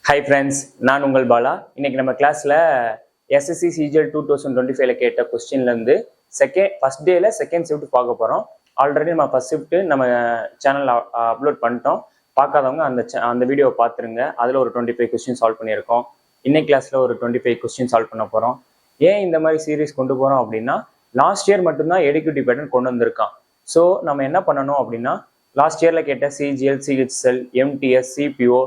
Hi friends, நான் உங்கள் பாலா. இன்னைக்கு நம்ம கிளாஸில் எஸ்எஸ்சி சிஜிஎல் 2025 கேட்ட கொஸ்டின்லேருந்து ஃபர்ஸ்ட் டேல செகண்ட் ஷிஃப்ட் பார்க்க போகிறோம். ஆல்ரெடி நம்ம ஃபர்ஸ்ட் ஷிஃப்ட் நம்ம சேனலில் அப்லோட் பண்ணிட்டோம். பார்க்காதவங்க அந்த வீடியோவை பார்த்துருங்க. அதில் ஒரு 25 கொஸ்டின் சால்வ் பண்ணியிருக்கோம். இன்னைக்கு கிளாஸில் ஒரு 25 கொஸ்டின் சால்வ் பண்ண போகிறோம். ஏன் இந்த மாதிரி சீரீஸ் கொண்டு போகிறோம் அப்படின்னா, லாஸ்ட் இயர் மட்டும்தான் எடுக்யூட்டிவ் பேட்டர்ன் கொண்டு வந்திருக்கான். ஸோ நம்ம என்ன பண்ணணும் அப்படின்னா, லாஸ்ட் இயரில் கேட்ட சிஜிஎல், சிஹெச்எல், எம்டிஎஸ், சிபிஓ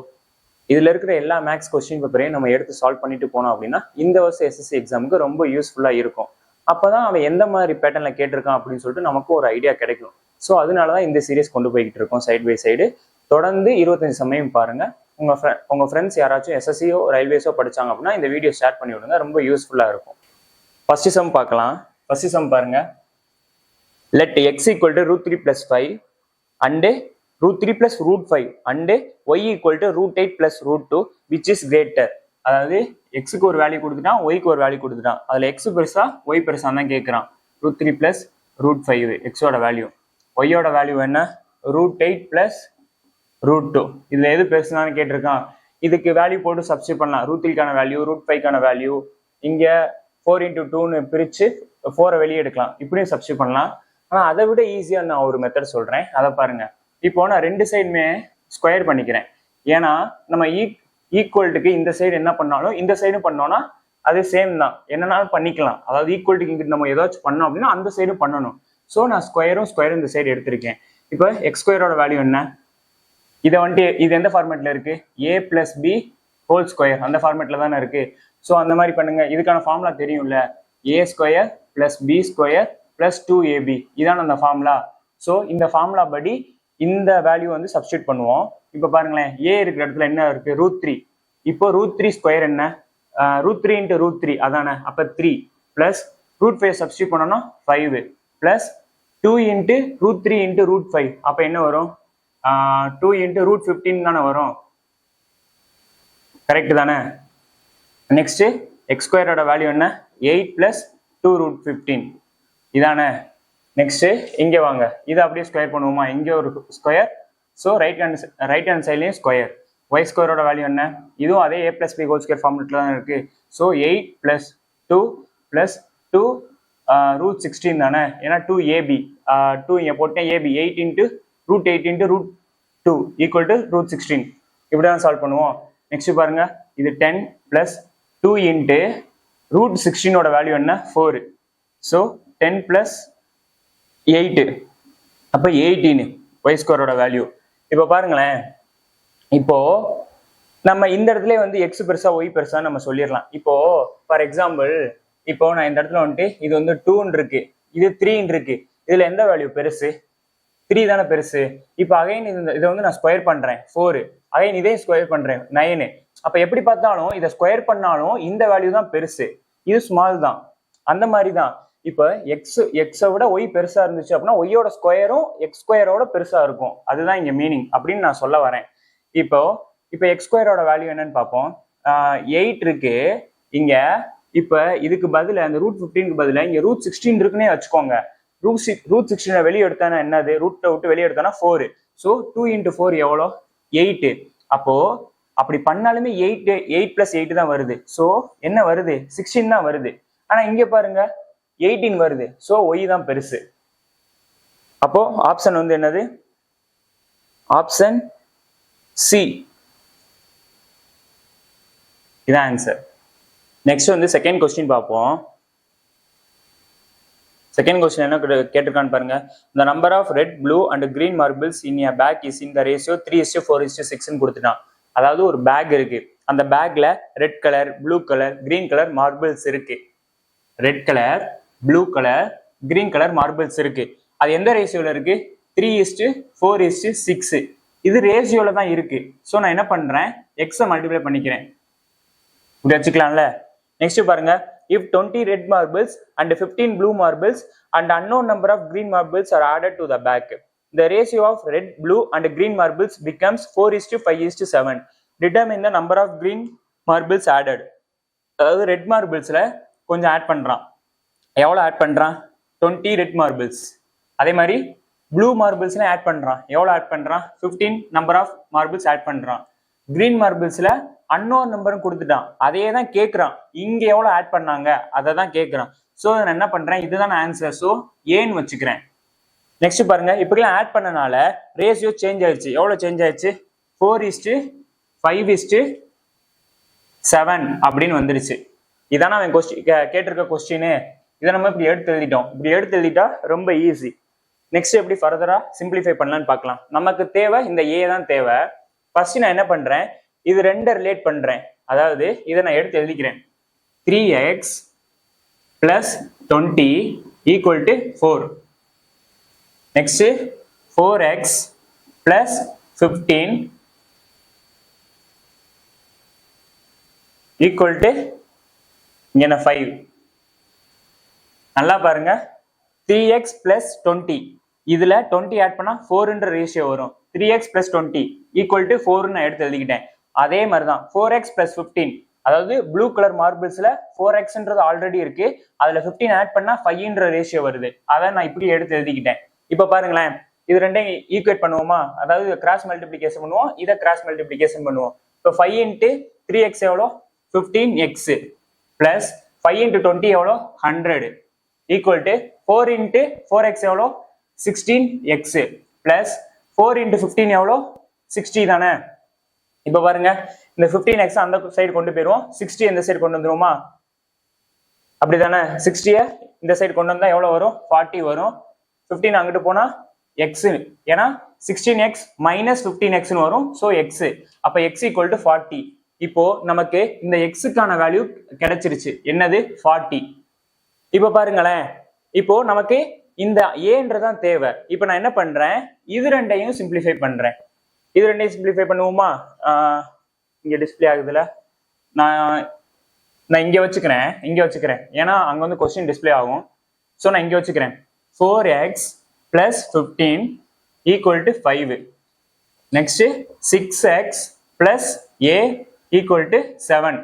இதுல இருக்கிற எல்லா மேக்ஸ் கொஸ்டின் பேப்பரையும் நம்ம எடுத்து சால்வ் பண்ணிட்டு போனோம் அப்படின்னா இந்த வருஷம் எஸ்எஸ்சி எக்ஸாமுக்கு ரொம்ப யூஸ்ஃபுல்லா இருக்கும். அப்பதான் அவன் எந்த மாதிரி பேட்டர்ல கேட்டிருக்கான் அப்படின்னு சொல்லிட்டு நமக்கு ஒரு ஐடியா கிடைக்கும். ஸோ அதனாலதான் இந்த சீரீஸ் கொண்டு போய்கிட்டு இருக்கோம் சைட் பை சைடு. தொடர்ந்து 25 சமயம் பாருங்க. உங்க ஃப்ரெண்ட்ஸ் யாராச்சும் எஸ்எஸ்சியோ ரயில்வேஸோ படிச்சாங்க அப்படின்னா இந்த வீடியோ ஷேர் பண்ணி விடுங்க, ரொம்ப யூஸ்ஃபுல்லா இருக்கும். ஃபர்ஸ்ட் சம் பார்க்கலாம். ஃபர்ஸ்ட் சம் பாருங்க. Let X equal to √3 + 5 and √3 + √5 and y equal to √8 + √2 which is greater. அதாவது எக்ஸுக்கு ஒரு வேல்யூ கொடுத்துட்டான், ஒய்க்கு ஒரு வேல்யூ கொடுத்துட்டான். அதுல எக்ஸ் பெருசா ஒய் பெருசா தான் கேட்கறான். √3 + √5 எக்ஸோட வேல்யூ, ஒய்யோட வேல்யூ என்ன √8 + √2. இதுல எது பெருசுன்னு கேட்டிருக்கான். இதுக்கு வேல்யூ போட்டு சப்ஸ்டிட் பண்ணலாம். √3க்கான வேல்யூ, √5க்கான வேல்யூ, இங்க 4 × 2ன்னு பிரிச்சு 4 வெளியே எடுக்கலாம். இப்படியும் சப்ஸ்டிட் பண்ணலாம். ஆனா அதை விட ஈஸியா நான் ஒரு மெத்தட் சொல்றேன், அதை பாருங்க. இப்போ நான் ரெண்டு சைடுமே ஸ்கொயர் பண்ணிக்கிறேன். ஏன்னா நம்ம ஈக்குவல்ட்டுக்கு இந்த சைடு என்ன பண்ணாலும் இந்த சைடு பண்ணோம்னா அது சேம் தான், என்னன்னாலும் பண்ணிக்கலாம். அதாவது ஈக்குவல்ட்டுக்கு நம்ம ஏதாச்சும் பண்ணோம் அப்படின்னா அந்த சைடு பண்ணணும். ஸோ நான் ஸ்கொயரும் இந்த சைடு எடுத்திருக்கேன். இப்போ எக்ஸ் ஸ்கொயரோட வேல்யூ என்ன, இதை வந்துட்டு இது எந்த ஃபார்மேட்ல இருக்கு, a + b ஹோல் ஸ்கொயர் அந்த ஃபார்மேட்ல தானே இருக்கு. ஸோ அந்த மாதிரி பண்ணுங்க. இதுக்கான ஃபார்முலா தெரியும்ல, a² + b² + 2ab இதான அந்த ஃபார்முலா. ஸோ இந்த ஃபார்முலா படி இந்த வேல்யூ வந்து சப்ஸ்டியூட் பண்ணுவோம். இப்போ பாருங்களேன், ஏ இருக்கிற இடத்துல என்ன இருக்கு √3. இப்போ √3² என்ன, √3 × √3 அதானே, அப்ப 3 + √5 சப்ஸ்டியூட் பண்ணோம்னா 5 + 2 × √3 × √5 அப்ப என்ன வரும், 2 × √15 தானே வரும். கரெக்ட் தானே. நெக்ஸ்ட் x² வேல்யூ என்ன 8 + 2√15 இதானே. நெக்ஸ்ட் இங்க வாங்க, இதை அப்படியே ஸ்கொயர் பண்ணுவோமா, இங்க ஒரு ஸ்கொயர். ஸோ ரைட் ஹேண்ட் சைட்லயும் ஸ்கொயர். y² வேல்யூ என்ன, இதுவும் அதே a + b ஹோல் ஸ்கொயர் ஃபார்முலேட்ல தான் இருக்கு. ஸோ 8 + 2 + 2 √16 தானே. ஏன்னா 2ab 2 இங்க போட்டேன், ab 8 × √8 × √2 = √16. இப்படிதான் சால்வ் பண்ணுவோம். நெக்ஸ்ட் பாருங்க, இது 10 + 2 × √16 வேல்யூ என்ன 4. ஸோ 10 + 8 அப்ப 18 y² வேல்யூ. இப்போ பாருங்களேன், இப்போ நம்ம இந்த இடத்துல வந்து எக்ஸ் பெருசா ஒய் பெருசா நம்ம சொல்லிடலாம். இப்போ ஃபார் எக்ஸாம்பிள், இப்போ நான் இந்த இடத்துல வந்துட்டு இது வந்து 2 இருக்கு, இது 3 இருக்கு. இதுல எந்த வேல்யூ பெருசு, 3 தானே பெருசு. இப்போ அகைன் இதை வந்து நான் ஸ்கொயர் பண்றேன் 4, அகைன் இதே ஸ்கொயர் பண்றேன் 9. அப்ப எப்படி பார்த்தாலும் இதை ஸ்கொயர் பண்ணாலும் இந்த வேல்யூ தான் பெருசு, இது ஸ்மால் தான். அந்த மாதிரி தான் இப்போ எக்ஸை விட ஒய் பெருசா இருந்துச்சு அப்படின்னா ஒய்யோட ஸ்கொயரும் x² பெருசா இருக்கும். அதுதான் இங்க மீனிங் அப்படின்னு நான் சொல்ல வரேன். இப்போ x² வேல்யூ என்னன்னு பார்ப்போம். 8 இருக்கு இங்க. இப்ப இதுக்கு பதில அந்த √15க்கு பதில இங்க √16 இருக்குன்னே வச்சுக்கோங்க. √16 வெளியே எடுத்தானா என்னது, ரூட்டை விட்டு வெளியே எடுத்தானா 4. ஸோ 2 × 4 எவ்வளோ 8. அப்போ அப்படி பண்ணாலுமே 8 + 8 தான் வருது. ஸோ என்ன வருது 16 தான் வருது. ஆனா இங்க பாருங்க 18 வருது. சோ y தான் பெருசு. அப்போ ஆப்ஷன் வந்து என்னது, ஆப்ஷன் சி இதான் ஆன்சர். நெக்ஸ்ட் வந்து செகண்ட் கொஸ்டின் பார்ப்போம். செகண்ட் கொஸ்டின் என்ன கேட்டிருக்கான்னு பாருங்க. the number of red, blue and green marbles in a bag is in the ratio 3:4:6 கொடுத்துட்டான். அதாவது ஒரு பேக் இருக்கு, அந்த பேக்ல red colour, blue colour, green colour marbles இருக்கு. Red colour, blue colour, green colour marbles இருக்கு. அது எந்த ரேஷியோல இருக்கு, 3:4:6. இது ரேஷியோல தான் இருக்கு. ஸோ நான் என்ன பண்றேன், எக்ஸை மல்டிப்ளை பண்ணிக்கிறேன். இப்படி வச்சுக்கலாம்ல. நெக்ஸ்ட் பாருங்க, if 20 red marbles and 15 blue marbles and unknown number of green marbles are added to the bag, the ratio of red, blue and green marbles becomes 4:5:7. determine the number of green marbles added. அதாவது red மார்பிள்ஸ்ல கொஞ்சம் add பண்றான். எவ்வளவு add பண்றான், 20 red marbles. அதே மாதிரி blue மார்பிள்ஸ்ல add பண்றான். எவ்வளவு add பண்றான், 15 நம்பர் ஆஃப் மார்பிள்ஸ் ஆட் பண்றான். கிரீன் மார்பிள்ஸ்ல அன்னோன் நம்பரும் கொடுத்துட்டான், அதே தான் கேட்குறான். இங்க எவ்வளோ ஆட் பண்ணாங்க அதை தான் கேட்குறான். ஸோ நான் என்ன பண்றேன், இதுதான் ஆன்சர். ஸோ ஏன்னு வச்சுக்கிறேன். நெக்ஸ்ட் பாருங்க, இப்படிலாம் ஆட் பண்ணனால ரேஷியோ சேஞ்ச் ஆயிடுச்சு. எவ்வளோ சேஞ்ச் ஆயிடுச்சு? 4:5:7 அப்படின்னு வந்துருச்சு. இதான அவன் கேட்டிருக்க கொஸ்டின். இதை நம்ம இப்படி எடுத்து எழுதிட்டோம். இப்படி எடுத்து எழுதிட்டா ரொம்ப ஈஸி. நெக்ஸ்ட் எப்படி ஃபர்தரா சிம்பிளிஃபை பண்ணலான்னு பார்க்கலாம். நமக்கு தேவை இந்த ஏ தான் தேவை. ஃபர்ஸ்ட் நான் என்ன பண்றேன், இது ரெண்டை ரிலேட் பண்றேன். அதாவது இதை நான் எடுத்து எழுதிக்கிறேன். 3x plus 20 equal to 4. Next 4x plus 15 equal to இங்க 5. நல்லா பாருங்க, 3x plus 20 இதுல 20 ஆட் பண்ணா 4ன்ற ரேஷியோ வரும். 3x plus 20 equal to 4 நான் எடுத்து எழுதிக்கிட்டேன். அதே மாதிரி தான் 4x plus 15, அதாவது ப்ளூ கலர் மார்பிள்ஸ்ல 4xன்றது ஆல்ரெடி இருக்கு, அதுல 15 ஆட் பண்ணா 5ன்ற ரேஷியோ வருது. அதை நான் இப்படி எடுத்து எழுதிக்கிட்டேன். இப்ப பாருங்களேன், இது ரெண்டையும் ஈக்குவேட் பண்ணுவோமா, அதாவது கிராஸ் மல்டிப்ளிகேஷன் பண்ணுவோம், இதை கிராஸ் மல்டிப்ளிகேஷன் பண்ணுவோம். இப்போ 5 into 3x எவ்வளோ? 15x பிளஸ் 5 into 20 எவ்வளோ? 100 ஈக்குவல் டு 4 into 4x எவ்வளோ? 16x பிளஸ் 4 into 15 எவ்வளோ? 60 தானே. இப்போ பாருங்க, இந்த 15x அந்த சைடு கொண்டு போயிருவோம், 60 இந்த சைடு கொண்டு வந்துருவோமா? அப்படிதானே. 60 இந்த சைடு கொண்டு வந்தா எவ்வளவு வரும்? 40 வரும். 15 அங்கிட்டு போனா x, ஏன்னா 16x minus 15x வரும். ஸோ x, அப்ப x equal to 40. இப்போ நமக்கு இந்த எக்ஸுக்கான வேல்யூ கிடைச்சிருச்சு. என்னது? 40. இப்போ பாருங்களேன், இப்போ நமக்கு இந்த ஏன்றதான் தேவை. இப்போ நான் என்ன பண்றேன், இது ரெண்டையும் சிம்பிளிஃபை பண்றேன். இது ரெண்டையும் சிம்பிளிஃபை பண்ணுவோமா? இங்க டிஸ்பிளே ஆகுதுல, நான் இங்க வச்சுக்கிறேன், ஏன்னா அங்க வந்து கொஸ்டின் டிஸ்பிளே ஆகும். ஸோ நான் இங்க வச்சுக்கிறேன். 4x plus 15 equal to 5. Next 6x plus a equal to 7.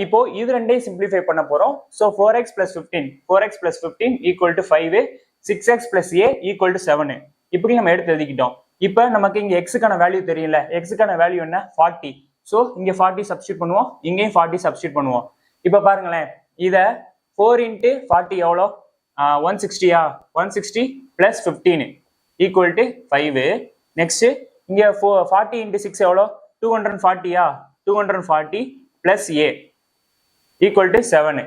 இப்போ இது ரெண்டையும் சிம்பிளிஃபை பண்ண போறோம். So 4x plus 15 equal to 5, 6x plus a equal to 7. இப்படி நம்ம எடுத்து எழுதிக்கிட்டோம். இப்போ நமக்கு இங்க எக்ஸுக்கான வேல்யூ தெரியல. எக்ஸுக்கான வேல்யூ என்ன? 40. ஸோ இங்க 40 சப்ஸ்டியூட் பண்ணுவோம், இங்கேயும் 40 சப்ஸ்டியூட் பண்ணுவோம். இப்போ பாருங்களேன், இத 4 into 40 எவ்வளோ? 160. 160 plus 15 equal to 5. நெக்ஸ்ட் இங்க 40 into 6 எவ்வளோ? 240. 240 plus a equal to 7.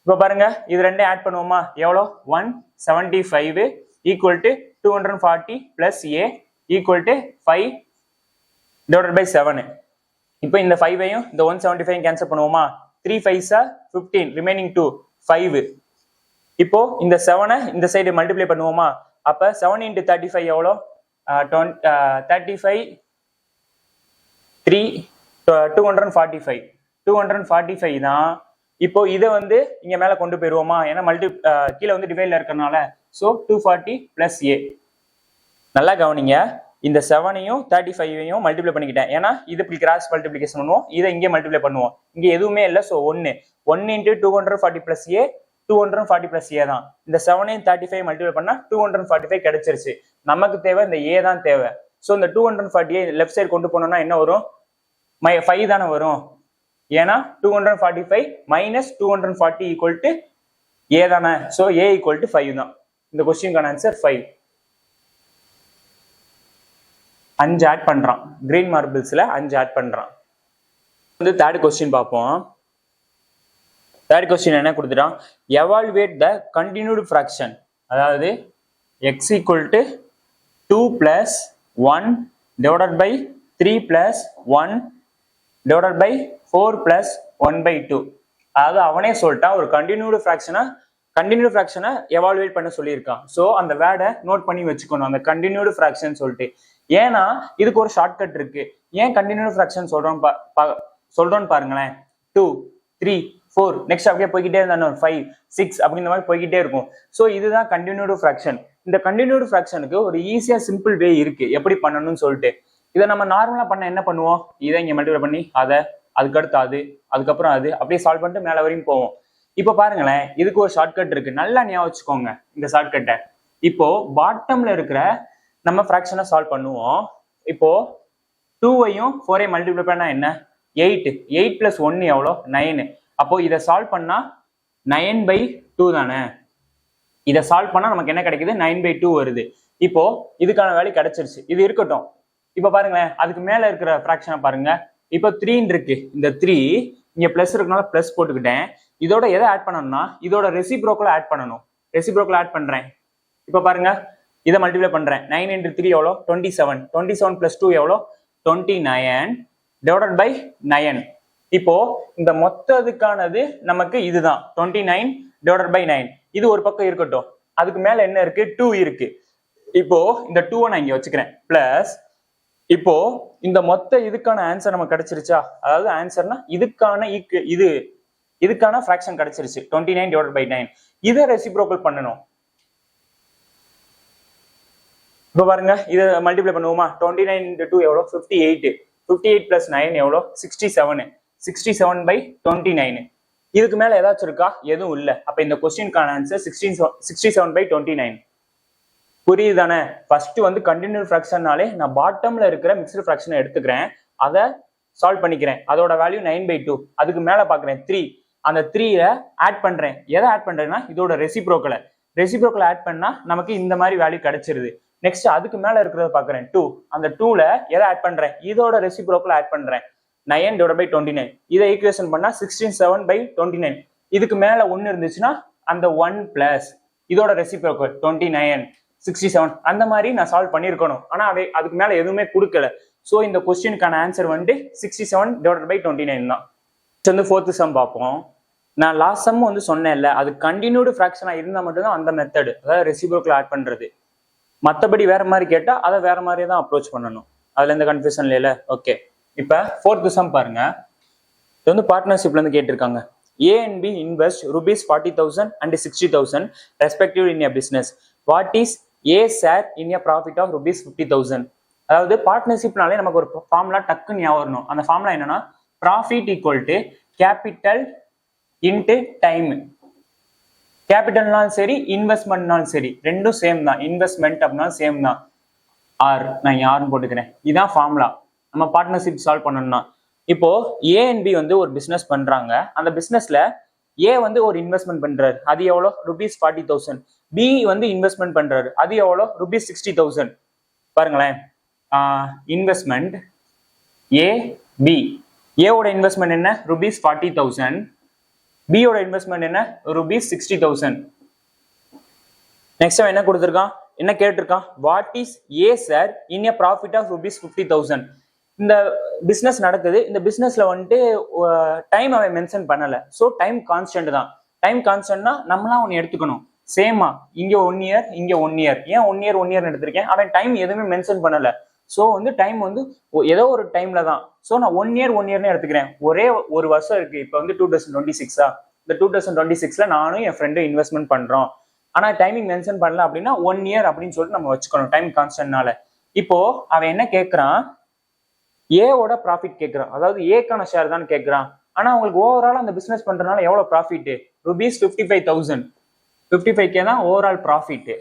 இப்போ பாருங்க, இது ரெண்டையும் ஆட் பண்ணுவோமா? எவ்வளோ? 175 equal to 240 plus a equal to 5 divided by 7. இப்போ இந்த 5ஐயும் இந்த 175 கேன்சல் பண்ணுவோமா? 3 5s are 15, remaining 2 5. இப்போ இந்த 7 இந்த சைடு மல்டிப்ளை பண்ணுவோமா? அப்ப 7 into 35 எவ்வளோ? 35 3 245. 245 தான். இப்போ இதை வந்து இங்க மேல கொண்டு போயிருவோமா? ஏன்னா கீழே வந்து டிவைட்ல இருக்கறனால. So 240 plus a. நல்லா கவனிங்க, இந்த 7ஐயும் 35ஐயும் மல்டிப்ளை பண்ணிக்கிட்டேன். ஏன்னா இது இப்படி கிராஸ் மல்டிப்ளிகேஷன் பண்ணுவோம், இதை இங்கே மல்டிப்ளை பண்ணுவோம். இங்க எதுவுமே இல்லை. So 1 into 240 plus a 240 plus a தான். இந்த 7ஐயும் 35 மல்டிப்ளை பண்ணா 245 கிடைச்சிருச்சு. நமக்கு தேவை இந்த a தான் தேவை. ஸோ இந்த 240 லெஃப்ட் சைடு கொண்டு போனோம்னா என்ன வரும்? 5 தானே வரும். ஏன்னா 245 minus 240 equal to a தானே. ஸோ a equal to 5 தான். இந்த கொஸ்டினுக்கான ஆன்சர் 5. 5 ஆட் பண்றான். கிரீன் மார்பிள்ஸ்ல 5 ஆட் பண்றான். வந்து தேர்ட் கொஸ்டின் பார்ப்போம். தேர்ட் கொஸ்டின் என்ன கொடுத்துட்டான்? எவால்வேட் த கண்டினியூட் ஃபிராக்ஷன். அதாவது x equal to 2 plus 1 divided by 3 plus 1 divided by 4 plus 1 by 2. அதாவது அவனே சொல்லிட்டான் ஒரு கண்டினியூட் ஃபிராக்ஷனை எவால்வேட் பண்ண சொல்லியிருக்கான். ஸோ அந்த வேர்டை நோட் பண்ணி வச்சுக்கணும், அந்த கண்டினியூட் ஃபிராக்ஷன் சொல்லிட்டு. ஏன்னா இதுக்கு ஒரு ஷார்ட்கட் இருக்கு. ஏன் கண்டினியூட் ஃபிராக்ஷன் சொல்றோம்னு பாருங்களேன். 2 3 4 நெக்ஸ்ட் அப்படியே போய்கிட்டே இருந்தா 5 6 அப்படின்ற மாதிரி போய்கிட்டே இருக்கும். ஸோ இதுதான் கண்டினியூட் ஃபிராக்ஷன். இந்த கண்டினியூட் ஃபிராக்ஷனுக்கு ஒரு ஈஸியா சிம்பிள் வே இருக்கு எப்படி பண்ணணும்னு சொல்லிட்டு. இதை நம்ம நார்மலா பண்ண என்ன பண்ணுவோம்? இதை இங்க மல்டிப்ளை பண்ணி அதை அதுக்கடுத்து அது அதுக்கப்புறம் அது அப்படியே சால்வ் பண்ணிட்டு மேல வரையும் போவோம். இப்போ பாருங்களேன், இதுக்கு ஒரு ஷார்ட்கட் இருக்கு, நல்லா ஞாபகம் வச்சுக்கோங்க இந்த ஷார்ட்கட்டை. இப்போ பாட்டம்ல இருக்கிற நம்ம ஃபிராக்ஷனை சால்வ் பண்ணுவோம். இப்போ 2ஐயும் 4ஐயும் மல்டிப்ளை பண்ணா என்ன? 8 8 + 1 எவ்வளோ 9. அப்போ இதை சால்வ் பண்ணா 9/2 தானே. இதை சால்வ் பண்ணா நமக்கு என்ன கிடைக்குது 9/2 வருது. இப்போ இதுக்கான வேல்யூ கிடைச்சிருச்சு. இது இருக்கட்டும். இப்போ பாருங்களேன், அதுக்கு மேல இருக்கிற ஃபிராக்ஷனை பாருங்க. இப்போ 3 இருக்கு, இந்த 3 இங்க பிளஸ் இருக்கனால பிளஸ் போட்டுக்கிட்டேன். இதோட எதை ஆட் பண்ணணும்னா இதோட ரெசிப்ரோக்கல் ஆட் பண்ணணும். ரெசிப்ரோக்கல் ஆட் பண்றேன். இப்போ பாருங்க, இதை மல்டிப்ளை பண்றேன். 9 × 3 எவ்வளோ 27. 27 + 2 எவ்வளோ 29 டிவைடட் பை 9. இப்போ இந்த மொத்தத்துக்கானது நமக்கு இதுதான் 29 டிவைடட் பை 9. இது ஒரு பக்கம் இருக்கட்டும். அதுக்கு மேல என்ன இருக்கு 2 இருக்கு. இப்போ இந்த 2 நான் இங்க வச்சுக்கிறேன். பிளஸ் இப்போ இந்த மொத்த இதுக்கான ஆன்சர் நமக்கு கிடைச்சிருச்சா? அதாவது ஆன்சர்னா இதுக்கான ஃபிராக்ஷன் கிடைச்சிருச்சு 29 டிவைடட் பை 9. இதை ரெசிப்ரோக்கல் பண்ணணும். இப்போ பாருங்க, இதை மல்டிப்ளை பண்ணுவோமா? 29 × 2 எவ்வளோ 58. 58 + 9 எவ்வளோ 67. 67/29. இதுக்கு மேல ஏதாச்சும் இருக்கா? எதுவும் இல்லை. அப்ப இந்த கொஸ்டினுக்கான ஆன்சர் 67/29. புரியுது தானே? ஃபர்ஸ்ட் வந்து கண்டினியூ ஃபிராக்ஷன்னாலே நான் பாட்டம்ல இருக்கிற மிக்ஸ்டு ஃபிராக்ஷனை எடுத்துக்கிறேன், அதை சால்வ் பண்ணிக்கிறேன். அதோட வேல்யூ 9/2. அதுக்கு மேல பாக்குறேன் 3. அந்த 3ல ஆட் பண்றேன். எதை ஆட் பண்றேன்னா இதோட ரெசிப்ரோக்கலை ஆட் பண்ணா நமக்கு இந்த மாதிரி வேல்யூ கிடைச்சிருது. நெக்ஸ்ட் அதுக்கு மேல இருக்கிறத பாக்குறேன் 2. அந்த 2ல எதை ஆட் பண்றேன்? இதோட ரெசிப்ரோக்கலை ஆட் பண்றேன் 9 டிவைடட் பை 29. இதை ஈக்குவேஷன் பண்ணா 67/29. இதுக்கு மேல 1 இருந்துச்சுன்னா அந்த 1 பிளஸ் இதோட ரெசிப்ரோக்கல் 29 67 அந்த மாதிரி நான் சால்வ் பண்ணியிருக்கணும். ஆனா அதுக்கு மேல எதுவுமே கொடுக்கல. ஸோ இந்த கொஸ்டினுக்கான ஆன்சர் வந்து 67 டிவைடட் பை 29 தான். வந்து 4th சம் பார்ப்போம். நான் லாஸ்ட் சம் வந்து சொன்னேன்ல, அது கண்டினியூடு ஃபிராக்ஷனா இருந்தால் மட்டும்தான் அந்த மெத்தடு, அதாவது ரெசிப்ரோக்கல் ஆட் பண்றது. மற்றபடி வேற மாதிரி கேட்டா அதை வேற மாதிரியே தான் அப்ரோச் பண்ணணும். அதுல எந்த கன்ஃபியூஷன் இல்லைல்ல. ஓகே, இப்போ 4th சம் பாருங்க. இது வந்து பார்ட்னர்ஷிப்ல இருந்து கேட்டிருக்காங்க. A and B invest ₹40,000 and 60,000 respectively in a business. What is A share in a profit of ₹50,000? அதாவது பார்ட்னர்ஷிப்னாலே நமக்கு ஒரு ஃபார்முலா டக்குன்னு ஞாபகம் வரணும். அந்த ஃபார்முலா என்னன்னா profit equal to capital into time. கேபிட்டல்னாலும் சரி இன்வெஸ்ட்மெண்ட்னாலும் சரி ரெண்டும் சேம் தான். இன்வெஸ்ட்மெண்ட் அப்படின்னாலும் சேம் தான். நான் யாருன்னு போட்டுக்கிறேன். இதுதான் ஃபார்முலா நம்ம பார்ட்னர்ஷிப் சால்வ் பண்ணணும்னா. இப்போ ஏ அண்ட் பி வந்து ஒரு பிசினஸ் பண்றாங்க. அந்த பிசினஸ்ல ஏ வந்து ஒரு இன்வெஸ்ட்மெண்ட் பண்றாரு, அது எவ்வளோ ₹40,000. பி வந்து இன்வெஸ்ட்மெண்ட் பண்றாரு, அது எவ்வளோ ₹60,000. பாருங்களேன், இன்வெஸ்ட்மெண்ட் ஏ பி. ஏவோட இன்வெஸ்ட்மெண்ட் என்ன ₹40,000. பியோட இன்வெஸ்ட்மெண்ட் என்ன ₹60,000. நெக்ஸ்ட் என்ன கொடுத்துருக்கான், என்ன கேட்டிருக்கான்? What is a share in a profit of ₹50,000. இந்த பிசினஸ் நடக்குது. இந்த பிசினஸ்ல வந்துட்டு டைம் அவன் மென்ஷன் பண்ணல. ஸோ டைம் கான்ஸ்டன்ட் தான். டைம் கான்ஸ்டன்ட்னா நம்மளாம் ஒன்று எடுத்துக்கணும். சேமா இங்க 1 இயர், இங்க 1 இயர். ஏன் 1 இயர் 1 இயர் எடுத்திருக்கேன்? அவன் டைம் எதுவுமே மென்ஷன் பண்ணல. ஸோ வந்து டைம் வந்து ஏதோ ஒரு டைம்ல தான். ஸோ நான் 1 இயர் 1 இயர்னு எடுத்துக்கிறேன். ஒரே ஒரு வருஷம் இருக்கு. இப்போ வந்து 2026. இந்த 2026ல நானும் என் ஃப்ரெண்டும் இன்வெஸ்ட்மெண்ட் பண்றோம். ஆனா டைமிங் மென்ஷன் பண்ணல அப்படின்னா 1 இயர் அப்படின்னு சொல்லிட்டு நம்ம வச்சுக்கணும் டைம் கான்ஸ்டன்ட்னால. இப்போ அவன் என்ன கேட்கறான், ஏவோட ப்ராஃபிட் கேட்கறான், அதாவது ஏக்கான ஷேர் தான் கேட்கறான். ஆனா உங்களுக்கு ஓவரால் அந்த பிசினஸ் பண்றதுனால எவ்வளவு ப்ராஃபிட்? ₹55,000. 55K தான் ஓவரால் ப்ராஃபிட்.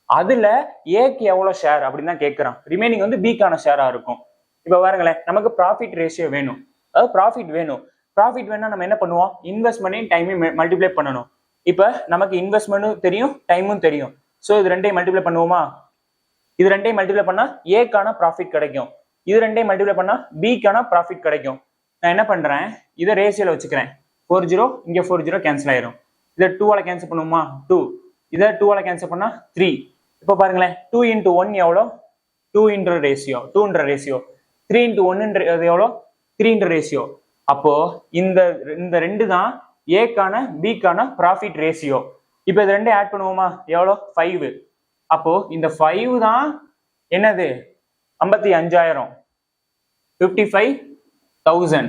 அதுல ஏக்கு எவ்வளவு ஷேர் அப்படின்னு தான் கேட்கறான். ரிமைனிங் வந்து பிக்கான ஷேரா இருக்கும். இப்ப பாருங்களேன், நமக்கு ப்ராஃபிட் ரேஷியோ வேணும், அதாவது ப்ராஃபிட் வேணும். ப்ராஃபிட் வேணா நம்ம என்ன பண்ணுவோம், இன்வெஸ்ட்மெண்ட்டையும் டைமையும் மல்டிப்ளை பண்ணணும். இப்ப நமக்கு இன்வெஸ்ட்மெண்ட்டும் தெரியும், டைமும் தெரியும். ஸோ இது ரெண்டையும் மல்டிப்ளை பண்ணுவோமா? இது ரெண்டையும் மல்டிப்ளை பண்ணா ஏக்கான ப்ராஃபிட் கிடைக்கும். இது ரெண்டையும் மல்டிப்ளை பண்ணா பிக்கான ப்ராஃபிட் கிடைக்கும். நான் என்ன பண்றேன், இதை ரேஷியோல வச்சுக்கிறேன். 40 இங்க 40 கேன்சல் ஆயிரும். இதை 2ஆல கேன்சல் பண்ணுவோமா? 2. இதை 2ஆல கேன்சல் பண்ணா 3. இப்போ பாருங்களேன், 2 × 1 எவ்வளோ? 2 ரேஷியோ. 3 × 1 எவ்வளோ? 3 ரேஷியோ. அப்போ இந்த ரெண்டு தான் ஏக்கான பிக்கான ப்ராஃபிட் ரேஷியோ. இப்போ இது ரெண்டையும் ஆட் பண்ணுவோமா? எவ்வளோ? 5. அப்போ இந்த 5 தான் என்னது? 55,000. 55,000.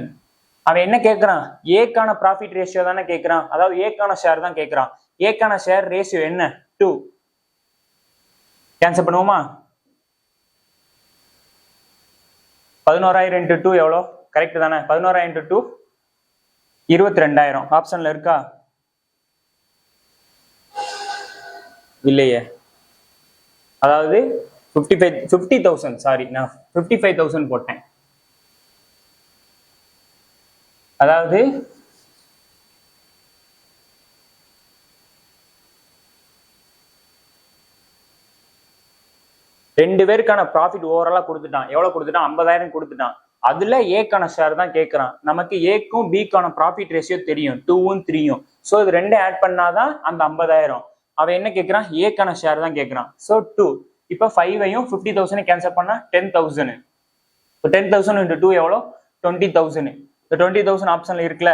அவன் என்ன கேட்கறான்? ஏக்கான ப்ராஃபிட் ரேஷியோ தானே கேட்கறான், அதாவது ஏக்கான ஷேர் தான் கேட்கறான். ஏக்கான ஷேர் ரேஷியோ என்ன? 2. கேன்சல் பண்ணுவோமா? 11,000 × 2 எவ்வளோ? கரெக்ட் தானே? 11,000 × 2 22,000. ஆப்ஷன்ல இருக்கா? இல்லையே. அதாவது 50,000. சாரி, நான் 55,000 போட்டேன். அதாவது ரெண்டு பேருக்கான ப்ராஃபிட் ஓவராலா கொடுத்துட்டான். எவ்வளவு கொடுத்துட்டான்? 50,000 கொடுத்துட்டான். அதுல ஏக்கான ஷேர் தான் கேட்கறான். நமக்கு ஏக்கும் பிக்கான ப்ராஃபிட் ரேஷியோ தெரியும், 2ம் 3ம். ஸோ இது ரெண்டும் ஆட் பண்ணாதான் அந்த 50,000. அவன் என்ன கேட்கறான்? ஏக்கான ஷேர் தான் கேட்கறான். ஸோ 2. இப்போ 5ஐயும் 50,000 கேன்சல் பண்ணா 10,000. இப்போ 10,000 into 2 எவ்வளோ? 20,000. இந்த 20,000 ஆப்ஷன்ல இருக்குல்ல,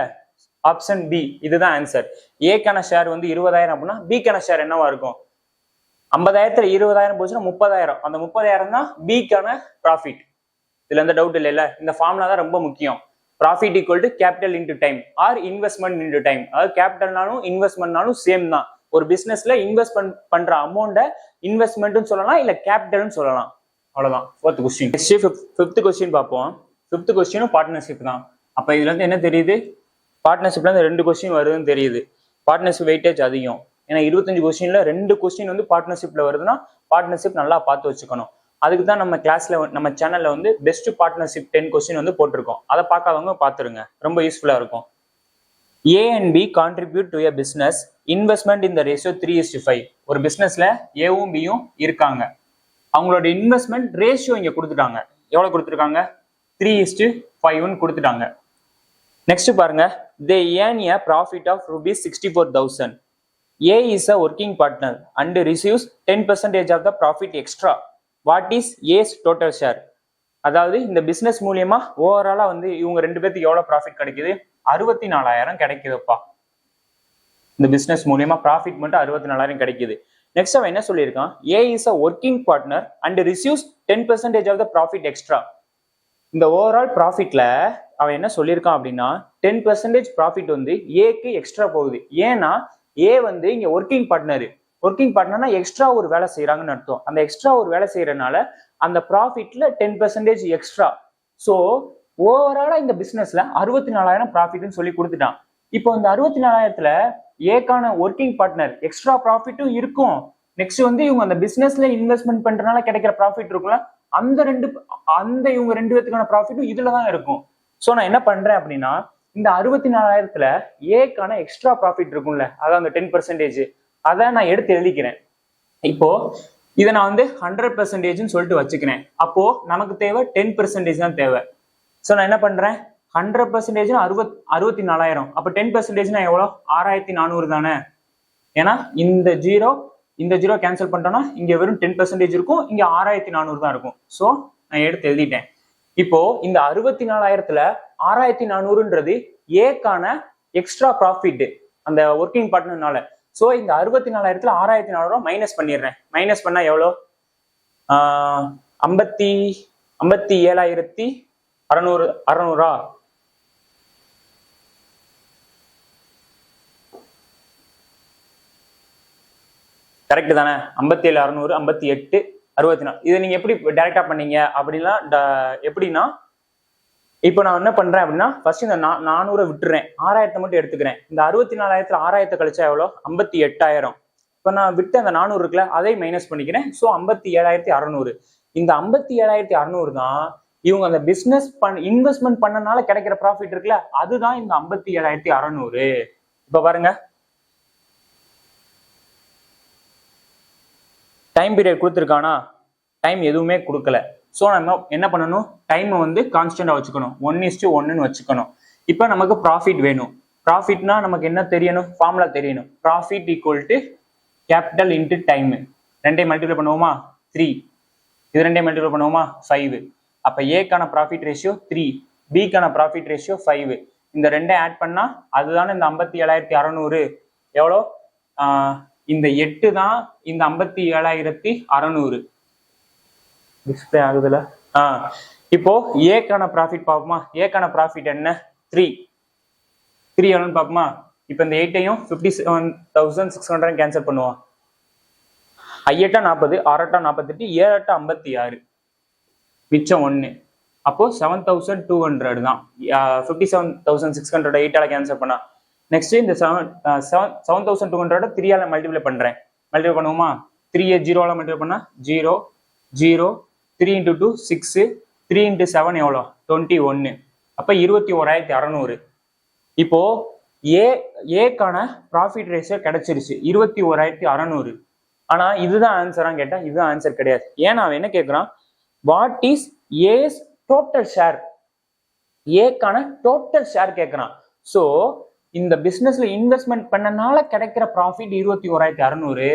ஆப்ஷன் பி, இதுதான் ஆன்சர். ஏக்கான ஷேர் வந்து 20,000 அப்படின்னா பிக்கான ஷேர் என்னவா இருக்கும்? 50,000த்துல 20,000 போச்சுன்னா 30,000. அந்த 30,000 தான் பிக்கான ப்ராஃபிட். இதுல எந்த டவுட் இல்லைல்ல? இந்த ஃபார்முலா தான் ரொம்ப முக்கியம். Profit equal to capital into time or investment into time. அதாவது கேபிட்டல்னாலும் இன்வெஸ்ட்மெண்ட்னாலும் சேம் தான். ஒரு பிசினஸ்ல இன்வெஸ்ட்மெண்ட் பண்ற அமௌண்ட்டை இன்வெஸ்ட்மெண்ட்னு சொல்லலாம், இல்ல கேபிட்டல்னு சொல்லலாம். அவ்வளவுதான். Fourth question. ஃபிஃப்த் கொஸ்டின் பார்ப்போம். ஃபிஃப்த் கொஸ்டினும் பார்ட்னர்ஷிப் தான். அப்ப இதுல இருந்து என்ன தெரியுது? பார்ட்னர்ஷிப்ல இருந்து 2 கொஸ்டின் வருதுன்னு தெரியுது. பார்ட்னர்ஷிப் வெயிட்டேஜ் அதிகம். ஏன்னா 25 கொஸ்டின்ல 2 கொஸ்டின் வந்து பார்ட்னர்ஷிப்ல வருதுன்னா பார்ட்னர்ஷிப் நல்லா பார்த்து வச்சுக்கணும். அதுக்கு தான் நம்ம கிளாஸ்ல நம்ம சேனல்ல வந்து பெஸ்ட் பார்ட்னர்ஷிப் 10 கொஸ்டின் வந்து போட்டிருக்கோம். அதை பார்க்காதவங்க பார்த்துருங்க, ரொம்ப யூஸ்ஃபுல்லா இருக்கும். A and B contribute to a business investment in the ratio 3:5. ஒரு பிசினஸ்ல ஏவும் பியும் இருக்காங்க. அவங்களோட இன்வெஸ்ட்மெண்ட் ரேஷியோ இங்க கொடுத்துட்டாங்க. எவ்வளவு கொடுத்துருக்காங்க? 3:5 கொடுத்துட்டாங்க. நெக்ஸ்ட் பாருங்க, they earn a profit of rupees 64,000. A is a working partner and receives 10% of the profit extra. What is A's total share? அதாவது இந்த பிசினஸ் மூலியமா ஓவராலா வந்து இவங்க 2 பேருக்கு எவ்வளவு ப்ராஃபிட் கிடைக்குது? 64,000 கிடைக்குதுப்பா. இந்த பிசினஸ் மூலியமா ப்ராஃபிட் மட்டும் 64,000 கிடைக்குது. நெக்ஸ்ட் அவன் என்ன சொல்லியிருக்கான்? A is a working partner and receives 10% of the profit extra. இந்த ஓவரால் ப்ராஃபிட்ல அவன் என்ன சொல்லியிருக்கான் அப்படின்னா 10% ப்ராஃபிட் வந்து ஏக்கு எக்ஸ்ட்ரா போகுது. ஏன்னா ஏ வந்து இங்க ஒர்க்கிங் பார்ட்னர். ஒர்க்கிங் பார்ட்னர்னா எக்ஸ்ட்ரா ஒரு வேலை செய்யறாங்கன்னு அர்த்தம். அந்த எக்ஸ்ட்ரா ஒரு வேலை செய்யறதுனால அந்த ப்ராஃபிட்ல 10% எக்ஸ்ட்ரா. ஸோ ஓவராலா இந்த பிசினஸ்ல 64,000 ப்ராஃபிட்னு சொல்லி கொடுத்துட்டான். இப்போ இந்த 64,000த்துல ஏக்கான ஒர்க்கிங் பார்ட்னர் எக்ஸ்ட்ரா ப்ராஃபிட்டும் இருக்கும். நெக்ஸ்ட் வந்து இவங்க அந்த பிசினஸ்ல இன்வெஸ்ட்மெண்ட் பண்றதுனால கிடைக்கிற ப்ராஃபிட் இருக்கும்ல, அந்த இவங்க 2 பேத்துக்கான ப்ராஃபிட்டும் இதுலதான் இருக்கும். ஸோ நான் என்ன பண்றேன் அப்படின்னா இந்த 64,000த்துல ஏக்கான எக்ஸ்ட்ரா ப்ராஃபிட் இருக்கும்ல, அதான் அந்த 10%, அதை நான் எடுத்து எழுதிக்கிறேன். இப்போ இதை நான் வந்து 100%ன்னு சொல்லிட்டு வச்சுக்கிறேன். அப்போ நமக்கு தேவை 10% தான் தேவை. ஸோ நான் என்ன பண்றேன்? 100% 64,000. அப்போ 10%னா எவ்வளோ? 6,400 தானே. ஏன்னா இந்த ஜீரோ கேன்சல் பண்ணிட்டோம்னா இங்க வெறும் 10% இருக்கும், இங்க 6,400 தான் இருக்கும். ஸோ நான் எடுத்து எழுதிட்டேன். இப்போ இந்த 64,000த்துல 6,400ன்றது ஏக்கான எக்ஸ்ட்ரா ப்ராஃபிட் அந்த ஒர்க்கிங் பார்ட்னர்னால. ஸோ இந்த 64,000த்துல 6,400 மைனஸ் பண்ணிடுறேன். மைனஸ் பண்ணா எவ்வளோ? 57,600. கரெக்ட் தானே? 57,600, 58, 64. இதை நீங்க எப்படி டைரக்டா பண்ணீங்க அப்படின்னா எப்படின்னா, இப்போ நான் என்ன பண்றேன் அப்படின்னா ஃபர்ஸ்ட் இந்த 400 விட்டுறேன், 6,000 மட்டும் எடுத்துக்கிறேன். இந்த 64,000த்துல 6,000 கழிச்சா எவ்வளோ? 58,000. இப்போ நான் விட்டு அந்த 400 இருக்குல்ல, அதை மைனஸ் பண்ணிக்கிறேன். ஸோ 57,600. இந்த 57,600 தான் இவங்க அந்த பிசினஸ் இன்வெஸ்ட்மெண்ட் பண்ணனால கிடைக்கிற ப்ராஃபிட் இருக்குல்ல, அதுதான் இந்த 57,600. இப்போ பாருங்க, டைம் பீரியட் கொடுத்துருக்கானா? டைம் எதுவுமே கொடுக்கல. ஸோ நம்ம என்ன பண்ணணும்? டைமை வந்து கான்ஸ்டன்டா வச்சுக்கணும், 1:1ன்னு வச்சுக்கணும். இப்போ நமக்கு ப்ராஃபிட் வேணும். ப்ராஃபிட்னா நமக்கு என்ன தெரியணும்? ஃபார்முலா தெரியணும். Profit equal to capital into time. 2ஐ மல்டிப்ளை பண்ணுவோமா? 3. இது 2ஐ மல்டிப்ளை பண்ணுவோமா? 5. அப்போ ஏக்கான ப்ராஃபிட் ரேஷியோ 3, பிக்கான ப்ராஃபிட் ரேஷியோ 5. இந்த 2ஐ ஆட் பண்ணா அதுதானே இந்த 57,600. எவ்வளோ? இந்த 8 தான் இந்த 57,600. டிஸ்பிளே ஆகுதுல? இப்போ ஏக்கான ப்ராஃபிட் பார்ப்போமா? ஏக்கான ப்ராஃபிட் என்ன? 3 எவ்வளோன்னு பார்ப்போமா? இப்போ இந்த 8ஐயும் 57,600 கேன்சல் பண்ணுவோம். 5 40, 6 48, 7 56, மிச்சம் 1. அப்போ 7,200 தான். 57,600 8ஆல கேன்சல் பண்ணா. நெக்ஸ்ட் இந்த 7,200 3ஆல மல்டிப்ளை பண்றேன். மல்டிப்ளை பண்ணுவோமா? 3ஐ 0ஆல மல்டிப்ளை பண்ணா 0 0, 3 × 2 6, 3 × 7 எவ்வளோ? 21. அப்போ 21,600. இப்போ ஏக்கான ப்ராஃபிட் ரேஷியோ கிடைச்சிருச்சு 21,600. ஆனா இதுதான் ஆன்சரா கேட்டா இதுதான் ஆன்சர் கிடையாது. ஏன்னா அவன் என்ன கேட்கிறான், what is A's total share, ஏக்கான டோட்டல் ஷேர் கேட்கிறான். ஸோ இந்த பிசினஸ்ல இன்வெஸ்ட்மெண்ட் பண்ணனால கிடைக்கிற ப்ராஃபிட் 21,600,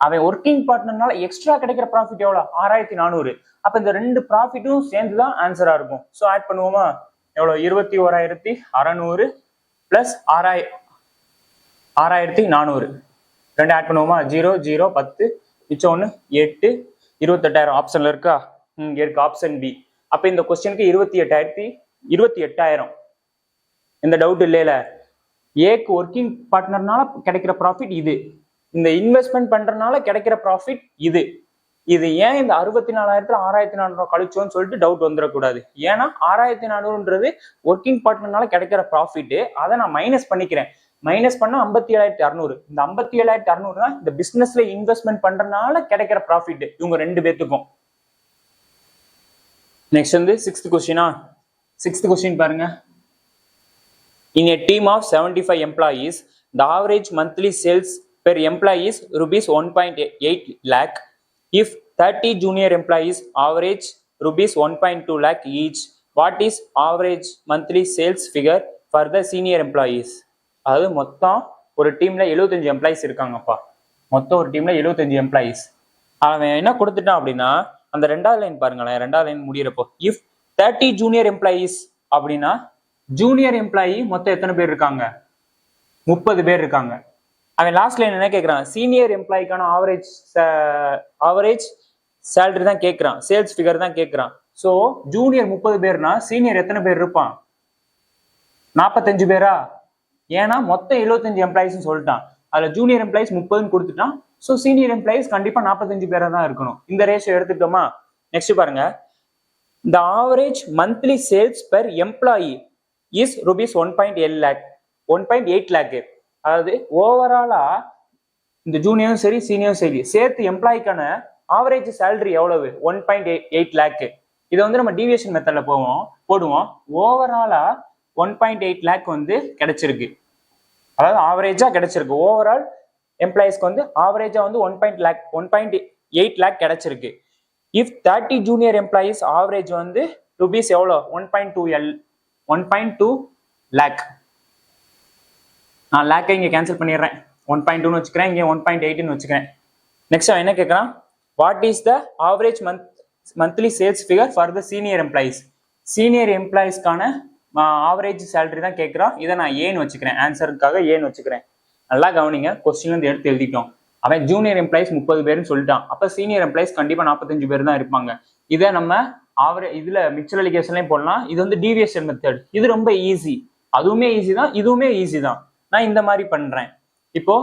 அவன் ஒர்க்கிங் பார்ட்னர்னால எக்ஸ்ட்ரா கிடைக்கிற ப்ராஃபிட் எவ்வளவு 6,400. அப்ப இந்த ரெண்டு ப்ராஃபிட்டும் சேர்ந்துதான் ஆன்சரா இருக்கும். ஸோ ஆட் பண்ணுவோமா, எவ்வளவு 21,600 பிளஸ் 6,400 ரெண்டு ஆட் பண்ணுவோமா, 0 0 10 மிச்சம் 1 8 28,000 ஆப்ஷன்ல இருக்கா, இங்க இருக்கு ஆப்ஷன் பி. அப்ப இந்த கொஸ்டினுக்கு 28,000. இந்த டவுட் இல்லையில. ஏக்கு ஒர்க்கிங் பார்ட்னர்னால கிடைக்கிற ப்ராஃபிட் இது, இந்த இன்வெஸ்ட்மெண்ட் பண்றதுனால கிடைக்கிற ப்ராஃபிட் இது. இது ஏன் இந்த 64,000 6,400 கழிச்சோன்னு சொல்லிட்டு டவுட் வந்துடக்கூடாது. ஏன்னா 6,400ன்றது ஒர்க்கிங் பார்ட்னர்னால கிடைக்கிற ப்ராஃபிட், அதை நான் மைனஸ் பண்ணிக்கிறேன். மைனஸ் பண்ணா 57,600. இந்த 57,600 தான் இந்த பிசினஸ்ல இன்வெஸ்ட்மெண்ட் பண்றதுனால கிடைக்கிற ப்ராஃபிட் இவங்க ரெண்டு பேத்துக்கும். நெக்ஸ்ட் வந்து சிக்ஸ்த் கொஸ்டின் பாருங்க. In a team of 75 employees, the average monthly sales per employee is rupees 1.8 lakh. If 30 junior employees average rupees 1.2 lakh each, what is average monthly sales figure for the senior employees? அதாவது மொத்தம் ஒரு டீம்ல 75 employees இருக்காங்கப்பா. மொத்தம் ஒரு டீம்ல 75 employees. அவன் என்ன கொடுத்துட்டான் அப்படின்னா, அந்த ரெண்டாவது லைன் பாருங்களேன், ரெண்டாவது லைன் முடியறப்போ இஃப் 30 ஜூனியர் எம்ப்ளாயிஸ் அப்படின்னா, ஜூனியர் எம்ப்ளாயி மொத்தம் எத்தனை பேர் இருக்காங்க, 30 பேர் இருக்காங்க. அவன் லாஸ்ட் லைன் என்ன கேட்கறான், சீனியர் எம்ப்ளாய்க்கான ஆவரேஜ் சேலரி தான் கேட்கறான், சேல்ஸ் ஃபிகர் தான் கேட்கறான். ஸோ ஜூனியர் 30 பேர்னா சீனியர் எத்தனை பேர் இருப்பான், 45 பேரா? ஏன்னா மொத்தம் 75 எம்ப்ளாயிஸ் சொல்லிட்டான், அதுல ஜூனியர் எம்ப்ளாயிஸ் 30 கொடுத்துட்டான். ஸோ சீனியர் எம்ப்ளாயிஸ் கண்டிப்பா 45 பேரா தான் இருக்கணும். இந்த ரேஷியோ எடுத்துட்டோமா. நெக்ஸ்ட் பாருங்க, the average monthly sales per employee is rupees 1.8 lakh. அதாவது ஓவராலா இந்த ஜூனியரும் சரி சீனியரும் சரி சேர்த்து எம்ப்ளாய்க்கான ஆவரேஜ் சேலரி எவ்வளவு, 1.8 lakh. இதை வந்து நம்ம டீவியேஷன் மெத்தட்ல போடுவோம். ஓவராலா 1.8 lakh வந்து கிடைச்சிருக்கு, அதாவது ஆவரேஜா கிடைச்சிருக்கு. ஓவரால் எம்ப்ளாயிஸ்க்கு வந்து ஆவரேஜா வந்து 1.8 lakh கிடைச்சிருக்கு. இஃப் 30 ஜூனியர் எம்ப்ளாயிஸ் ஆவரேஜ் வந்து ருபீஸ் எவ்வளோ, 1.2 lakh. நான் லேக்கை இங்கே கேன்சல் பண்ணிடுறேன், 1.2ன்னு வச்சுக்கிறேன், இங்கே 1.8ன்னு வச்சுக்கிறேன். நெக்ஸ்ட் அவன் என்ன கேட்குறான், what is the average monthly sales figure for the senior employees. Senior எம்ப்ளாயிஸ்க்கான ஆவரேஜ் சேலரி தான் கேட்குறான். இதை நான் ஏன்னு வச்சுக்கிறேன், ஆன்சருக்காக ஏன்னு வச்சுக்கிறேன். நல்லா கவனிங்க, கொஸ்டின்லேருந்து எடுத்து எழுதிட்டோம். அவன் ஜூனியர் எம்ப்ளாயிஸ் 30 பேர்னு சொல்லிட்டான். அப்போ சீனியர் எம்ப்ளாயிஸ் கண்டிப்பாக 45 பேர் தான் இருப்பாங்க. இதை நம்ம இதுல மிக்சர் அலிகேஷன்லையும் போடலாம். இது வந்து டீவியேஷன் மெத்தட், இது ரொம்ப ஈஸி. அதுவுமே ஈஸி தான், இதுவுமே ஈஸி தான். நான் இந்த மாதிரி பண்றேன். இப்போ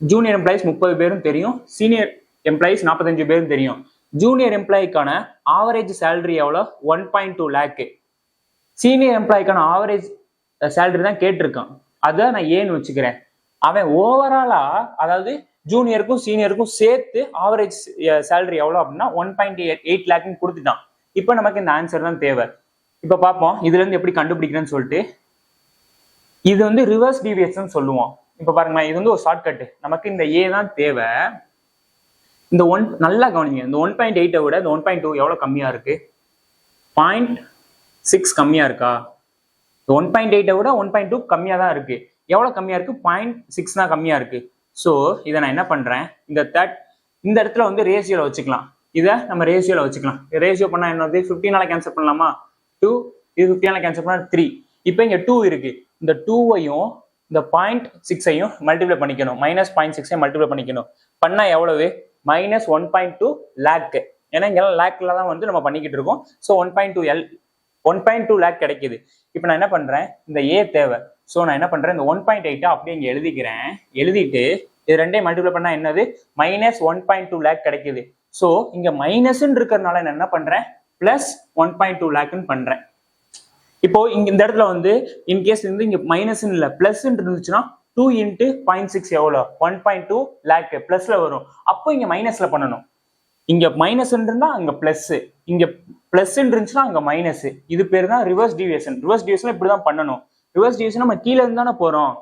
ஜூனியர் எம்ப்ளாயிஸ் 30 பேரும் தெரியும், சீனியர் எம்ப்ளாயிஸ் 45 பேரும் தெரியும். ஜூனியர் எம்ப்ளாய்க்கான ஆவரேஜ் சேலரி எவ்வளோ, 1.2 lakh. சீனியர் எம்ப்ளாய்க்கான ஆவரேஜ் சேலரி தான் கேட்டிருக்கான், அதை நான் ஏன்னு வச்சுக்கிறேன். அவன் ஓவராலா அதாவது ஜூனியருக்கும் சீனியருக்கும் சேர்த்து ஆவரேஜ் சேலரி எவ்வளோ அப்படின்னா 1.8 lakhன்னு கொடுத்துட்டான். இப்போ நமக்கு இந்த ஆன்சர் தான் தேவை. இப்போ பார்ப்போம் இதுல இருந்து எப்படி கண்டுபிடிக்கிறேன்னு சொல்லிட்டு. இது வந்து ரிவர்ஸ் டீவியேஷன் சொல்லுவோம். இப்போ பாருங்க, இது வந்து ஒரு ஷார்ட்கட். நமக்கு இந்த ஏ தான் தேவை. இந்த நல்லா கவனிங்க, இந்த 1.8 விட இந்த 1.2 எவ்வளோ கம்மியா இருக்கு, 0.6 கம்மியா இருக்கா? 1.8 விட 1.2 கம்மியா தான் இருக்கு. எவ்வளோ கம்மியா இருக்கு, 0.6 தான் கம்மியா இருக்கு. ஸோ இதை நான் என்ன பண்றேன், இந்த இடத்துல வந்து ரேஷியோல வச்சுக்கலாம். இதை நம்ம ரேஷியோல வச்சுக்கலாம். ரேஷியோ பண்ணா என்னது, 15ஆல கேன்சல் பண்ணலாமா, 2, இது 15ஆல கேன்சல் பண்ணா 3. இப்போ இங்க 2 இருக்கு, இந்த 2வையும் இந்த 0.6ஐயும் மல்டிப்ளை பண்ணிக்கணும், -0.6ஐ மல்டிப்ளை பண்ணிக்கணும். பண்ணா எவ்வளவு, -1.2 lakh. ஏன்னா இங்க லேக்ல தான் வந்து நம்ம பண்ணிக்கிட்டு இருக்கோம். ஸோ 1.2 lakh கிடைக்குது. இப்போ நான் என்ன பண்றேன், இந்த ஏ தேவை. ஸோ நான் என்ன பண்றேன், இந்த 1.8 அப்படியே இங்க எழுதிக்கிறேன். எழுதிட்டு இது ரெண்டையும் மல்டிப்ளை பண்ணா என்னது, -1.2 lakh கிடைக்குது. ஸோ இங்க மைனஸ்ன்னு இருக்கிறதுனால நான் என்ன பண்றேன், +1.2 lakhன்னு பண்றேன். இப்போ இங்க இந்த இடத்துல வந்து இன்கேஸ் வந்து இங்க மைனஸ் இல்ல பிளஸ் இருந்துச்சுன்னா 2 × 0.6 எவ்வளோ, 1.2 lakh பிளஸ்ல வரும். அப்போ இங்க மைனஸ்ல பண்ணணும். இங்க மைனஸ் இருந்தா அங்க பிளஸ், இங்க பிளஸ் இருந்துச்சுன்னா அங்க மைனஸ். இது பேர் தான் ரிவர்ஸ் டிவியேஷன். ரிவர்ஸ் டிவியேஷன் இப்படிதான் பண்ணணும். ரிவர்ஸ் டிவிஷன் நம்ம கீழே இருந்து தானே போறோம்,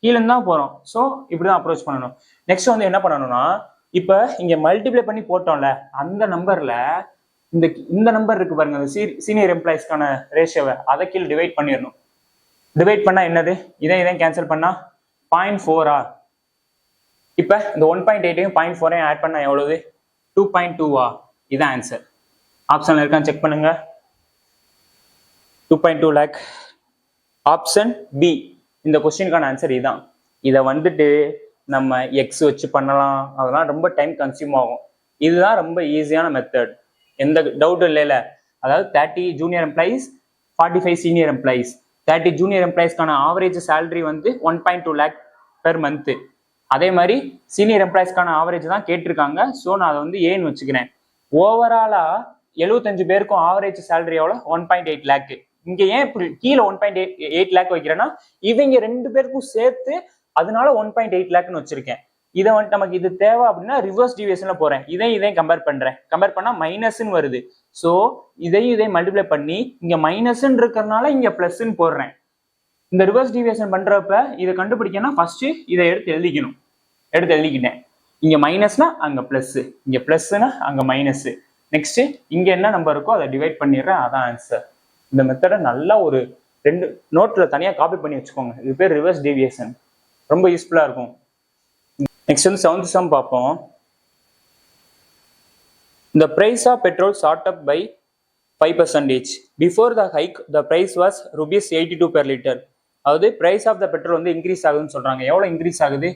கீழே இருந்து தான் போறோம். ஸோ இப்படிதான் அப்ரோச் பண்ணணும். நெக்ஸ்ட் வந்து என்ன பண்ணணும்னா, இப்ப இங்க மல்டிப்ளை பண்ணி போட்டோம்ல, அந்த நம்பர்ல இந்த நம்பர் இருக்கு பாருங்க, அந்த சீனியர் எம்ப்ளாயிஸ்க்கான ரேஷியோவை அதை கீழே டிவைட் பண்ணிடணும். டிவைட் பண்ணா என்னது, இதை கேன்சல் பண்ணா 0.4. இப்ப இந்த 1.8ஐயும் 0.4ஐயும் ஆட் பண்ணா எவ்வளவு, 2.2. இதான் ஆன்சர். ஆப்ஷன்ல இருக்கான்னு செக் பண்ணுங்க. 2.2 lakh. ஆப்ஷன் பி இந்த கொஸ்டினுக்கான ஆன்சர் இதான். இதை வந்துட்டு நம்ம எக்ஸ் வச்சு பண்ணலாம், அதெல்லாம் ரொம்ப டைம் கன்சியூம் ஆகும். இதுதான் ரொம்ப ஈஸியான மெத்தட், எந்த டவுட்டும் இல்லைல்ல. அதாவது 30 junior employees, 45 senior employees. 30 junior எம்ப்ளாயிஸ்க்கான ஆவரேஜ் சேலரி வந்து 1.2 lakh பெர் மந்த். அதே மாதிரி சீனியர் எம்ப்ளாயிஸ்க்கான ஆவரேஜ் தான் கேட்டிருக்காங்க. ஸோ நான் அதை வந்து ஏன்னு வச்சுக்கிறேன். ஓவராலா 75 பேருக்கும் ஆவரேஜ் சேலரி எவ்வளோ, 1.8 lakh. இங்க ஏன் இப்படி கீழே 1.8 lakh வைக்கிறேன்னா, இவங்க 2 பேருக்கும் சேர்த்து அதனால 1.8 lakhன்னு வச்சிருக்கேன். இதை வந்துட்டு நமக்கு இது தேவை அப்படின்னா ரிவர்ஸ் டிவியேஷன்ல போறேன். இதையும் கம்பேர் பண்றேன். கம்பேர் பண்ணா மைனஸ்ன்னு வருது. ஸோ இதையும் மல்டிப்ளை பண்ணி இங்க மைனஸ்ன்னு இருக்கிறதுனால இங்க பிளஸ்ன்னு போடுறேன். இந்த ரிவர்ஸ் டிவியேஷன் பண்றப்ப இதை கண்டுபிடிக்கணும்னா ஃபர்ஸ்ட் இதை எடுத்து எழுதிக்கிட்டேன். இங்க மைனஸ்னா அங்க பிளஸ், இங்க பிளஸ்னா அங்க மைனஸ். நெக்ஸ்ட் இங்க என்ன நம்பர் இருக்கோ அதை டிவைட் பண்ணிடுறேன், அதான் ஆன்சர். இந்த மெத்தடை நல்லா ஒரு 2 நோட்ல தனியா காப்பி பண்ணி வச்சுக்கோங்க. இது பேர் ரிவர்ஸ் டிவியேஷன், ரொம்ப யூஸ்ஃபுல்லா இருக்கும். நெக்ஸ்ட் வந்து 7th sum பார்ப்போம். The price of petrol shot up by 5%. Before the hike, the price was rupees 82 per liter. அதாவது பிரைஸ் ஆஃப் த பெட்ரோல் வந்து இன்க்ரீஸ் ஆகுதுன்னு சொல்றாங்க. எவ்வளவு இன்க்ரீஸ் ஆகுது,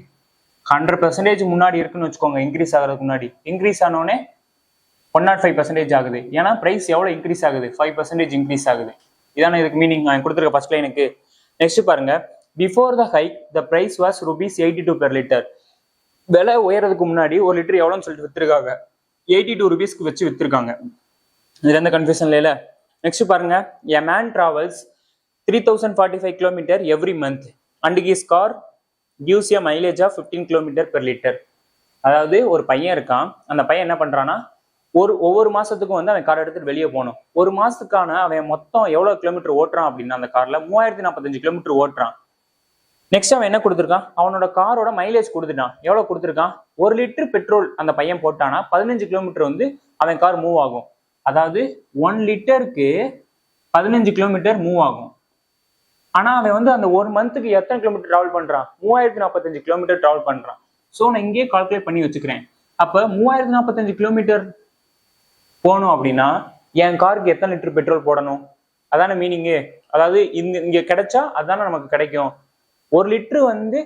100% முன்னாடி இருக்குன்னு வச்சுக்கோங்க. இன்க்ரீஸ் ஆகிறதுக்கு முன்னாடி இன்க்ரீஸ் ஆனோடனே 105% ஆகுது. ஏன்னா பிரைஸ் எவ்வளவு இன்க்ரீஸ் ஆகுது, 5% இன்க்ரீஸ் ஆகுது. இதான இதுக்கு மீனிங் நான் கொடுத்துருக்க ஃபர்ஸ்ட் லைனுக்கு. நெக்ஸ்ட் பாருங்க, before the hike the price was rupees 82 per liter. விலை உயரதுக்கு முன்னாடி 1 லிட்டர் எவ்வளோன்னு சொல்லிட்டு வித்துருக்காங்க, 82 rupeesக்கு வச்சு வித்துருக்காங்க. இதுல எந்த கன்ஃபியூஷன் இல்ல. நெக்ஸ்ட் பாருங்க, a man travels 3045 km every month and his car gives a mileage of 15 km per liter. அதாவது ஒரு பையன் இருக்கான், அந்த பையன் என்ன பண்றான்னா ஒவ்வொரு மாசத்துக்கும் வந்து அவன் கார் எடுத்துட்டு வெளியே போகணும். ஒரு மாசத்துக்கான அவன் மொத்தம் எவ்வளவு கிலோமீட்டர் ஓட்டுறான் அப்படின்னா அந்த கார்ல 3045 கிலோமீட்டர் ஓட்டுறான். நெக்ஸ்ட் அவன் என்ன கொடுத்துருக்கான், அவனோட காரோட மைலேஜ் கொடுத்துட்டான். எவ்வளவு கொடுத்துருக்கான், 1 லிட்டர் பெட்ரோல் அந்த பையன் போட்டானா 15 கிலோமீட்டர் வந்து அவன் கார் மூவ் ஆகும். அதாவது 1 லிட்டருக்கு 15 கிலோமீட்டர் மூவ் ஆகும். ஆனா அவன் வந்து அந்த ஒரு மந்த்துக்கு எத்தனை கிலோமீட்டர் டிராவல் பண்றான், 3045 கிலோமீட்டர் டிராவல் பண்றான். ஸோ நான் இங்கேயே கால்குலேட் பண்ணி வச்சுக்கிறேன். அப்ப 3045 கிலோமீட்டர் போகணும் அப்படின்னா என் காருக்கு எத்தனை லிட்டர் பெட்ரோல் போடணும், அதான மீனிங்கு. அதாவது இங்க கிடைச்சா அதானே நமக்கு கிடைக்கும். 1 லிட்டர் வந்து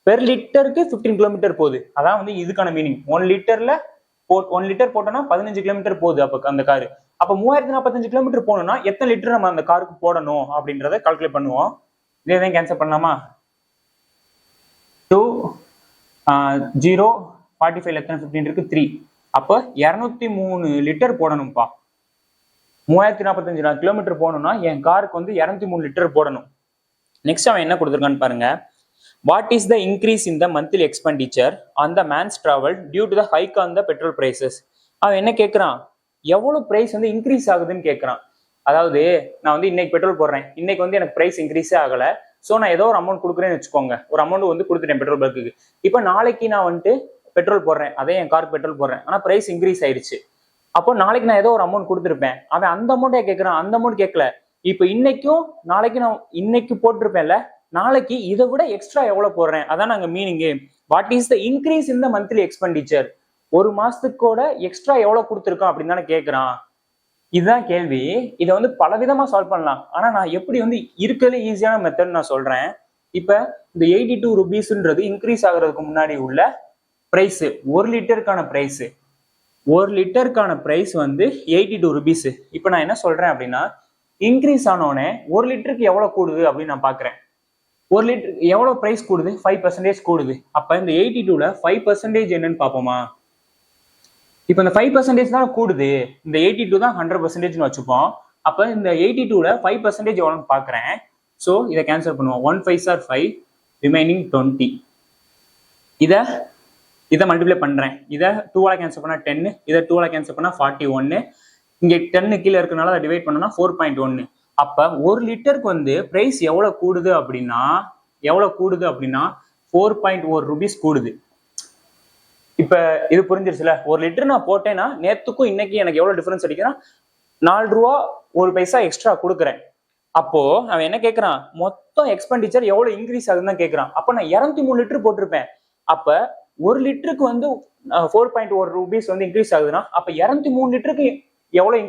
பெர் லிட்டருக்கு 15 கிலோமீட்டர் போகுது, அதான் வந்து இதுக்கான மீனிங். 1 லிட்டர் போட்டோம்னா 15 கிலோமீட்டர் போகுது அப்ப அந்த காரு. அப்ப 3045 கிலோமீட்டர் போகணும்னா எத்தனை லிட்டர் நம்ம அந்த காருக்கு போடணும் அப்படின்றத கால்குலேட் பண்ணுவோம். இதே கேன்சல் பண்ணலாமா, 2 0 45 எத்தனை 15 இருக்கு 3. அப்ப 203 லிட்டர் போடணும்ப்பா. 3045 கிலோமீட்டர் போகணும்னா என் காருக்கு வந்து 203 லிட்டர் போடணும். நெக்ஸ்ட் அவன் என்ன கொடுத்துருக்கான்னு பாருங்க, what is the increase in the monthly expenditure on the man's travel due to the hike on the petrol prices. அவன் என்ன கேட்கறான், எவ்வளவு பிரைஸ் வந்து இன்க்ரீஸ் ஆகுதுன்னு கேட்கறான். அதாவது நான் வந்து இன்னைக்கு பெட்ரோல் போடுறேன், இன்னைக்கு வந்து எனக்கு பிரைஸ் இன்க்ரீஸே ஆகல. ஸோ நான் ஏதோ ஒரு அமௌண்ட் கொடுக்குறேன்னு வச்சுக்கோங்க, ஒரு அமௌண்ட் வந்து கொடுத்துட்டேன் பெட்ரோல் பல்க்குக்கு. இப்போ நாளைக்கு நான் வந்துட்டு பெட்ரோல் போடுறேன், அதே என் காருக்கு பெட்ரோல் போடுறேன், ஆனால் பிரைஸ் இன்க்ரீஸ் ஆயிடுச்சு. அப்போ நாளைக்கு நான் ஏதோ ஒரு அமௌண்ட் கொடுத்துருப்பேன், அவன் அந்த அமௌண்ட்டே கேட்கறான். அந்த அமௌண்ட் கேட்கல, இப்போ இன்னைக்கும் நாளைக்கு நான் இன்னைக்கு போட்டிருப்பேன்ல, நாளைக்கு இதை விட எக்ஸ்ட்ரா எவ்வளவு போடுறேன், அதான் நாங்க meaning. What is the increase in the monthly expenditure, ஒரு மாசத்துக்கோட எக்ஸ்ட்ரா எவ்வளவு கொடுத்துருக்கோம் அப்படின்னு தானே கேட்கறான். இதுதான் கேள்வி. இதை வந்து பல விதமா சால்வ் பண்ணலாம். ஆனா நான் எப்படி வந்து இருக்கிறதுல ஈஸியான மெத்தட் நான் சொல்றேன். இப்ப இந்த 82 rupeesன்றது இன்க்ரீஸ் ஆகுறதுக்கு முன்னாடி உள்ள பிரைஸ், 1 லிட்டருக்கான பிரைஸ். 1 லிட்டருக்கான பிரைஸ் வந்து 82 rupees. இப்ப நான் என்ன சொல்றேன் அப்படின்னா, இன்க்ரீஸ் ஆனோடனே 1 லிட்டருக்கு எவ்வளவு கூடுது அப்படின்னு நான் பாக்குறேன். 1 லிட்டர் எவ்வளவு பிரைஸ் கூடுது, 5% கூடுது. அப்ப இந்த 82ல 5% என்னன்னு பாப்போமா. இப்ப இந்த 5% தான் கூடுது, இந்த 82 தான் 100%ன்னு வச்சுப்போம். அப்ப இந்த 82ல 5% எவ்வளவுன்னு பாக்குறேன். சோ இதை கேன்சல் பண்ணுவோம். 1 5s are 5, ரிமைனிங் 20. இதை மல்டிப்ளை பண்றேன். இதை 2ஆல கேன்சல் பண்ணா 10, இதை 2ஆல கேன்சல் பண்ணா 41. இங்க 10 கீழே இருக்கனால அதை டிவைட் பண்ணா 4.1. அப்ப 1 லிட்டருக்கு வந்து பிரைஸ் எவ்வளவு கூடுது அப்படின்னா 4.1 rupees கூடுது. இப்ப இது புரிஞ்சிருச்சுல. 1 லிட்டர் நான் போட்டேன்னா நேத்துக்கும் இன்னைக்கு எனக்கு எவ்வளவு டிஃபரன்ஸ் அடிக்கிறேன், 4 ரூபா 1 பைசா எக்ஸ்ட்ரா கொடுக்குறேன். அப்போ அவன் என்ன கேட்கறான், மொத்தம் எக்ஸ்பெண்டிச்சர் எவ்வளவு இன்க்ரீஸ் ஆகுதுன்னு கேட்கறான். அப்ப நான் 203 லிட்டர் போட்டிருப்பேன். அப்ப 1 லிட்டருக்கு வந்து 4.1 rupees வந்து இன்க்ரீஸ் ஆகுதுன்னா அப்ப 203 லிட்டருக்கு எவ்வளவு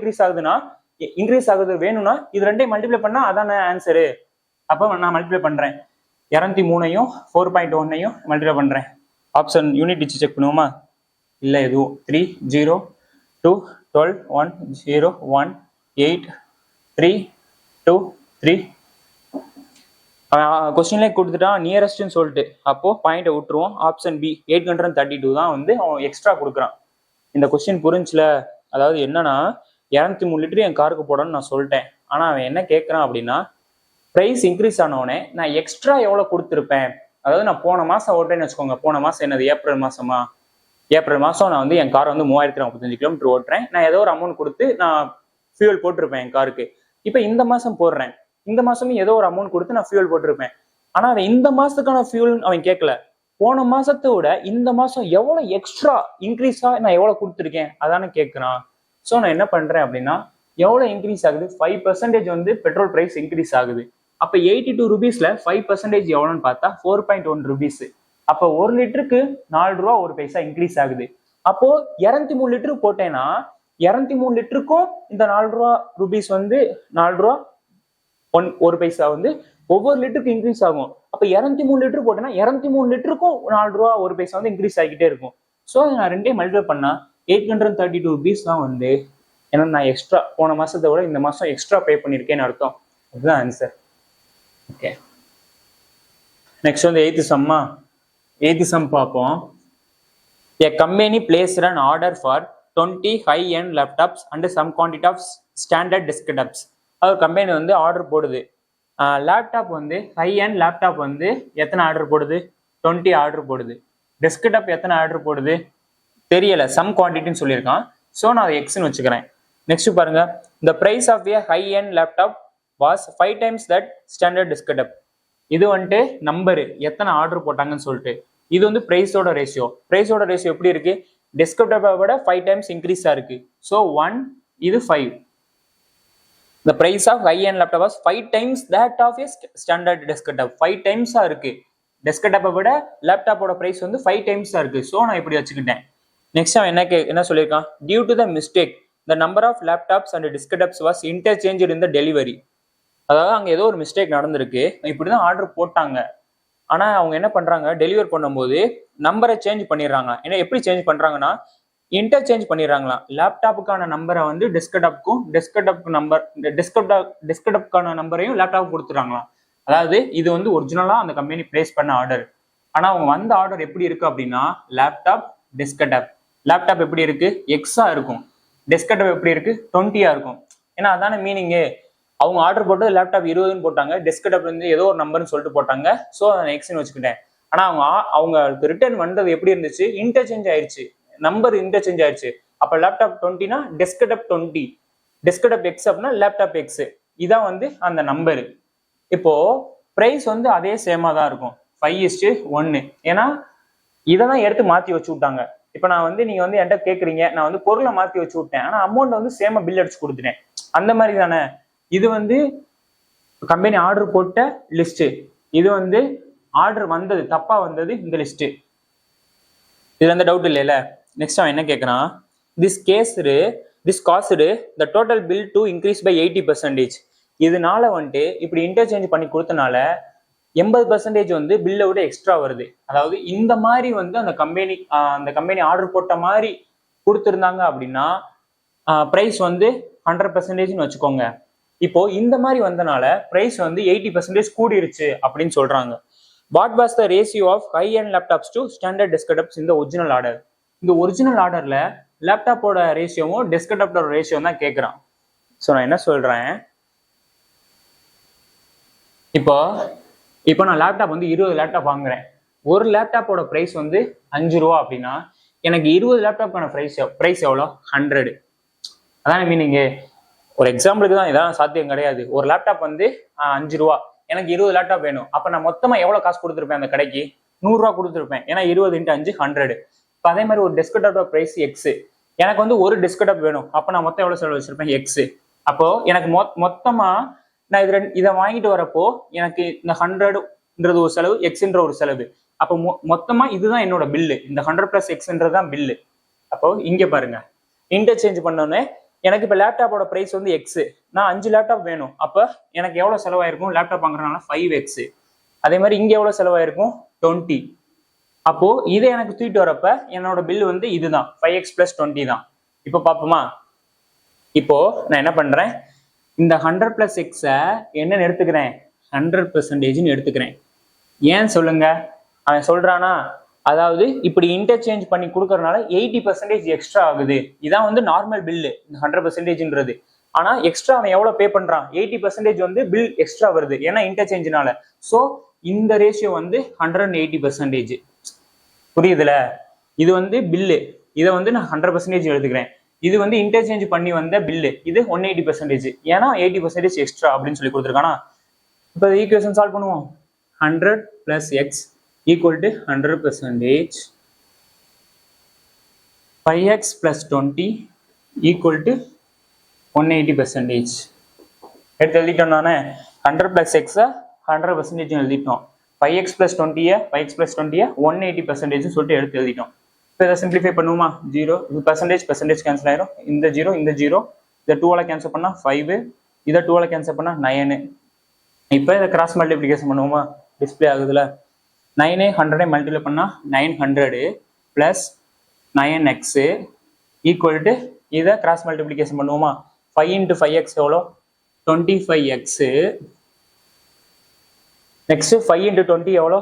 இன்க்ரீஸ் ஆகுது வேணும்னா இது ரெண்டையும் மல்டிப்ளை பண்ணா அதான ஆன்சரு. அப்ப நான் மல்டிப்ளை பண்றேன், 203ஐயும் 4.1ஐயும் மல்டிப்ளை பண்றேன். ஆப்ஷன் யூனிட் டிச்சு செக் பண்ணுவோமா? இல்ல எதுவும் 3 0 2 12 1 0 1 8 3 2 3 கொஸ்டின்லேயே கொடுத்துட்டான் நியரஸ்ட்னு சொல்லிட்டு. அப்போ பாயிண்டை விட்டுருவோம். ஆப்ஷன் பி 832 தான் வந்து அவன் எக்ஸ்ட்ரா கொடுக்குறான். இந்த கொஸ்டின் புரிஞ்சுல? அதாவது என்னன்னா 203 லிட்டர் என் காருக்கு போடணும்னு நான் சொல்லிட்டேன். ஆனா அவன் என்ன கேட்கறான் அப்படின்னா பிரைஸ் இன்க்ரீஸ் ஆனவுடனே நான் எக்ஸ்ட்ரா எவ்வளவு கொடுத்துருப்பேன். அதாவது நான் போன மாசம் ஓட்டுறேன்னு வச்சுக்கோங்க. போன மாசம் என்னது ஏப்ரல் மாசம் நான் வந்து என் காரை வந்து 3045 கிலோமீட்டர் ஓட்டுறேன். நான் ஏதோ ஒரு அமௌண்ட் கொடுத்து நான் ஃபியூல் போட்டிருப்பேன் என் காருக்கு. இப்ப இந்த மாசம் போடுறேன், இந்த மாசமும் ஏதோ ஒரு அமௌண்ட் கொடுத்து நான் ஃபியூல் போட்டிருப்பேன். ஆனா அவன் இந்த மாசத்துக்கான ஃபியூல் அவன் கேட்கல. போன மாசத்தை விட இந்த மாசம் எவ்வளவு எக்ஸ்ட்ரா இன்க்ரீஸா நான் எவ்வளவு கொடுத்துருக்கேன் அதானே கேட்கறான். ஸோ நான் என்ன பண்றேன் அப்படின்னா எவ்வளவு இன்க்ரீஸ் ஆகுது, 5% வந்து பெட்ரோல் பிரைஸ் இன்க்ரீஸ் ஆகுது. அப்ப 82 rupeesல 5% எவ்வளோன்னு பார்த்தா 4.1 rupees. அப்போ 1 லிட்டருக்கு 4 ரூபா 1 பைசா இன்க்ரீஸ் ஆகுது. அப்போ 203 லிட்டருக்கு போட்டேன்னா 203 லிட்டருக்கும் இந்த 4 rupees வந்து 4 ரூபா 1 பைசா வந்து ஒவ்வொரு லிட்டருக்கு இன்க்ரீஸ் ஆகும். அப்ப 203 லிட்டர் போட்டேன்னா 203 லிட்டருக்கும் 4 ரூபா 1 பைசா வந்து இன்க்ரீஸ் ஆகிட்டே இருக்கும். ஸோ நான் ரெண்டையும் மல்டிப்ளை பண்ணா 832 rupees தான் வந்து ஏன்னா நான் எக்ஸ்ட்ரா போன மாசத்தை விட இந்த மாசம் எக்ஸ்ட்ரா பே பண்ணிருக்கேன்னு அர்த்தம். அதுதான் ஆன்சர். ஓகே, நெக்ஸ்ட் வந்து எய்த் சம் பார்ப்போம். A company placed an order for 20 high-end laptops and some quantity of standard desktops. அது கம்பெனி வந்து ஆர்டர் போடுது. லேப்டாப் வந்து ஹை-எண்ட் லேப்டாப் வந்து எத்தனை ஆர்டர் போடுது, 20 ஆர்டர் போடுது. டெஸ்க்டாப் எத்தனை ஆர்டர் போடுது தெரியல, சம் குவான்டிட்டின்னு சொல்லியிருக்கான். ஸோ நான் அதை எக்ஸ்ன்னு வச்சுக்கிறேன். நெக்ஸ்ட் பாருங்க, the price of a high-end laptop was 5 times that standard desktop. இது வந்துட்டு நம்பரு எத்தனை ஆர்டர் போட்டாங்கன்னு சொல்லிட்டு. இது வந்து பிரைஸோட ரேஷியோ எப்படி இருக்கு, டெஸ்க்டாப்பை விட 5 times இன்க்ரீஸா இருக்கு. ஸோ 1 இது 5. The price of high-end laptop was 5 times that of a standard desktop. 5 times இருக்கு. டெஸ்க்டாப்பை விட லேப்டாப்போட பிரைஸ் வந்து 5 times இருக்கு. ஸோ நான் இப்படி வச்சுக்கிட்டேன். நெக்ஸ்ட் அவன் என்ன சொல்லியிருக்கான், due to the mistake the number of laptops and desktops was interchanged in the delivery. அதாவது அங்க ஏதோ ஒரு மிஸ்டேக் நடந்திருக்கு, இப்படிதான் ஆர்டர் போட்டாங்க. ஆனா அவங்க என்ன பண்றாங்க, டெலிவர் பண்ணும்போது நம்பரை சேஞ்ச் பண்ணிடுறாங்க. ஏன்னா எப்படி சேஞ்ச் பண்றாங்கன்னா இன்டர்சேஞ்ச் பண்ணிடுறாங்களா. லேப்டாப்புக்கான நம்பரை வந்து டெஸ்க்டாப்புக்கான நம்பரையும் லேப்டாப் கொடுத்துறாங்களாம். அதாவது இது வந்து ஒரிஜினலா அந்த கம்பெனி பிளேஸ் பண்ண ஆர்டர். ஆனா அவங்க வந்த ஆர்டர் எப்படி இருக்கு அப்படின்னா லேப்டாப் டெஸ்க்டாப். லேப்டாப் எப்படி இருக்கு, எக்ஸா இருக்கும். டெஸ்க்டாப் எப்படி இருக்கு, 20 இருக்கும். ஏன்னா அதான மீனிங்கு. அவங்க ஆர்டர் போட்டு லேப்டாப் 20ன்னு போட்டாங்க, டெஸ்க்டாப் வந்து ஏதோ ஒரு நம்பர்னு சொல்லிட்டு போட்டாங்க. ஸோ அதை எக்ஸ்ன்னு வச்சுக்கிட்டேன். ஆனா அவங்களுக்கு ரிட்டர்ன் வந்தது எப்படி இருந்துச்சு, இன்டர்சேஞ்ச் ஆயிடுச்சு, நம்பர் இன்டர்சேஞ்ச் ஆயிடுச்சு. அப்ப லேப்டாப் 20னா டெஸ்க்டாப் 20, டெஸ்க்டாப் எக்ஸ் அப்படின்னா லேப்டாப் எக்ஸ். இதான் வந்து அந்த நம்பரு. இப்போ பிரைஸ் வந்து அதே சேமா தான் இருக்கும், 5:1. ஏன்னா இதை தான் எடுத்து மாத்தி வச்சு விட்டாங்க. இப்போ நான் வந்து நீங்க வந்து என்கிட்ட கேட்குறீங்க, நான் வந்து பொருளை மாத்தி வச்சு விட்டேன், ஆனா அமௌண்ட் வந்து சேமா பில் அடிச்சு கொடுத்துட்டேன். அந்த மாதிரி தானே. இது வந்து கம்பெனி ஆர்டர் போட்ட லிஸ்ட், இது வந்து ஆர்டர் வந்தது தப்பா வந்தது இந்த லிஸ்ட். இதுல எந்த டவுட் இல்லைல்ல. நெக்ஸ்ட் அவன் என்ன கேட்கறான், this caused the total bill to increase by 80%. இதனால வந்துட்டு இப்படி இன்டர்சேஞ்ச் பண்ணி கொடுத்தனால 80% வந்து பில்லை விட எக்ஸ்ட்ரா வருது. அதாவது இந்த மாதிரி வந்து அந்த கம்பெனி ஆர்டர் போட்ட மாதிரி கொடுத்துருந்தாங்க அப்படின்னா பிரைஸ் வந்து 100%ன்னு வச்சுக்கோங்க. இப்போ இந்த மாதிரி வந்தனால பிரைஸ் வந்து 80% கூடிருச்சு அப்படின்னு சொல்றாங்க. What was the ratio of high and laptops to standard desktops இந்த ஒரிஜினல் ஆர்டர். இந்த ஒரிஜினல் ஆர்டர்ல லேப்டாப்போட ரேஷியோவும் டெஸ்க்டாப்போட ரேஷியோ தான் கேட்குறான். ஸோ நான் என்ன சொல்றேன், இப்போ நான் லேப்டாப் வந்து 20 லேப்டாப் வாங்குறேன். ஒரு லேப்டாப்போட பிரைஸ் வந்து 5 ரூபா அப்படின்னா எனக்கு 20 லேப்டாப்கான பிரைஸ் எவ்வளோ, 100. அதான மீனிங்கு. ஒரு எக்ஸாம்பிளுக்கு தான், இதான் சாத்தியம் கிடையாது. ஒரு லேப்டாப் வந்து 5 ரூபா, எனக்கு 20 லேப்டாப் வேணும். அப்ப நான் மொத்தமா எவ்வளவு காசு கொடுத்துருப்பேன் அந்த கடைக்கு? 100 ரூபா கொடுத்துருப்பேன். ஏன்னா 20 × 5 100. இப்போ அதே மாதிரி ஒரு டெஸ்க்டாப் பிரைஸ் எக்ஸ், எனக்கு வந்து ஒரு டெஸ்க்டாப் வேணும். அப்ப நான் மொத்தம் எவ்வளவு செலவு வச்சிருப்பேன்? எக்ஸ். அப்போ எனக்கு மொத்தமா நான் இதை வாங்கிட்டு வரப்போ எனக்கு இந்த 100ன்றது ஒரு செலவு, எக்ஸ்ன்ற ஒரு செலவு. அப்போ மொத்தமா இதுதான் என்னோட பில்லு. இந்த 100 + எக்ஸ்ன்றது தான் பில்லு. அப்போ இங்க பாருங்க, இன்டர்சேஞ்ச் பண்ணோன்னே எனக்கு இப்போ லேப்டாப்போட பிரைஸ் வந்து எக்ஸ், நான் 5 லேப்டாப் வேணும். அப்போ எனக்கு எவ்வளவு செலவாயிருக்கும்? லேப்டாப் வாங்குறதுனால 5x. அதே மாதிரி இங்க எவ்வளவு செலவாயிருக்கும்? 20. அப்போ இதை எனக்கு தூக்கிட்டு வரப்ப என்னோட பில் வந்து இதுதான், 5x + 20 தான். இப்போ பார்ப்போமா? இப்போ நான் என்ன பண்றேன், இந்த 100 + x என்னன்னு எடுத்துக்கிறேன்? 100% எடுத்துக்கிறேன். ஏன் சொல்லுங்க? அவன் சொல்றானா, அதாவது இப்படி இன்டர்சேஞ்ச் பண்ணி கொடுக்கறதுனால 80% எக்ஸ்ட்ரா ஆகுது. இதான் வந்து நார்மல் பில்லு, இந்த 100%ன்றது. ஆனா எக்ஸ்ட்ரா அவன் எவ்வளவு பே பண்றான்? 80% வந்து பில் எக்ஸ்ட்ரா வருது, ஏன்னா இன்டர்சேஞ்ச்னால. ஸோ இந்த ரேஷியோ வந்து 180%. புரியுதுல? இது வந்து பில்லு, இதை வந்து நான் 100% எடுத்துக்கிறேன். இது வந்து இன்டர்சேஞ்ச் பண்ணி வந்த பில்லு, இது 180%. ஏன்னா 80% எக்ஸ்ட்ரா அப்படின்னு சொல்லி கொடுத்துருக்கானா. இப்போ ஈக்குவேஷன் சால்வ் பண்ணுவோம். 100 + x = 100%. 5x + 20 = 180%. எடுத்து எழுதிட்டோம் தானே? 100 + x 100% எழுதிட்டோம். 5x + 20 180% சொல்லிட்டு எடுத்து எழுதிட்டோம். இப்போ இதை சிம்பிளிஃபை பண்ணுவோமா? 0 பர்சன்டேஜ் கேன்சல் ஆயிரும். இந்த 0 இந்த 0, இதை 2ஆல் கேன்சல் பண்ணா 5, இதை 2ஆல் கேன்சல் பண்ணா 9. இப்போ இதை கிராஸ் மல்டிப்ளிகேஷன் பண்ணுவோமா? டிஸ்பிளே ஆகுதுல. 9 100 மல்டிப்ளை பண்ணா 900 + 9x = இதை கிராஸ் மல்டிப்ளிகேஷன் பண்ணுவோமா? 5 × 5x எவ்வளோ? 25x. நெக்ஸ்ட் 5 × 20 எவ்வளோ?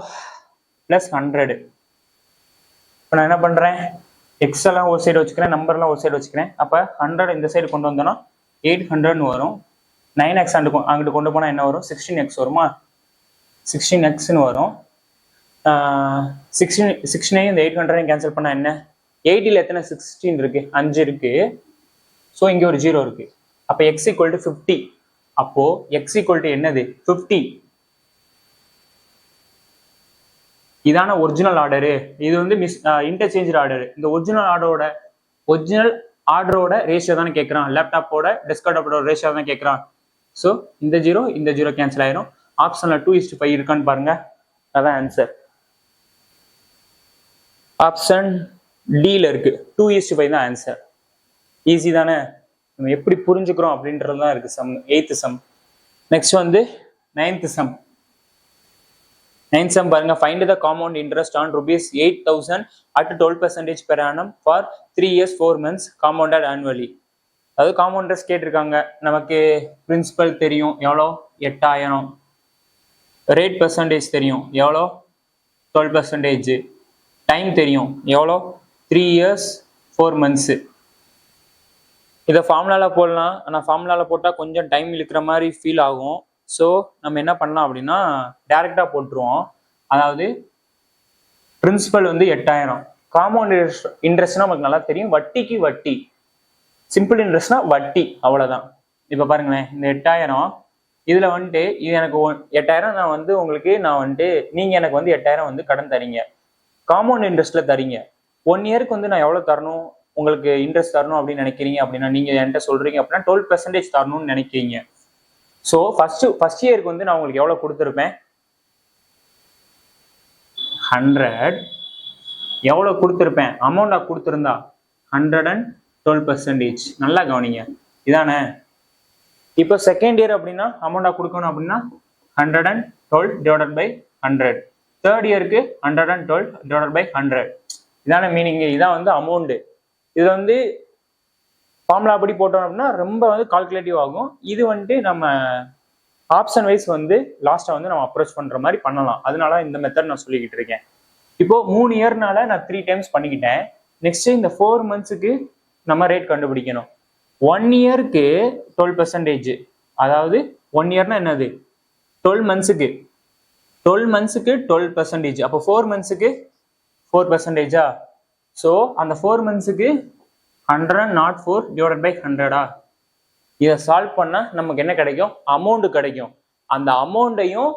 +100. இப்போ நான் என்ன பண்றேன், எக்ஸ் எல்லாம் ஒரு சைடு வச்சுக்கிறேன், நம்பர்லாம் ஒரு சைடு வச்சுக்கிறேன். அப்போ 100 இந்த சைடு கொண்டு வந்தோம்னா 800ன்னு வரும். 9x அங்கிட்டு கொண்டு போனால் என்ன வரும்? 16x வருமா? 16xன்னு வரும். 16 இந்த 800 கேன்சல் பண்ணா என்ன? 80ல் எத்தனை 16 இருக்கு? 5 இருக்கு. ஸோ இங்கே ஒரு 0 இருக்கு. அப்போ x = 50. அப்போ x = என்னது? 50. இதான ஒரிஜினல் ஆர்டரு. இது வந்து இன்டர்சேஞ்ச் ஆர்டர். இந்த ஒரிஜினல் ஆர்டரோட ரேஷியோ தானே கேட்கறான். லேப்டாப்போட டெஸ்க்டாப்போட ரேஷியோ தான் கேட்கறான். ஸோ இந்த 0 இந்த 0 கேன்சல் ஆயிரும். ஆப்ஷன்ல 2:5 இருக்கான்னு பாருங்க, அதான் ஆன்சர். ஆப்ஷன் டில இருக்கு, 2:5 தான் ஆன்சர். ஈஸி தானே? நம்ம எப்படி புரிஞ்சுக்கிறோம் அப்படின்றது தான் இருக்கு சம். 8th some. நெக்ஸ்ட் வந்து 9th சம். 9th சம் பாருங்க. Find the compound interest on ₹8,000 at 12% per annum for 3 years 4 months compounded annually. அதாவது காம்பவுண்ட் இன்ட்ரெஸ்ட் கேட்டிருக்காங்க. நமக்கு பிரின்சிபல் தெரியும் எவ்வளோ? 8000. ரேட் பெர்சன்டேஜ் தெரியும் எவ்வளோ? 12%. டைம் தெரியும் எவ்வளோ? 3 years 4 months. இதை ஃபார்முலால போடலாம், ஆனால் ஃபார்முலால போட்டால் கொஞ்சம் டைம் இழுக்கிற மாதிரி ஃபீல் ஆகும். ஸோ நம்ம என்ன பண்ணலாம் அப்படின்னா டைரக்டா போட்டுருவோம். அதாவது பிரின்சிபல் வந்து 8000, காம்பவுண்ட் இன்ட்ரெஸ்ட்னா நமக்கு நல்லா தெரியும், வட்டிக்கு வட்டி. சிம்பிள் இன்ட்ரெஸ்ட்னா வட்டி, அவ்வளவுதான். இப்ப பாருங்களேன், இந்த 8000 இதுல வந்துட்டு இது எனக்கு 8000 நான் வந்து உங்களுக்கு நீங்க எனக்கு வந்து 8000 வந்து கடன் தரீங்க, காம்பவுண்ட் இன்ட்ரெஸ்ட்ல தரீங்க. 1 இயருக்கு வந்து நான் எவ்வளவு தரணும், உங்களுக்கு இன்ட்ரெஸ்ட் தரணும் அப்படின்னு நினைக்கிறீங்க அப்படின்னா நீங்க என்கிட்ட சொல்றீங்க அப்படின்னா 12% தரணும்னு நினைக்கிறீங்க. ஸோ ஃபர்ஸ்ட் இயருக்கு வந்து நான் உங்களுக்கு எவ்வளவு கொடுத்துருப்பேன்? 100. எவ்வளவு கொடுத்துருப்பேன்? அமௌண்டா கொடுத்துருந்தா 112%. நல்லா கவனிங்க, இதானே. இப்போ செகண்ட் இயர் அப்படின்னா அமௌண்டா கொடுக்கணும் அப்படின்னா 112 / 100. தேர்ட் இயருக்கு 112 / 100. இதான மீனிங். இதான் வந்து அமௌண்ட். இது வந்து ஃபார்முலா படி போட்டோம் அப்படின்னா ரொம்ப வந்து கால்குலேட்டிவ் ஆகும். இது வந்துட்டு நம்ம ஆப்ஷன் வைஸ் வந்து லாஸ்டா வந்து நம்ம அப்ரோச் பண்ற மாதிரி பண்ணலாம். அதனால இந்த மெத்தட் நான் சொல்லிக்கிட்டு இருக்கேன். இப்போ 3 இயர்னால நான் 3 டைம்ஸ் பண்ணிக்கிட்டேன். நெக்ஸ்ட் இந்த 4 மந்த்ஸுக்கு நம்ம ரேட் கண்டுபிடிக்கணும். 1 இயருக்கு 12%. அதாவது 1 இயர்னா என்னது? 12 மந்த்ஸுக்கு 12%. அப்போ 4 மந்த்ஸுக்கு 4%. ஸோ அந்த 4 மந்த்ஸுக்கு 104 / 100. இதை சால்வ் பண்ணால் நமக்கு என்ன கிடைக்கும்? அமௌண்ட் கிடைக்கும். அந்த அமௌண்ட்டையும்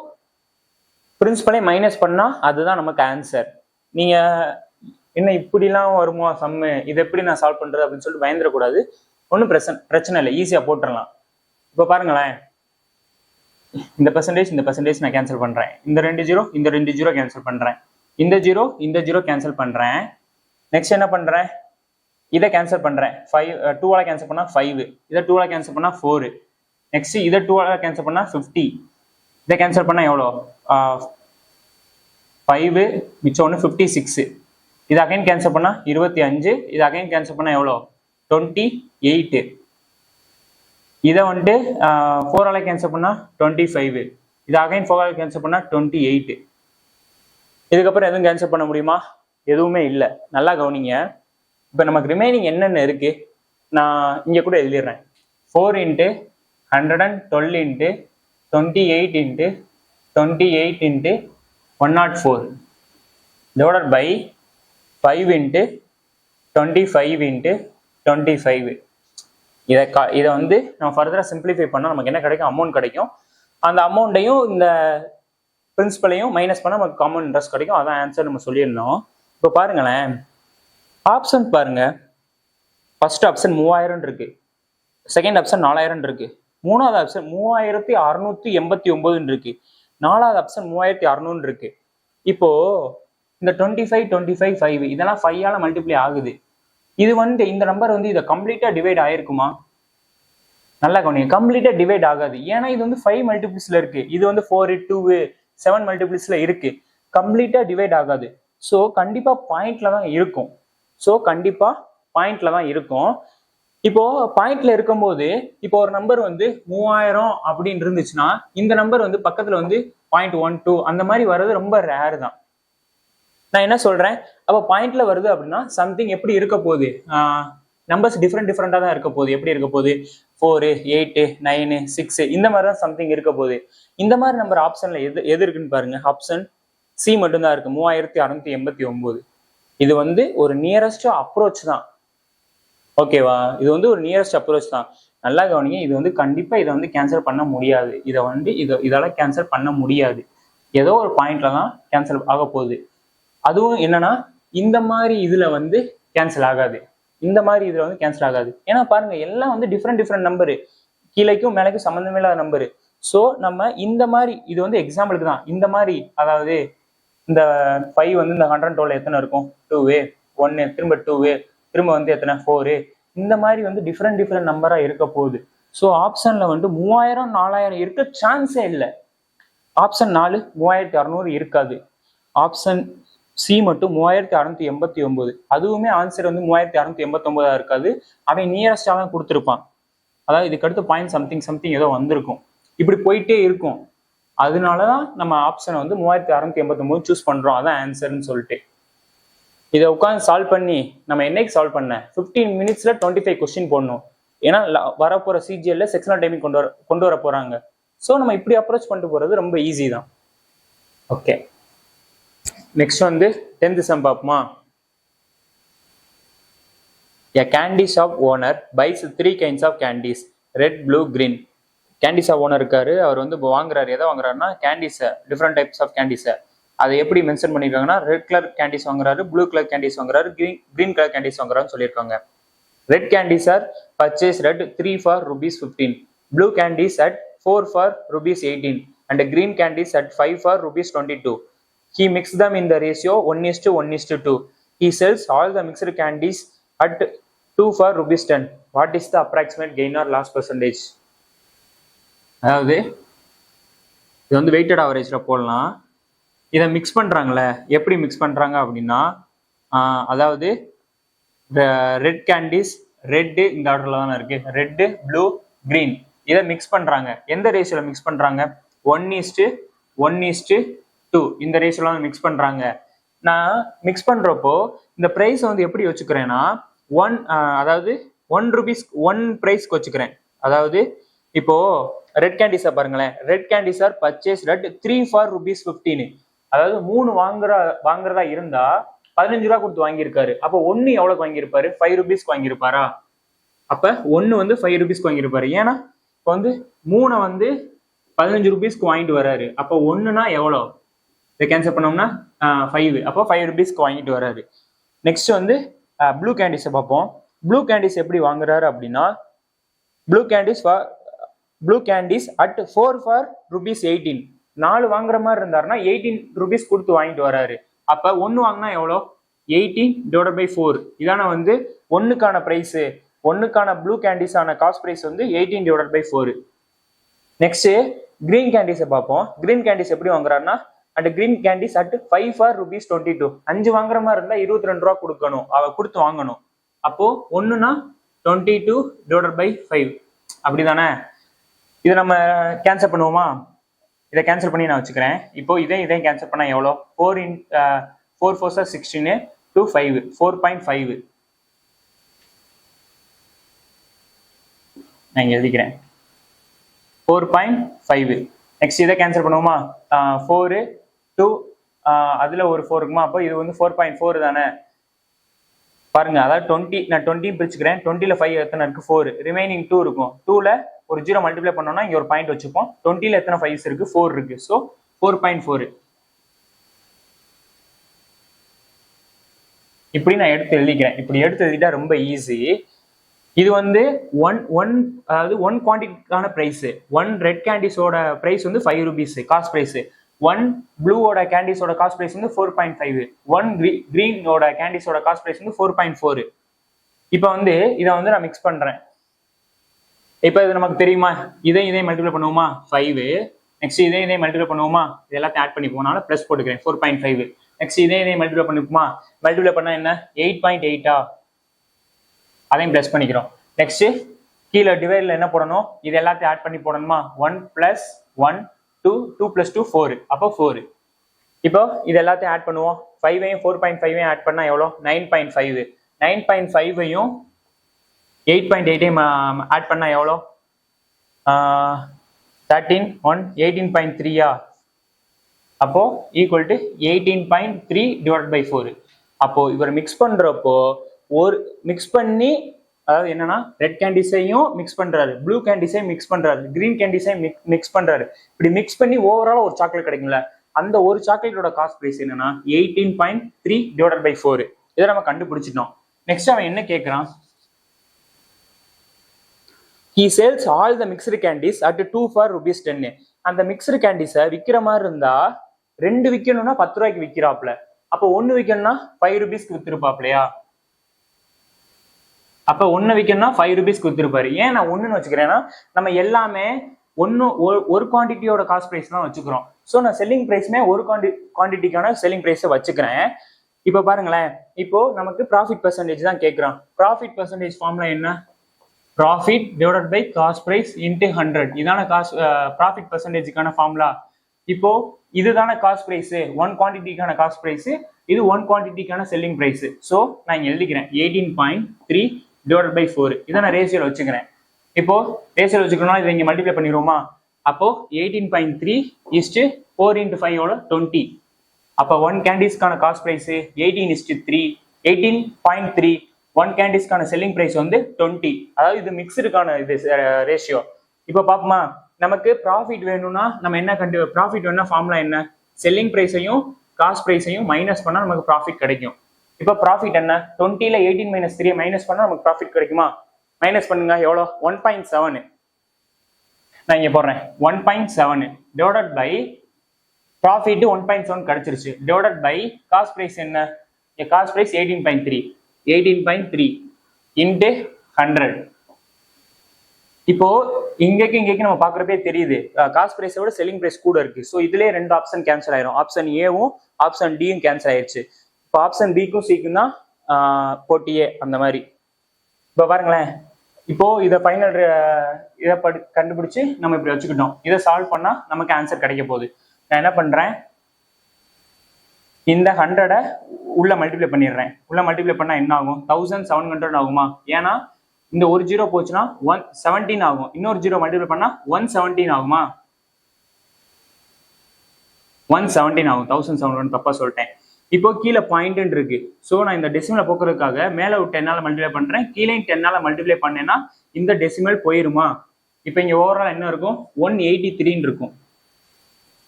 பிரின்சிபலையும் மைனஸ் பண்ணால் அதுதான் நமக்கு ஆன்சர். நீங்கள் என்ன இப்படிலாம் வருமா சம்மு, இதை எப்படி நான் சால்வ் பண்ணுறது அப்படின்னு சொல்லிட்டு பயந்துடக்கூடாது. ஒன்றும் பிரச்சனை இல்லை, ஈஸியாக போட்டுடலாம். இப்போ பாருங்களேன், இந்த பெர்சன்டேஜ் நான் கேன்சல் பண்ணுறேன். இந்த 2 ஜீரோ கேன்சல் பண்ணுறேன். இந்த ஜீரோ கேன்சல் பண்ணுறேன். நெக்ஸ்ட் என்ன பண்ணுறேன்? இதை கேன்சல் பண்ணுறேன். 2ஆல கேன்சல் பண்ணால் 5, இதை 2ஆல கேன்சல் பண்ணால் 4, நெக்ஸ்ட் இதை 2ஆல கேன்சல் பண்ணால் 50, இதை கேன்சல் பண்ணால் எவ்வளோ? 5 மிச்சம் 1 56. இது அகைன் கேன்சல் பண்ணால் 25, இது அகைன் கேன்சல் பண்ணால் எவ்வளோ? 28. இதை வந்துட்டு 4ஆல கேன்சல் பண்ணால் 25, இது அகைன் 4ஆல கேன்சல் பண்ணால் 28. இதுக்கப்புறம் எதுவும் கேன்சல் பண்ண முடியுமா? எதுவுமே இல்லை. நல்லா கவனிங்க. இப்போ நமக்கு ரிமைனிங் என்னென்ன இருக்கு நான் இங்கே கூட எழுதிடுறேன். 4 × 112 × 28 × 28 × 104 divided by 5 × 25 × 25. இதை வந்து நம்ம ஃபர்தராக சிம்பிளிஃபை பண்ணால் நமக்கு என்ன கிடைக்கும்? அமௌண்ட் கிடைக்கும். அந்த அமௌண்ட்டையும் இந்த பிரின்சிபலையும் மைனஸ் பண்ணால் நமக்கு காமன் இன்ட்ரெஸ்ட் கிடைக்கும். அதான் ஆன்சர் நம்ம சொல்லியிருந்தோம். இப்போ பாருங்களேன், ஆப்ஷன் பாருங்க. ஃபர்ஸ்ட் ஆப்ஷன் 3000 இருக்கு, செகண்ட் ஆப்ஷன் 4000 இருக்கு, மூணாவது ஆப்ஷன் 3689 இருக்கு, நாலாவது ஆப்ஷன் 3600 இருக்கு. இப்போ இந்த 25 25 5 இதெல்லாம் 5ஆல மல்டிப்ளை ஆகுது. இது வந்து இந்த நம்பர் வந்து இதை கம்ப்ளீட்டா டிவைட் ஆயிருக்குமா? நல்லா கவனிங்க, கம்ப்ளீட்டா டிவைட் ஆகாது. ஏன்னா இது வந்து 5 மல்டிபிள்ஸ்ல இருக்கு, இது வந்து 4 2 7 மல்டிபிள்ஸ்ல இருக்கு. கம்ப்ளீட்டா டிவைட் ஆகாது. ஸோ கண்டிப்பா பாயிண்ட்ல தான் இருக்கும். இப்போ பாயிண்ட்ல இருக்கும்போது இப்போ ஒரு நம்பர் வந்து 3000 அப்படின்னு இருந்துச்சுன்னா இந்த நம்பர் வந்து பக்கத்துல வந்து 0.12 அந்த மாதிரி வர்றது ரொம்ப ரேர் தான். நான் என்ன சொல்றேன், அப்போ பாயிண்ட்ல வருது அப்படின்னா சம்திங் எப்படி இருக்க போகுது? நம்பர்ஸ் டிஃப்ரெண்டா தான் இருக்க போகுது. எப்படி இருக்க போகுது? 4 8 9 6 இந்த மாதிரி தான் சம்திங் இருக்க போகுது. இந்த மாதிரி நம்பர் ஆப்ஷன்ல எது இருக்குன்னு பாருங்க. ஆப்ஷன் சி மட்டும்தான் இருக்கு, 3689. இது வந்து ஒரு நியரஸ்ட் அப்ரோச் தான். ஓகேவா? இது வந்து ஒரு நியரஸ்ட் அப்ரோச் தான். நல்லா கவனிங்க, இது வந்து கண்டிப்பா இதை வந்து கேன்சல் பண்ண முடியாது. இதால கேன்சல் பண்ண முடியாது. ஏதோ ஒரு பாயிண்ட்ல தான் கேன்சல் ஆக போகுது. அதுவும் என்னன்னா இந்த மாதிரி இதுல வந்து கேன்சல் ஆகாது. ஏன்னா பாருங்க, எல்லாம் வந்து டிஃப்ரெண்ட் நம்பரு, கீழேக்கும் மேலேக்கும் சம்மந்தமே இல்லாத நம்பரு. ஸோ நம்ம இந்த மாதிரி, இது வந்து எக்ஸாம்பிளுக்கு தான். இந்த மாதிரி அதாவது இந்த 5 வந்து இந்த 112 எத்தனை இருக்கும்? 2 1 திரும்ப 2 திரும்ப வந்து எத்தனை? 4. இந்த மாதிரி வந்து டிஃப்ரெண்ட் நம்பரா இருக்க போகுது. ஸோ ஆப்ஷன்ல வந்து 3000 4000 இருக்க சான்ஸே இல்லை. ஆப்ஷன் 4 3600 இருக்காது. ஆப்ஷன் சி மட்டும் 3689. அதுவுமே ஆன்சர் வந்து 3689 இருக்காது. அவன் நியரஸ்டா தான் கொடுத்துருப்பான். அதாவது இதுக்கு அடுத்து பாயிண்ட் சம்திங் ஏதோ வந்திருக்கும். இப்படி போயிட்டே இருக்கும். அதனாலதான் நம்ம ஆப்ஷனை வந்து 3689 சூஸ் பண்றோம். அதான் ஆன்சர்னு சொல்லிட்டு இதை உட்காந்து சால்வ் பண்ணி நம்ம என்னைக்கு சால்வ் பண்ண 15 மினிட்ஸ்ல 25 கொஸ்டின் போடணும். ஏன்னா வரப்போற சிஜிஎல்ல செக்ஷனல் டைமிங் கொண்டு வர போறாங்க. ஸோ நம்ம இப்படி அப்ரோச் பண்ணிட்டு போறது ரொம்ப ஈஸி தான். ஓகே, நெக்ஸ்ட் வந்து 10th சம் பார்ப்போமா? A candy shop owner buys 3 kinds of candies, red, blue, green. Candy shop owner இருக்காரு. அவர் வந்து வாங்குறாரு. எதை வாங்குறாருன்னா கேண்டிஸை, டிஃப்ரெண்ட் டைப்ஸ் ஆஃப் கேண்டிஸை. அதை எப்படி மென்ஷன் பண்ணியிருக்காங்கன்னா, ரெட் கலர் கேண்டிஸ் வாங்குறாரு, ப்ளூ கலர் கேண்டிஸ் வாங்குறாரு, கிரீன் கலர் கேண்டிஸ் வாங்குறாருன்னு சொல்லியிருக்காங்க. Red candies are purchase red 3 for ₹15, blue candies at 4 for ₹18, and green candies at 5 for ₹22. He mixed them in the ratio 1:1:2. He sells all the mixed candies at 2 for ₹10. What is the approximate gain or loss percentage? அதாவது இது வந்து weighted ஆவரேஜ்ல போடலாம். இதை mix பண்றாங்களே, எப்படி mix பண்றாங்க அப்படின்னா, அதாவது ரெட் கேண்டிஸ், ரெட்டு இந்த ஆர்டர்ல தானே இருக்கு, ரெட்டு ப்ளூ கிரீன், இதை மிக்ஸ் பண்றாங்க. எந்த ரேஷியோல மிக்ஸ் பண்றாங்க? 1:1:2 இந்த ரேஷியோல வந்து மிக்ஸ் பண்றாங்க. நான் மிக்ஸ் பண்றப்போ இந்த பிரைஸ் வந்து எப்படி வச்சுக்கிறேன்னா, அதாவது ₹1 1 பிரைஸ்க்கு வச்சுக்கிறேன். அதாவது இப்போ ரெட் கேண்டிஸா பாருங்களேன், red candies are purchase red 3 for ₹15. அதாவது 3 வாங்குறதா இருந்தா ₹15 கொடுத்து வாங்கியிருக்காரு. அப்போ 1 எவ்வளவுக்கு வாங்கியிருப்பாரு? ₹5 வாங்கியிருப்பாரா? அப்போ ஒன்று வந்து 5 ருபீஸ்க்கு வாங்கியிருப்பாரு. ஏன்னா இப்போ வந்து 3 வந்து 15 ருபீஸ்க்கு வாங்கிட்டு வராரு. அப்போ ஒன்றுனா எவ்வளோ? இதை கேன்சல் பண்ணோம்னா 5. அப்போ 5 ருபீஸ்க்கு வாங்கிட்டு வராரு. நெக்ஸ்ட் வந்து ப்ளூ கேண்டிஸை பார்ப்போம். ப்ளூ கேண்டிஸ் எப்படி வாங்குறாரு அப்படின்னா ப்ளூ கேண்டிஸ் அட் 4 ஃபார் ₹18. 4 வாங்குற மாதிரி இருந்தாருன்னா 18 ருபீஸ் கொடுத்து வாங்கிட்டு வராரு. அப்போ ஒன்று வாங்கினா எவ்வளோ? 18/4. இதான வந்து ஒன்றுக்கான ப்ரைஸு. ஒன்றுக்கான ப்ளூ கேண்டிஸான காஸ்ட் ப்ரைஸ் வந்து 18/4. நெக்ஸ்ட் கிரீன் கேண்டிஸை பார்ப்போம். கிரீன் கேண்டிஸ் எப்படி வாங்குறாருன்னா at green candies at 5 for ₹22. 5 வாங்குற மாதிரி இருந்தால் 22 ரூபா கொடுக்கணும், கொடுத்து வாங்கணும். அப்போ ஒன்றுனா 22/5 அப்படிதானே? இதை நம்ம கேன்சல் பண்ணுவோமா? இதை கேன்சல் பண்ணி நான் வச்சுக்கிறேன். இப்போ இதையும் கேன்சல் பண்ணால் எவ்வளோ? 4 4 16 to 5 4.5. நான் எழுதிக்கிறேன் 4.5. நெக்ஸ்ட் இதை கேன்சல் பண்ணுவோமா? 4 2 அதில் ஒரு 4 இருக்குமா? அப்போ இது வந்து 4.4 தானே? பாருங்க, அதாவது 20 நான் 20 பிரிச்சுக்கிறேன். 20ல் 5 எத்தனை இருக்கு? 4. ரிமைனிங் 2 இருக்கும். 2ல் ஒரு 0 மல்டிப்ளை பண்ணோம்னா இங்கே ஒரு பாயிண்ட் வச்சுப்போம். 20ல் எத்தனை 5s இருக்கு? 4 இருக்கு. ஸோ 4.4. இப்படி நான் எடுத்து எழுதிக்கிறேன். இப்படி எடுத்து எழுதிட்டா ரொம்ப ஈஸி. இது வந்து அதாவது ஒன் குவான்டிட்டிக்கான ப்ரைஸ். 1 ரெட் கேண்டிஸோட ப்ரைஸ் வந்து 5 ருபீஸ் காஸ்ட் ப்ரைஸ். 1 ப்ளூவோட கேண்டிஸோட காஸ்ட் ப்ரைஸ் வந்து 4.5. 1 கிரீனோட கேண்டிஸோட காஸ்ட் ப்ரைஸ் வந்து 4.4. இப்போ வந்து இதை வந்து நான் மிக்ஸ் பண்றேன். இப்போ இது நமக்கு தெரியுமா? இதை மல்டிப்ளை பண்ணுவோமா? 5. நெக்ஸ்ட் இதை மல்டிப்ளை பண்ணுவோமா? இது எல்லாத்தையும் ஆட் பண்ணி போனால ப்ளஸ் போட்டுக்கிறேன் 4.5. நெக்ஸ்ட் இதை மல்டிப்ளை பண்ணிக்குமா? மல்டிப்ளை பண்ணா என்ன? 8.8. அதையும் ப்ளஸ் பண்ணிக்கிறோம். நெக்ஸ்ட் கீழே டிவைடில் என்ன போடணும்? இது எல்லாத்தையும் ஆட் பண்ணி போடணுமா? 1 + 1 2 2 + 2 4. அப்போ 4. இப்போ இது எல்லாத்தையும் ஆட் பண்ணுவோம். 5ஐயும் 4.5ஐயும் ஆட் பண்ணா எவ்வளோ? 9.5. 9.5ஐயும் 8.8ஐயும் ஆட் பண்ணா எவ்வளோ? 13 1 18.3. அப்போ ஈக்குவல் டு 18.3/4. அப்போ இவர் மிக்ஸ் பண்றப்போ ஒரு மிக்ஸ் பண்ணி, அதாவது என்னன்னா ரெட் கேண்டிஸையும் மிக்ஸ் பண்றாரு, ப்ளூ கேண்டிஸையும் மிக்ஸ் பண்றாரு, கிரீன் கேண்டிஸையும் மிக்ஸ் பண்றாரு. இப்படி மிக்ஸ் பண்ணி ஓவரால் ஒரு சாக்லேட் கிடைக்கும்ல, அந்த ஒரு சாக்லேட்டோட காஸ்ட் பிரைஸ் என்னன்னா 18.3/4. இதை நம்ம கண்டுபிடிச்சிட்டோம். நெக்ஸ்ட் அவன் என்ன கேட்கறான்? He sells all the mixed candies at 2 for ₹10. அந்த மிக்ஸ்டு கேண்டிஸை விற்கிற மாதிரி இருந்தா 2 விற்கணும்னா 10 ரூபாய்க்கு விற்கிறாப்ல. அப்போ 1 விற்கணும்னா 5 ருபீஸ்க்கு வித்துருப்பாப்லையா? அப்ப 1 விற்கணும்னா 5 ருபீஸ்க்கு வித்துருப்பாரு. ஏன் நான் 1ன்னு வச்சுக்கிறேன்னா நம்ம எல்லாமே ஒரு குவான்டிட்டியோட காஸ்ட் பிரைஸ் தான் வச்சுக்கிறோம். ஸோ நான் செல்லிங் பிரைஸ்மே ஒரு குவான்டிட்டிக்கான செல்லிங் பிரைஸை வச்சுக்கிறேன். இப்போ பாருங்களேன், இப்போ நமக்கு ப்ராஃபிட் பெர்சன்டேஜ் தான் கேட்குறான். ப்ராஃபிட் பெர்சன்டேஜ் ஃபார்முலா என்ன? Profit divided by cost price into 100. இதான ப்ராஃபிட் பெர்சன்டேஜுக்கான ஃபார்முலா. இப்போ இதுதான காஸ்ட் பிரைஸ், 1 குவான்டிட்டிக்கான காஸ்ட் பிரைஸ், இது 1 குவான்டிட்டிக்கான செல்லிங் பிரைஸ். ஸோ நான் இங்கே எழுதிக்கிறேன் 18.3/4. இதை நான் ரேஷியோல வச்சுக்கிறேன். இப்போ ரேஷியோல வச்சுக்கணும்னா இதை இங்கே மல்டிப்ளை பண்ணிடுவோமா? அப்போ 18.3 = 4 × 5 எவ்வளோ? 20. அப்போ 1 கேண்டிஸ்க்கான காஸ்ட் பிரைஸ் 18:3. 18.3 1 கேண்டிஸ்க்கான செல்லிங் பிரைஸ் வந்து 20. அதாவது இது மிக்சடுக்கான இது ரேஷியோ. இப்போ பார்ப்போமா, நமக்கு ப்ராஃபிட் வேணும்னா நம்ம என்ன ப்ராஃபிட் வேணும்னா ஃபார்முலா என்ன? செல்லிங் பிரைஸையும் காஸ்ட் பிரைஸையும் மைனஸ் பண்ணா நமக்கு ப்ராஃபிட் கிடைக்கும். இப்போ ப்ராஃபிட் என்ன? 20ல் 18 - 3 மைனஸ் பண்ணா நமக்கு ப்ராஃபிட் கிடைக்குமா? மைனஸ் பண்ணுங்க, எவ்வளோ? 1.7. நான் இங்க போடுறேன் 1.7 டிவைடட் பை ப்ராஃபிட் 1.7 கிடைச்சிருச்சு, டிவைடட் பை காஸ்ட் பிரைஸ் என்ன? Cost price 18.3 into 100. இப்போ இங்கேக்கு நம்ம பாக்குறப்பே தெரியுது காஸ்ட் பிரைஸை விட செல்லிங் பிரைஸ் கூட இருக்கு. ஸோ இதுலேயே 2 ஆப்ஷன் கேன்சல் ஆயிரும். ஆப்ஷன் ஏவும் ஆப்ஷன் டியும் கேன்சல் ஆயிடுச்சு. இப்போ ஆப்ஷன் பிக்கும் சிக்கும் தான் போட்டியே அந்த மாதிரி. இப்போ பாருங்களேன், இப்போ இதை ஃபைனல் இதை கண்டுபிடிச்சு நம்ம இப்படி வச்சுக்கிட்டோம். இதை சால்வ் பண்ணா நமக்கு ஆன்சர் கிடைக்க போகுது. நான் என்ன பண்றேன், இந்த 100 உள்ள மல்டிப்ளை பண்ணிடுறேன். உள்ள மல்டிப்ளை பண்ணா என்ன ஆகும்? 1700 ஆகுமா? ஏன்னா இந்த ஒரு 0 போச்சுன்னா 117 ஆகும். இன்னொரு 0 மல்டிப்ளை பண்ணா 117 ஆகுமா? 117 ஆகும். 1700 தப்பா சொல்லிட்டேன். இப்போ கீழே பாயிண்ட் இருக்கு. ஸோ நான் இந்த டெசிமலை போக்குறதுக்காக மேலே ஒரு 10ஆல மல்டிப்ளை பண்றேன், கீழே 10ஆல மல்டிப்ளை பண்ணேன்னா இந்த டெசிமல் போயிருமா? இப்போ இங்க ஓவரால் என்ன இருக்கும்? 183 இருக்கும்.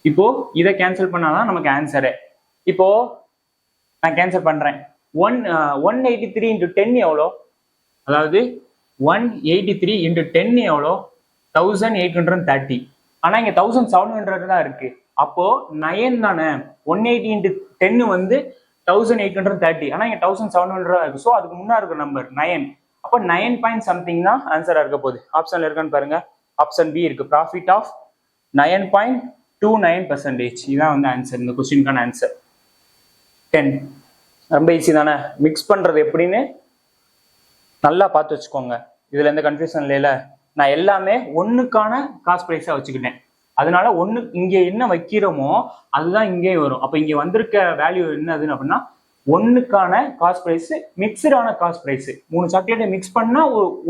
இப்போ இதை கேன்சல் பண்ணாதான் நமக்கு ஆன்சரு. இப்போ நான் கேன்சல் பண்றேன். 183 இன்டு 10 எவ்வளோ? அதாவது 183 இன்டு 10 எவ்வளோ? 1830. ஆனா இங்க 1700 தான் இருக்கு. அப்போ 9 தானே. 180 இன்டு 10 வந்து 1830. ஆனா இங்க 1700 இருக்கு. ஸோ அதுக்கு முன்னா இருக்கிற நம்பர் 9. அப்போ 9 பாயிண்ட் சம்திங் தான் ஆன்சரா இருக்க போகுது. ஆப்ஷன்ல இருக்கான்னு பாருங்க. ஆப்ஷன் பி இருக்கு. Profit of 9.29%. இதான் வந்து ஆன்சர், இந்த கொஸ்டினுக்கான ஆன்சர். 10. ரொம்ப ஈஸி தானே. மிக்ஸ் பண்றது எப்படின்னு நல்லா பார்த்து வச்சுக்கோங்க. இதுல எந்த கன்ஃபியூஷன் இல்லைல. நான் எல்லாமே ஒன்னுக்கான காஸ்ட் பிரைஸா வச்சுக்கிட்டேன். அதனால ஒண்ணு இங்க என்ன வைக்கிறோமோ அதுதான் இங்கே வரும். அப்ப இங்க வந்திருக்க வேல்யூ என்னதுன்னு அப்படின்னா ஒன்னுக்கான காஸ்ட் பிரைஸ், மிக்சடான காஸ்ட் பிரைஸ். 3 சாக்லேட்டை மிக்ஸ் பண்ணா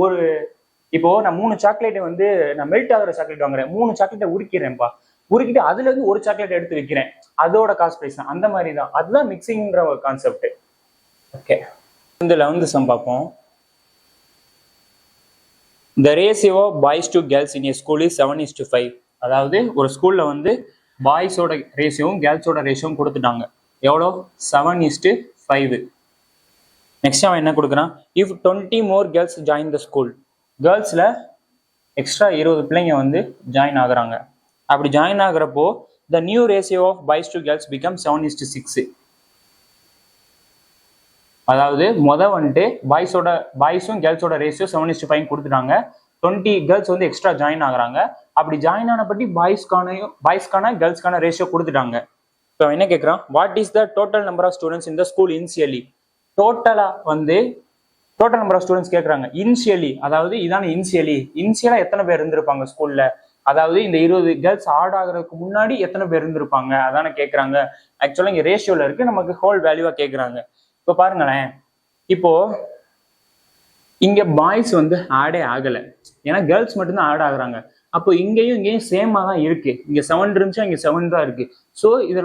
ஒரு இப்போ நான் 3 சாக்லேட்டை வந்து நான் மெல்ட் ஆகிற சாக்லேட் வாங்குறேன். 3 சாக்லேட்டை உரிக்கிறேன்ப்பா. உருக்கிட்டு அதுல இருந்து ஒரு சாக்லேட் எடுத்து வைக்கிறேன். அதோட காஸ்ட் பிரைஸ் தான். அந்த மாதிரி தான். அதுதான் மிக்சிங்ன்ற ஒரு கான்செப்ட். ஓகே, இந்த 11th சம் பார்ப்போம். The ratio of boys to girls in a school is 7:5. அதாவது ஒரு ஸ்கூல்ல வந்து பாய்ஸோட ரேஷியோவும் கேர்ள்ஸோட ரேஷியோவும் கொடுத்துட்டாங்க. எவ்வளோ? 7:5. நெக்ஸ்ட் அவன் என்ன கொடுக்குறான்? If 20 more girls join the school. கேர்ள்ஸ்ல எக்ஸ்ட்ரா 20 பிள்ளைங்க வந்து ஜாயின் ஆகுறாங்க. அப்படி ஜாயின் ஆகுறப்போ the new ratio of boys to girls becomes 7:6. அதாவது வந்துட்டு பாய்ஸும் கேர்ள்ஸோட ரேஷியோ 7:5 கொடுத்துட்டாங்க. 20 கேர்ள்ஸ் வந்து எக்ஸ்ட்ரா ஜாயின் ஆகுறாங்க. அப்படி ஜாயின் ஆனபடி பாய்ஸ்க்கான கேர்ள்ஸ்க்கான ரேஷியோ கொடுத்துட்டாங்க. இப்போ என்ன கேட்குறான்? What is the total number of students in the school initially? Total number of students கேட்குறாங்க. இனிஷியலி, அதாவது இதான இனிஷியலா எத்தனை பேர் இருந்திருப்பாங்க ஸ்கூல்ல? அதாவது இந்த 20 கேர்ள்ஸ் ஆட் ஆகுறதுக்கு முன்னாடி எத்தனை பேர் இருந்திருப்பாங்க அதான கேட்குறாங்க. ஆக்சுவலா இங்க ரேஷியோல இருக்கு, நமக்கு ஹோல் வேல்யூவா கேட்குறாங்க. இப்போ பாருங்களேன், இப்போ இங்க பாய்ஸ் வந்து ஆடே ஆகலை, ஏன்னா கேர்ள்ஸ் மட்டும்தான் ஆட் ஆகுறாங்க. அப்போ இங்கேயும் சேமா தான் இருக்கு. இங்க 7 இருந்துச்சா, இங்க 7 தான் இருக்கு. ஸோ இதை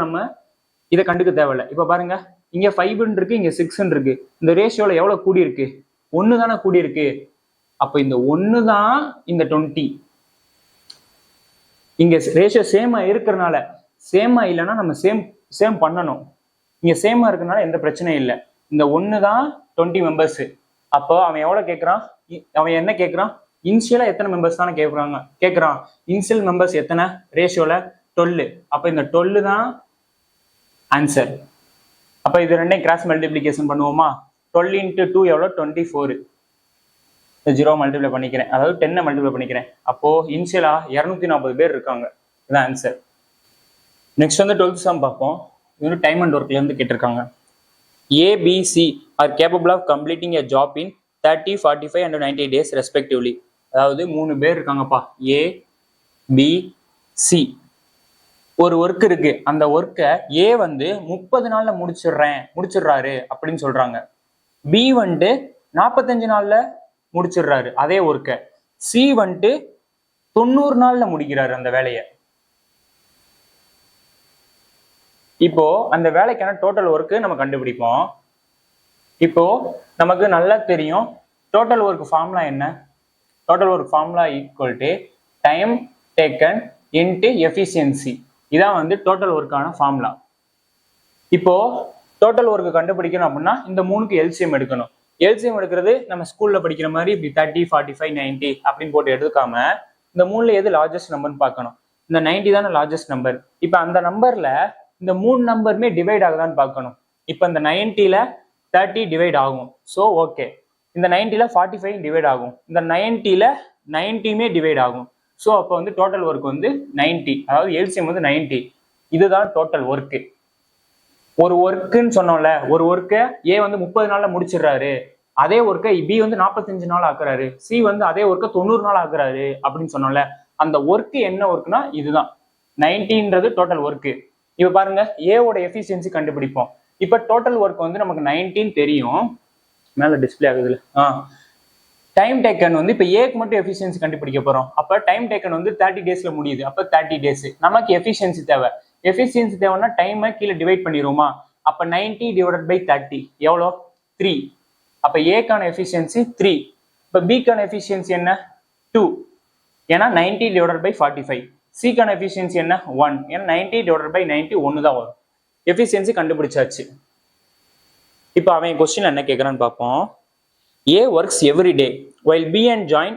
கண்டுக்க தேவையில்லை. இப்போ பாருங்க, இங்க 5 இருக்கு, இங்க 6 இருக்கு. இந்த ரேஷியோல எவ்வளவு கூடி இருக்கு? 1 தானே கூடி இருக்கு. அப்போ இந்த 1 தான் இந்த 20. இங்க ரேஷியோ சேமா இருக்கிறனால, சேமா இல்லைன்னா நம்ம சேம் பண்ணணும். இங்க சேமா இருக்கிறனால எந்த பிரச்சனையும் இல்லை. இந்த 1 தான் 20 மெம்பர்ஸ். அப்போ அவன் எவ்வளவு கேட்கறான்? அவன் என்ன கேட்கறான்? இனிஷியலா எத்தனை மெம்பர்ஸ் தானே கேட்கறான். இனிஷியல் மெம்பர்ஸ் எத்தனை? ரேஷியோல 12. அப்ப இந்த 12 தான் ஆன்சர். அப்ப இது ரெண்டையும் கிராஸ் மல்டிபிளிகேஷன் பண்ணுவோமா? 12 into 2 எவ்வளோ? 24. 0 மல்டிப்ளை பண்ணிக்கிறேன், அதாவது 10 மல்டிப்ளை பண்ணிக்கிறேன். அப்போ இனிஷியலா 240 பேர் இருக்காங்க. இதுதான் ஆன்சர். நெக்ஸ்ட் வந்து 12th சம் பார்ப்போம். இது வந்து டைம் அண்ட் ஒர்க்ல இருந்து கேட்டிருக்காங்க. ABC are capable of completing a job in 30, 45 and 90 days respectively. அதாவது 3 பேர் இருக்காங்கப்பா. A, B, C. ஒரு ஒர்க் இருக்கு. அந்த ஒர்க்கை A வந்து 30 நாள்ல முடிச்சிடுறாரு அப்படின்னு சொல்றாங்க. B வந்துட்டு 45 நாள்ல முடிச்சிடுறாரு அதே ஒர்க்கை. C வந்துட்டு 90 நாள்ல முடிக்கிறாரு அந்த வேலையை. இப்போ அந்த வேலைக்கான டோட்டல் ஒர்க்கு நம்ம கண்டுபிடிப்போம். இப்போ நமக்கு நல்லா தெரியும் டோட்டல் ஒர்க் ஃபார்முலா என்ன? Total work formula equal to time taken into efficiency. இதான் வந்து டோட்டல் ஒர்க்கான ஃபார்முலா. இப்போ டோட்டல் ஒர்க்கு கண்டுபிடிக்கணும் அப்படின்னா இந்த 3க்கு எல்சிஎம் எடுக்கணும். எல்சிஎம் எடுக்கிறது நம்ம ஸ்கூல்ல படிக்கிற மாதிரி இப்படி 30, 45, 90 அப்படின்னு போட்டு எடுக்காம இந்த 3ல எது லார்ஜஸ்ட் நம்பர்னு பார்க்கணும். இந்த 90 தானே லார்ஜஸ்ட் நம்பர். இப்போ அந்த நம்பர்ல இந்த 3 நம்பருமே டிவைட் ஆகுதான்னு பார்க்கணும். இப்போ இந்த 90ல 30 டிவைட் ஆகும். So okay. இந்த 90ல 45 டிவைட் ஆகும். இந்த 90ல 90மே டிவைட் ஆகும். ஸோ அப்போ வந்து டோட்டல் ஒர்க் வந்து 90, அதாவது எல்சிஎம் வந்து 90. இதுதான் டோட்டல் ஒர்க்கு. ஒரு ஒர்க்குன்னு சொன்னோம்ல, ஒரு ஒர்க்கை ஏ வந்து 30 நாள்ல முடிச்சிடுறாரு, அதே ஒர்க்கை பி வந்து 45 நாள் ஆக்குறாரு, சி வந்து அதே ஒர்க்கை 90 நாள் ஆக்குறாரு அப்படின்னு சொன்னோம்ல. அந்த ஒர்க்கு என்ன ஒர்க்குனா இதுதான் 90ன்றது டோட்டல் ஒர்க்கு. இப்ப பாருங்க, ஏவோட எஃபிஷியன்சி கண்டுபிடிப்போம். இப்ப டோட்டல் ஒர்க் வந்து நமக்கு 19 தெரியும், மேல டிஸ்பிளே ஆகுதுல. டைம் டேக்கன் வந்து இப்ப ஏக்கு மட்டும் எஃபிஷியன்சி கண்டுபிடிக்க போறோம். அப்ப டைம் டேக்கன் வந்து 30 டேஸ்ல முடியுது. அப்ப 30 டேஸ். நமக்கு எஃபிஷியன்சி தேவை. எஃபிஷியன்சி தேவைன்னா டைமை கீழே டிவைட் பண்ணிடுவோமா? அப்போ 90 டிவைடட் பை 30 எவ்வளோ 3. அப்போ ஏக்கான எஃபிஷியன்சி 3. இப்போ பிக்கான எஃபிஷியன்சி என்ன 2, ஏன்னா 90 டிவைடட் பை 45. சிக்கான எஃபிஷியன்சி என்ன 1, ஏன்னா 90 டிவைடட் பை 90 ஒன்று தான் வரும். எஃபிஷியன்சி கண்டுபிடிச்சாச்சு. இப்போ அவன் கொஸ்டின் என்ன கேட்குறான்னு பார்ப்போம். A works every day while B and join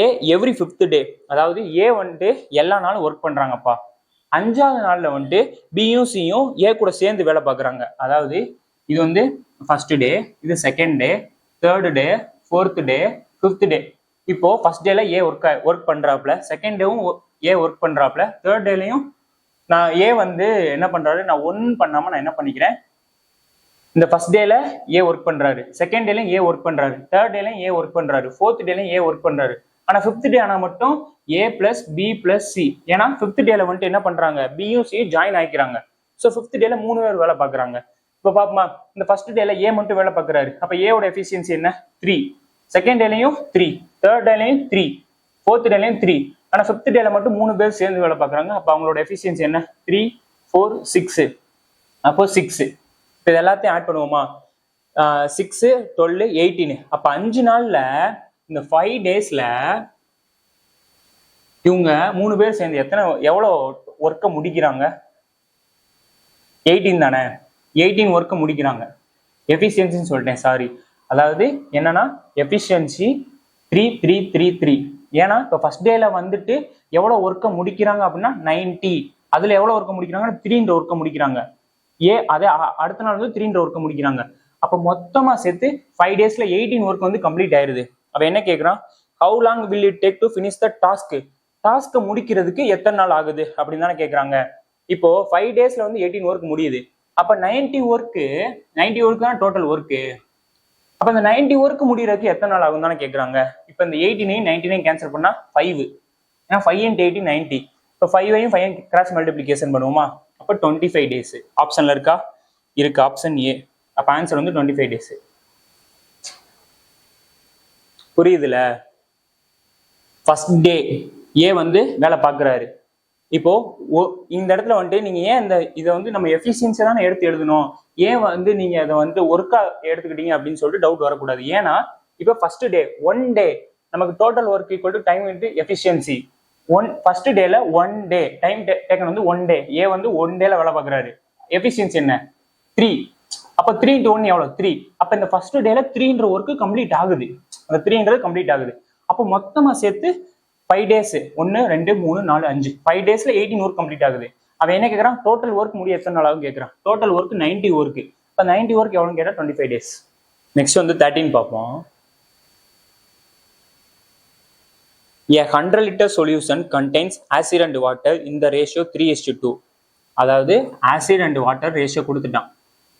A every 5th day. அதாவது A வந்துட்டு எல்லா நாளும் ஒர்க் பண்றாங்கப்பா. 5ஆவது நாள்ல வந்துட்டு பியும் சியும் ஏ கூட சேர்ந்து வேலை பார்க்குறாங்க. அதாவது இது வந்து ஃபர்ஸ்ட் டே, இது second day, third day, fourth day, fifth day. இப்போ ஃபர்ஸ்ட் டேல ஏ ஒர்க் பண்றாப்ல, செகண்ட் டேவும் ஏ ஒர்க் பண்றாப்ல, தேர்ட் டேலையும் நான் ஏ வந்து என்ன பண்றாரு, நான் ஒன்றும் பண்ணாம நான் என்ன பண்ணிக்கிறேன், இந்த ஃபர்ஸ்ட் டேல ஏ ஒர்க் பண்றாரு, செகண்ட் டேலையும் ஏ ஒர்க் பண்றாரு, தேர்ட் டேலையும் ஏ ஒர்க் பண்றாரு, ஃபோர்த் டேலையும் ஏ ஒர்க் பண்றாரு. ஆனா ஃபிஃப்த் டே ஆனா மட்டும் ஏ பிளஸ் பி பிளஸ் சி. ஏன்னா ஃபிஃப்த் டேல வந்துட்டு என்ன பண்றாங்க, பியும் சி ஜாயின் ஆகிக்கிறாங்க. ஸோ ஃபிஃப்த் டேல 3 பேர் வேலை பார்க்குறாங்க. இப்போ பாப்போமா, இந்த ஃபர்ஸ்ட் டேல ஏ மட்டும் வேலை பார்க்குறாரு. அப்போ ஏவோட எஃபிஷியன்சி என்ன 3, செகண்ட் டேலையும் 3, தேர்ட் டேலையும் 3, ஃபோர்த் டேலையும் 3. ஆனா ஃபிஃப்த் டேல மட்டும் 3 பேர் சேர்ந்து வேலை பார்க்குறாங்க. அப்போ அவங்களோட எஃபிஷியன்சி என்ன 3, 4, 6. அப்போ 6. இப்போ இது எல்லாத்தையும் ஆட் பண்ணுவோமா, 6, 12, 18. அப்போ 5 நாள்ல இந்த 5 டேஸ்ல இவங்க 3 பேர் சேர்ந்து எவ்வளோ ஒர்க்கை முடிக்கிறாங்க, 18 தானே, 18 ஒர்க்கை முடிக்கிறாங்க. எஃபிஷியன்சின்னு சொல்லிட்டேன், சாரி. அதாவது என்னன்னா எஃபிஷியன்சி 3, 3, 3, 3. ஏன்னா இப்போ ஃபர்ஸ்ட் டேல வந்துட்டு எவ்வளோ ஒர்க்கை முடிக்கிறாங்க அப்படின்னா 90. அதுல எவ்வளோ ஒர்க்கை முடிக்கிறாங்க 3 ஒர்க்கை முடிக்கிறாங்க. அதே அடுத்த நாள் வந்து 3 ஒர்க்கை முடிக்கிறாங்க. அப்போ மொத்தமா சேர்த்து 5 டேஸ்ல 18 ஒர்க் வந்து கம்ப்ளீட் ஆயிருது. அவன் என்ன கேட்குறான், how long will it take to finish the task. டாஸ்க்கை முடிக்கிறதுக்கு எத்தனை நாள் ஆகுது அப்படின்னு தானே கேட்குறாங்க. இப்போ 5 டேஸ்ல வந்து 18 ஒர்க் முடியுது. அப்போ 90 ஒர்க் தான் டோட்டல் ஒர்க்கு. அப்போ இந்த 90 ஒர்க் முடியறதுக்கு எத்தனை நாள் ஆகும் தானே கேட்குறாங்க. இப்போ இந்த 18 99 கேன்சல் பண்ணா 5, ஏன்னா 5 × 18 90. இப்போ 5ஐயும் 5 கிராஸ் மல்டிப்ளிகேஷன் பண்ணுவோமா, அப்போ 25 டேஸ். ஆப்ஷன்ல இருக்கா, இருக்கு, ஆப்ஷன் ஏ. அப்போ ஆன்சர் வந்து 25 டேஸ். புரியுதுல. ஃபர்ஸ்ட் டே ஏ வந்து வேலை பார்க்குறாரு. இப்போ இந்த இடத்துல வந்துட்டு நீங்க ஏன் இதை வந்து நம்ம எஃபிஷியன்சி தானே எடுத்து எழுதணும், ஏன் வந்து நீங்க அதை வந்து ஒர்க்கா எடுத்துக்கிட்டீங்க அப்படின்னு சொல்லிட்டு டவுட் வரக்கூடாது. ஏன்னா இப்போ ஃபர்ஸ்ட் டே 1 டே நமக்கு total work equal to time into efficiency. First டேல 1 டே டைம் டேக்கன் வந்து 1 டே. ஏ வந்து 1 டேல வேலை பார்க்குறாரு. எஃபிஷியன்சி என்ன 3. அப்போ 3 × 1 எவ்வளோ 3. அப்போ இந்த ஃபர்ஸ்ட் டேல 3ன்ற ஒர்க்கு கம்ப்ளீட் ஆகுது. அந்த 3ன்றது கம்ப்ளீட் ஆகுது. அப்போ மொத்தமா சேர்த்து 5 டேஸ் 1, 2, 3, 4, 5 5 டேஸ்ல 18 ஒர்க் கம்ப்ளீட் ஆகுது. அவன் என்ன கேட்கறான், டோட்டல் ஒர்க் முடிய எத்தனை நாள் ஆகும் கேட்கறான். Total work 90 work. இப்போ 90 ஒர்க் எவ்வளோன்னு கேட்டா 25 டேஸ். நெக்ஸ்ட் வந்து 13 பார்ப்போம். A 100 liter solution contains acid and water in the ratio 3:2. அதாவது ஆசிட் அண்ட் வாட்டர் ரேஷியோ கொடுத்துட்டான்,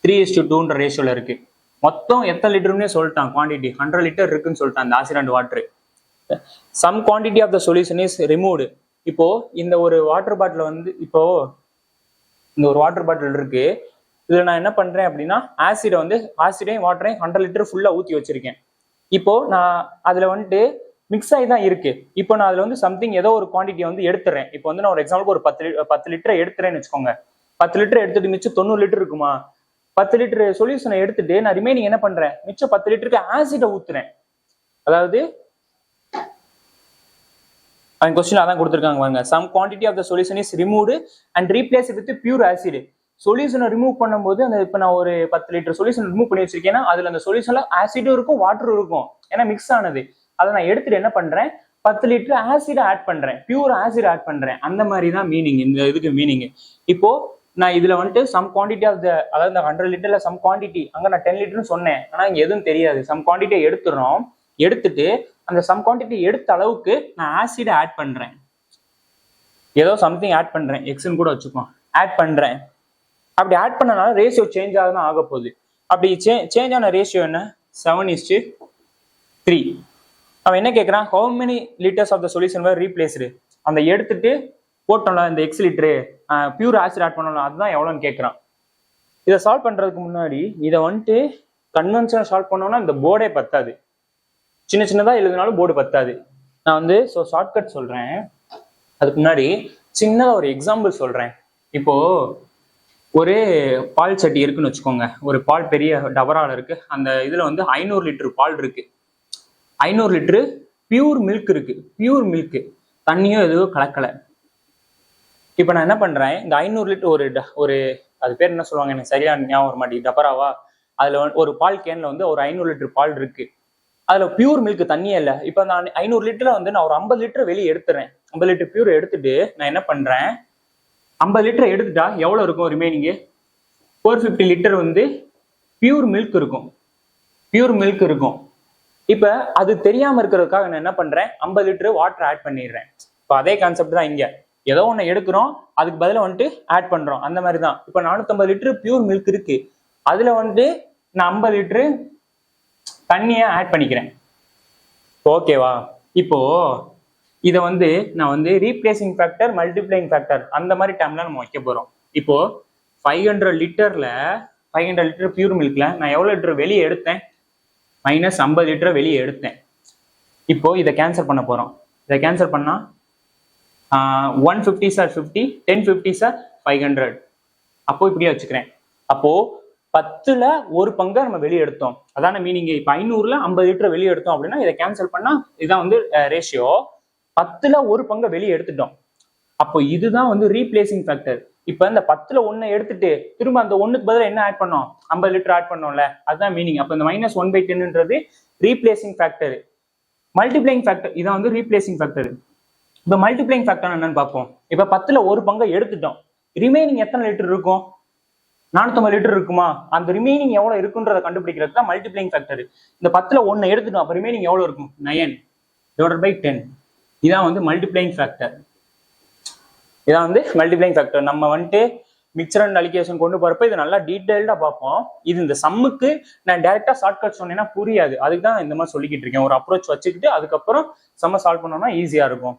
3:2ன்ற ரேஷியோல இருக்கு. மொத்தம் எத்தனை லிட்டர்னே சொல்லிட்டான், குவான்டிட்டி 100 லிட்டர் இருக்குன்னு சொல்லிட்டான் அந்த acid and water. Some quantity of the solution is removed. இப்போ இந்த ஒரு வாட்டர் பாட்டில் வந்து இப்போ இந்த ஒரு வாட்டர் பாட்டில் இருக்கு. இதுல நான் என்ன பண்றேன் அப்படின்னா ஆசிடையும் வாட்டரையும் 100 லிட்டர் ஃபுல்லா ஊற்றி வச்சிருக்கேன். இப்போ நான் அதுல வந்துட்டு மிக்ஸ் ஆகி தான் இருக்கு. இப்போ நான் அதுல வந்து சம்திங் ஏதோ ஒரு குவான்டிட்டி வந்து எடுத்துறேன். இப்போ வந்து நான் ஒரு எக்ஸாம்பிளுக்கு ஒரு 10 லிட்டர் எடுத்துறேன்னு வச்சுக்கோங்க. 10 லிட்டர் எடுத்துட்டு மிச்சம் 90 லிட்டர் இருக்குமா, 10 லிட்டர் சொல்யூஷனை எடுத்துட்டு நான் ரிமைனிங் என்ன பண்றேன், மிச்சம் 10 லிட்டருக்கு ஆசிடை ஊத்துறேன். அதாவது அவங்க கொஸ்டின் அதான் கொடுத்துருக்காங்க பாருங்க. Some quantity of the solution is removed and replace with pure acid. சொல்யூஷனை ரிமூவ் பண்ணும்போது அந்த இப்போ நான் ஒரு 10 லிட்டர் சொல்யூஷன் ரிமூவ் பண்ணி வச்சிருக்கேன்னா அதுல அந்த சொல்யூஷன்ல ஆசிடும் இருக்கும் வாட்டரும் இருக்கும், ஏன்னா மிக்ஸ் ஆனது. அதை நான் எடுத்துட்டு என்ன பண்றேன், 10 லிட்டர் ஆசிட் ஆட் பண்றேன், பியூர் ஆசிட் ஆட் பண்றேன். அந்த மாதிரி தான் மீனிங், இந்த இதுக்கு மீனிங். இப்போ நான் இதுல வந்துட்டு சம் குவான்டிட்டி ஆஃப் த, அதாவது இந்த 100 லிட்டர்ல சம் குவான்டிட்டி, அங்க நான் 10 லிட்டர்னு சொன்னேன், ஆனா இங்க எதுவும் தெரியாது. சம் குவான்டிட்டியை எடுத்துறோம், எடுத்துட்டு அந்த சம் குவான்டிட்டி எடுத்த அளவுக்கு நான் ஆசிடை ஆட் பண்றேன். ஏதோ சம்திங் ஆட் பண்றேன், எக்ஸ்ன்னு கூட வச்சுக்கோ, ஆட் பண்றேன். அப்படி ஆட் பண்ணனால ரேஷியோ சேஞ்ச் ஆகுதான் ஆக போகுது. அப்படி சேஞ்ச் ஆன ரேஷியோ என்ன 7:3. அவன் என்ன கேட்கறான், how many litres of the solution were replaced. அந்த எடுத்துட்டு போட்டோம்ல இந்த X litre pure acid add பண்ணலாம், அதுதான் எவ்வளோன்னு கேட்கறான். இதை சால்வ் பண்றதுக்கு முன்னாடி இதை வந்துட்டு கன்வென்ஷனல் சால்வ் பண்ணோம்னா இந்த போர்டே பத்தாது, சின்ன சின்னதா எழுதினாலும் போர்டு பத்தாது. நான் வந்து ஷார்ட்கட் சொல்றேன். அதுக்கு முன்னாடி சின்னதா ஒரு எக்ஸாம்பிள் சொல்றேன். இப்போ ஒரு பால் சட்டி இருக்குன்னு வச்சுக்கோங்க, ஒரு பால் பெரிய டபரால இருக்கு. அந்த இதுல வந்து 500 லிட்டர் பால் இருக்கு. 500 லிட்டரு பியூர் மில்க் இருக்கு. பியூர் மில்க், தண்ணியும் எதுவும் கலக்கல. இப்ப நான் என்ன பண்றேன், இந்த 500 லிட்டர் ஒரு அது பேர் என்ன சொல்லுவாங்க எனக்கு சரியா ஞாபகம் வர மாட்டேங்குது, டபராவா. அதுல ஒரு பால் கேன்ல வந்து ஒரு 500 லிட்டர் பால் இருக்கு. அதுல பியூர் மில்க் தண்ணியே இல்லை. இப்ப நான் 500 லிட்டர்ல வந்து நான் ஒரு 50 லிட்டர் வெளியே எடுத்துறேன். 50 லிட்டர் பியூர் எடுத்துட்டு நான் என்ன பண்றேன், 50 லிட்டர் எடுத்துட்டா எவ்வளவு இருக்கும் ரிமைனிங்? 450 லிட்டர் வந்து பியூர் மில்க் இருக்கும். பியூர் மில்க் இருக்கும். இப்ப அது தெரியாம இருக்கிறதுக்காக நான் என்ன பண்றேன், 50 லிட்டர் வாட்டர் ஆட் பண்ணிடுறேன். இப்போ அதே கான்செப்ட் தான் இங்க. ஏதோ ஒண்ணு எடுக்கிறோம், அதுக்கு பதிலாக வந்துட்டு ஆட் பண்றோம். அந்த மாதிரி தான் இப்ப 450 லிட்டர் பியூர் மில்க் இருக்கு. அதுல வந்துட்டு நான் 50 லிட்டரு தண்ணியை ஆட் பண்ணிக்கிறேன். ஓகேவா? இப்போ இதை வந்து நான் வந்து ரீப்ளேசிங் ஃபேக்டர், மல்டிப்ளைங் ஃபேக்டர் அந்த மாதிரி டைம்ல நம்ம வைக்க போறோம். இப்போ 500 லிட்டர்ல 500 லிட்டர் பியூர் மில்க்ல நான் எவ்வளவு லிட்டர் வெளியே எடுத்தேன், -50 லிட்டர் வெளியே எடுத்தேன். இப்போ இதை கேன்சல் பண்ண போறோம். இதை கேன்சல் பண்ணா 150 சார் 50, 1050 சார் 500. அப்போ இப்படியே வச்சுக்கிறேன். அப்போ 10ல ஒரு பங்கை நம்ம வெளியே எடுத்தோம், அதான மீனிங். இப்போ 500ல 50 லிட்டர் வெளியே எடுத்தோம் அப்படின்னா இதை கேன்சல் பண்ணா இதான் வந்து ரேஷியோ. 10ல ஒரு பங்கை வெளியே எடுத்துட்டோம். அப்போ இதுதான் வந்து ரீப்ளேசிங் ஃபேக்டர். இப்ப இந்த 10ல 1 எடுத்துட்டு திரும்ப அந்த 1க்கு பதிலாக என்ன ஆட் பண்ணோம், 50 லிட்டர் ஆட் பண்ணோம்ல, அதுதான் மீனிங். அப்ப இந்த -1/10ன்றது ரீப்ளேசிங் ஃபேக்டர். மல்டிப்ளைங் ஃபேக்டர் இதான் வந்து ரீப்ளேசிங் ஃபேக்டர். இப்ப மல்டிப்ளைங் ஃபேக்டர் என்னன்னு பார்ப்போம். இப்ப 10ல ஒரு பங்கை எடுத்துட்டோம், ரிமைனிங் எத்தனை லிட்டர் இருக்கும், 450 லிட்டர் இருக்குமா? அந்த ரிமைனிங் எவ்வளவு இருக்குன்றதை கண்டுபிடிக்கிறது தான் மல்டிப்ளைங் ஃபேக்டர். இந்த 10ல 1 எடுத்துட்டோம், அப்ப ரிமைனிங் எவ்வளவு இருக்கும், 9/10. இதான் வந்து மல்டிப்ளைங் ஃபேக்டர். இதான் வந்து மல்டிப்ளைங் ஃபேக்டர். நம்ம வந்துட்டு மிக்சர் அண்ட் அலிகேஷன் கொண்டு போறப்ப இது நல்லா டீடைல்டா பார்ப்போம். இது இந்த சம்முக்கு நான் டைரக்டா ஷார்ட்கட் சொன்னேன்னா புரியாது, அதுக்கு தான் இந்த மாதிரி சொல்லிக்கிட்டு இருக்கேன். ஒரு அப்ரோச் வச்சுக்கிட்டு அதுக்கப்புறம் சம்ம சால்வ் பண்ணோம்னா ஈஸியா இருக்கும்.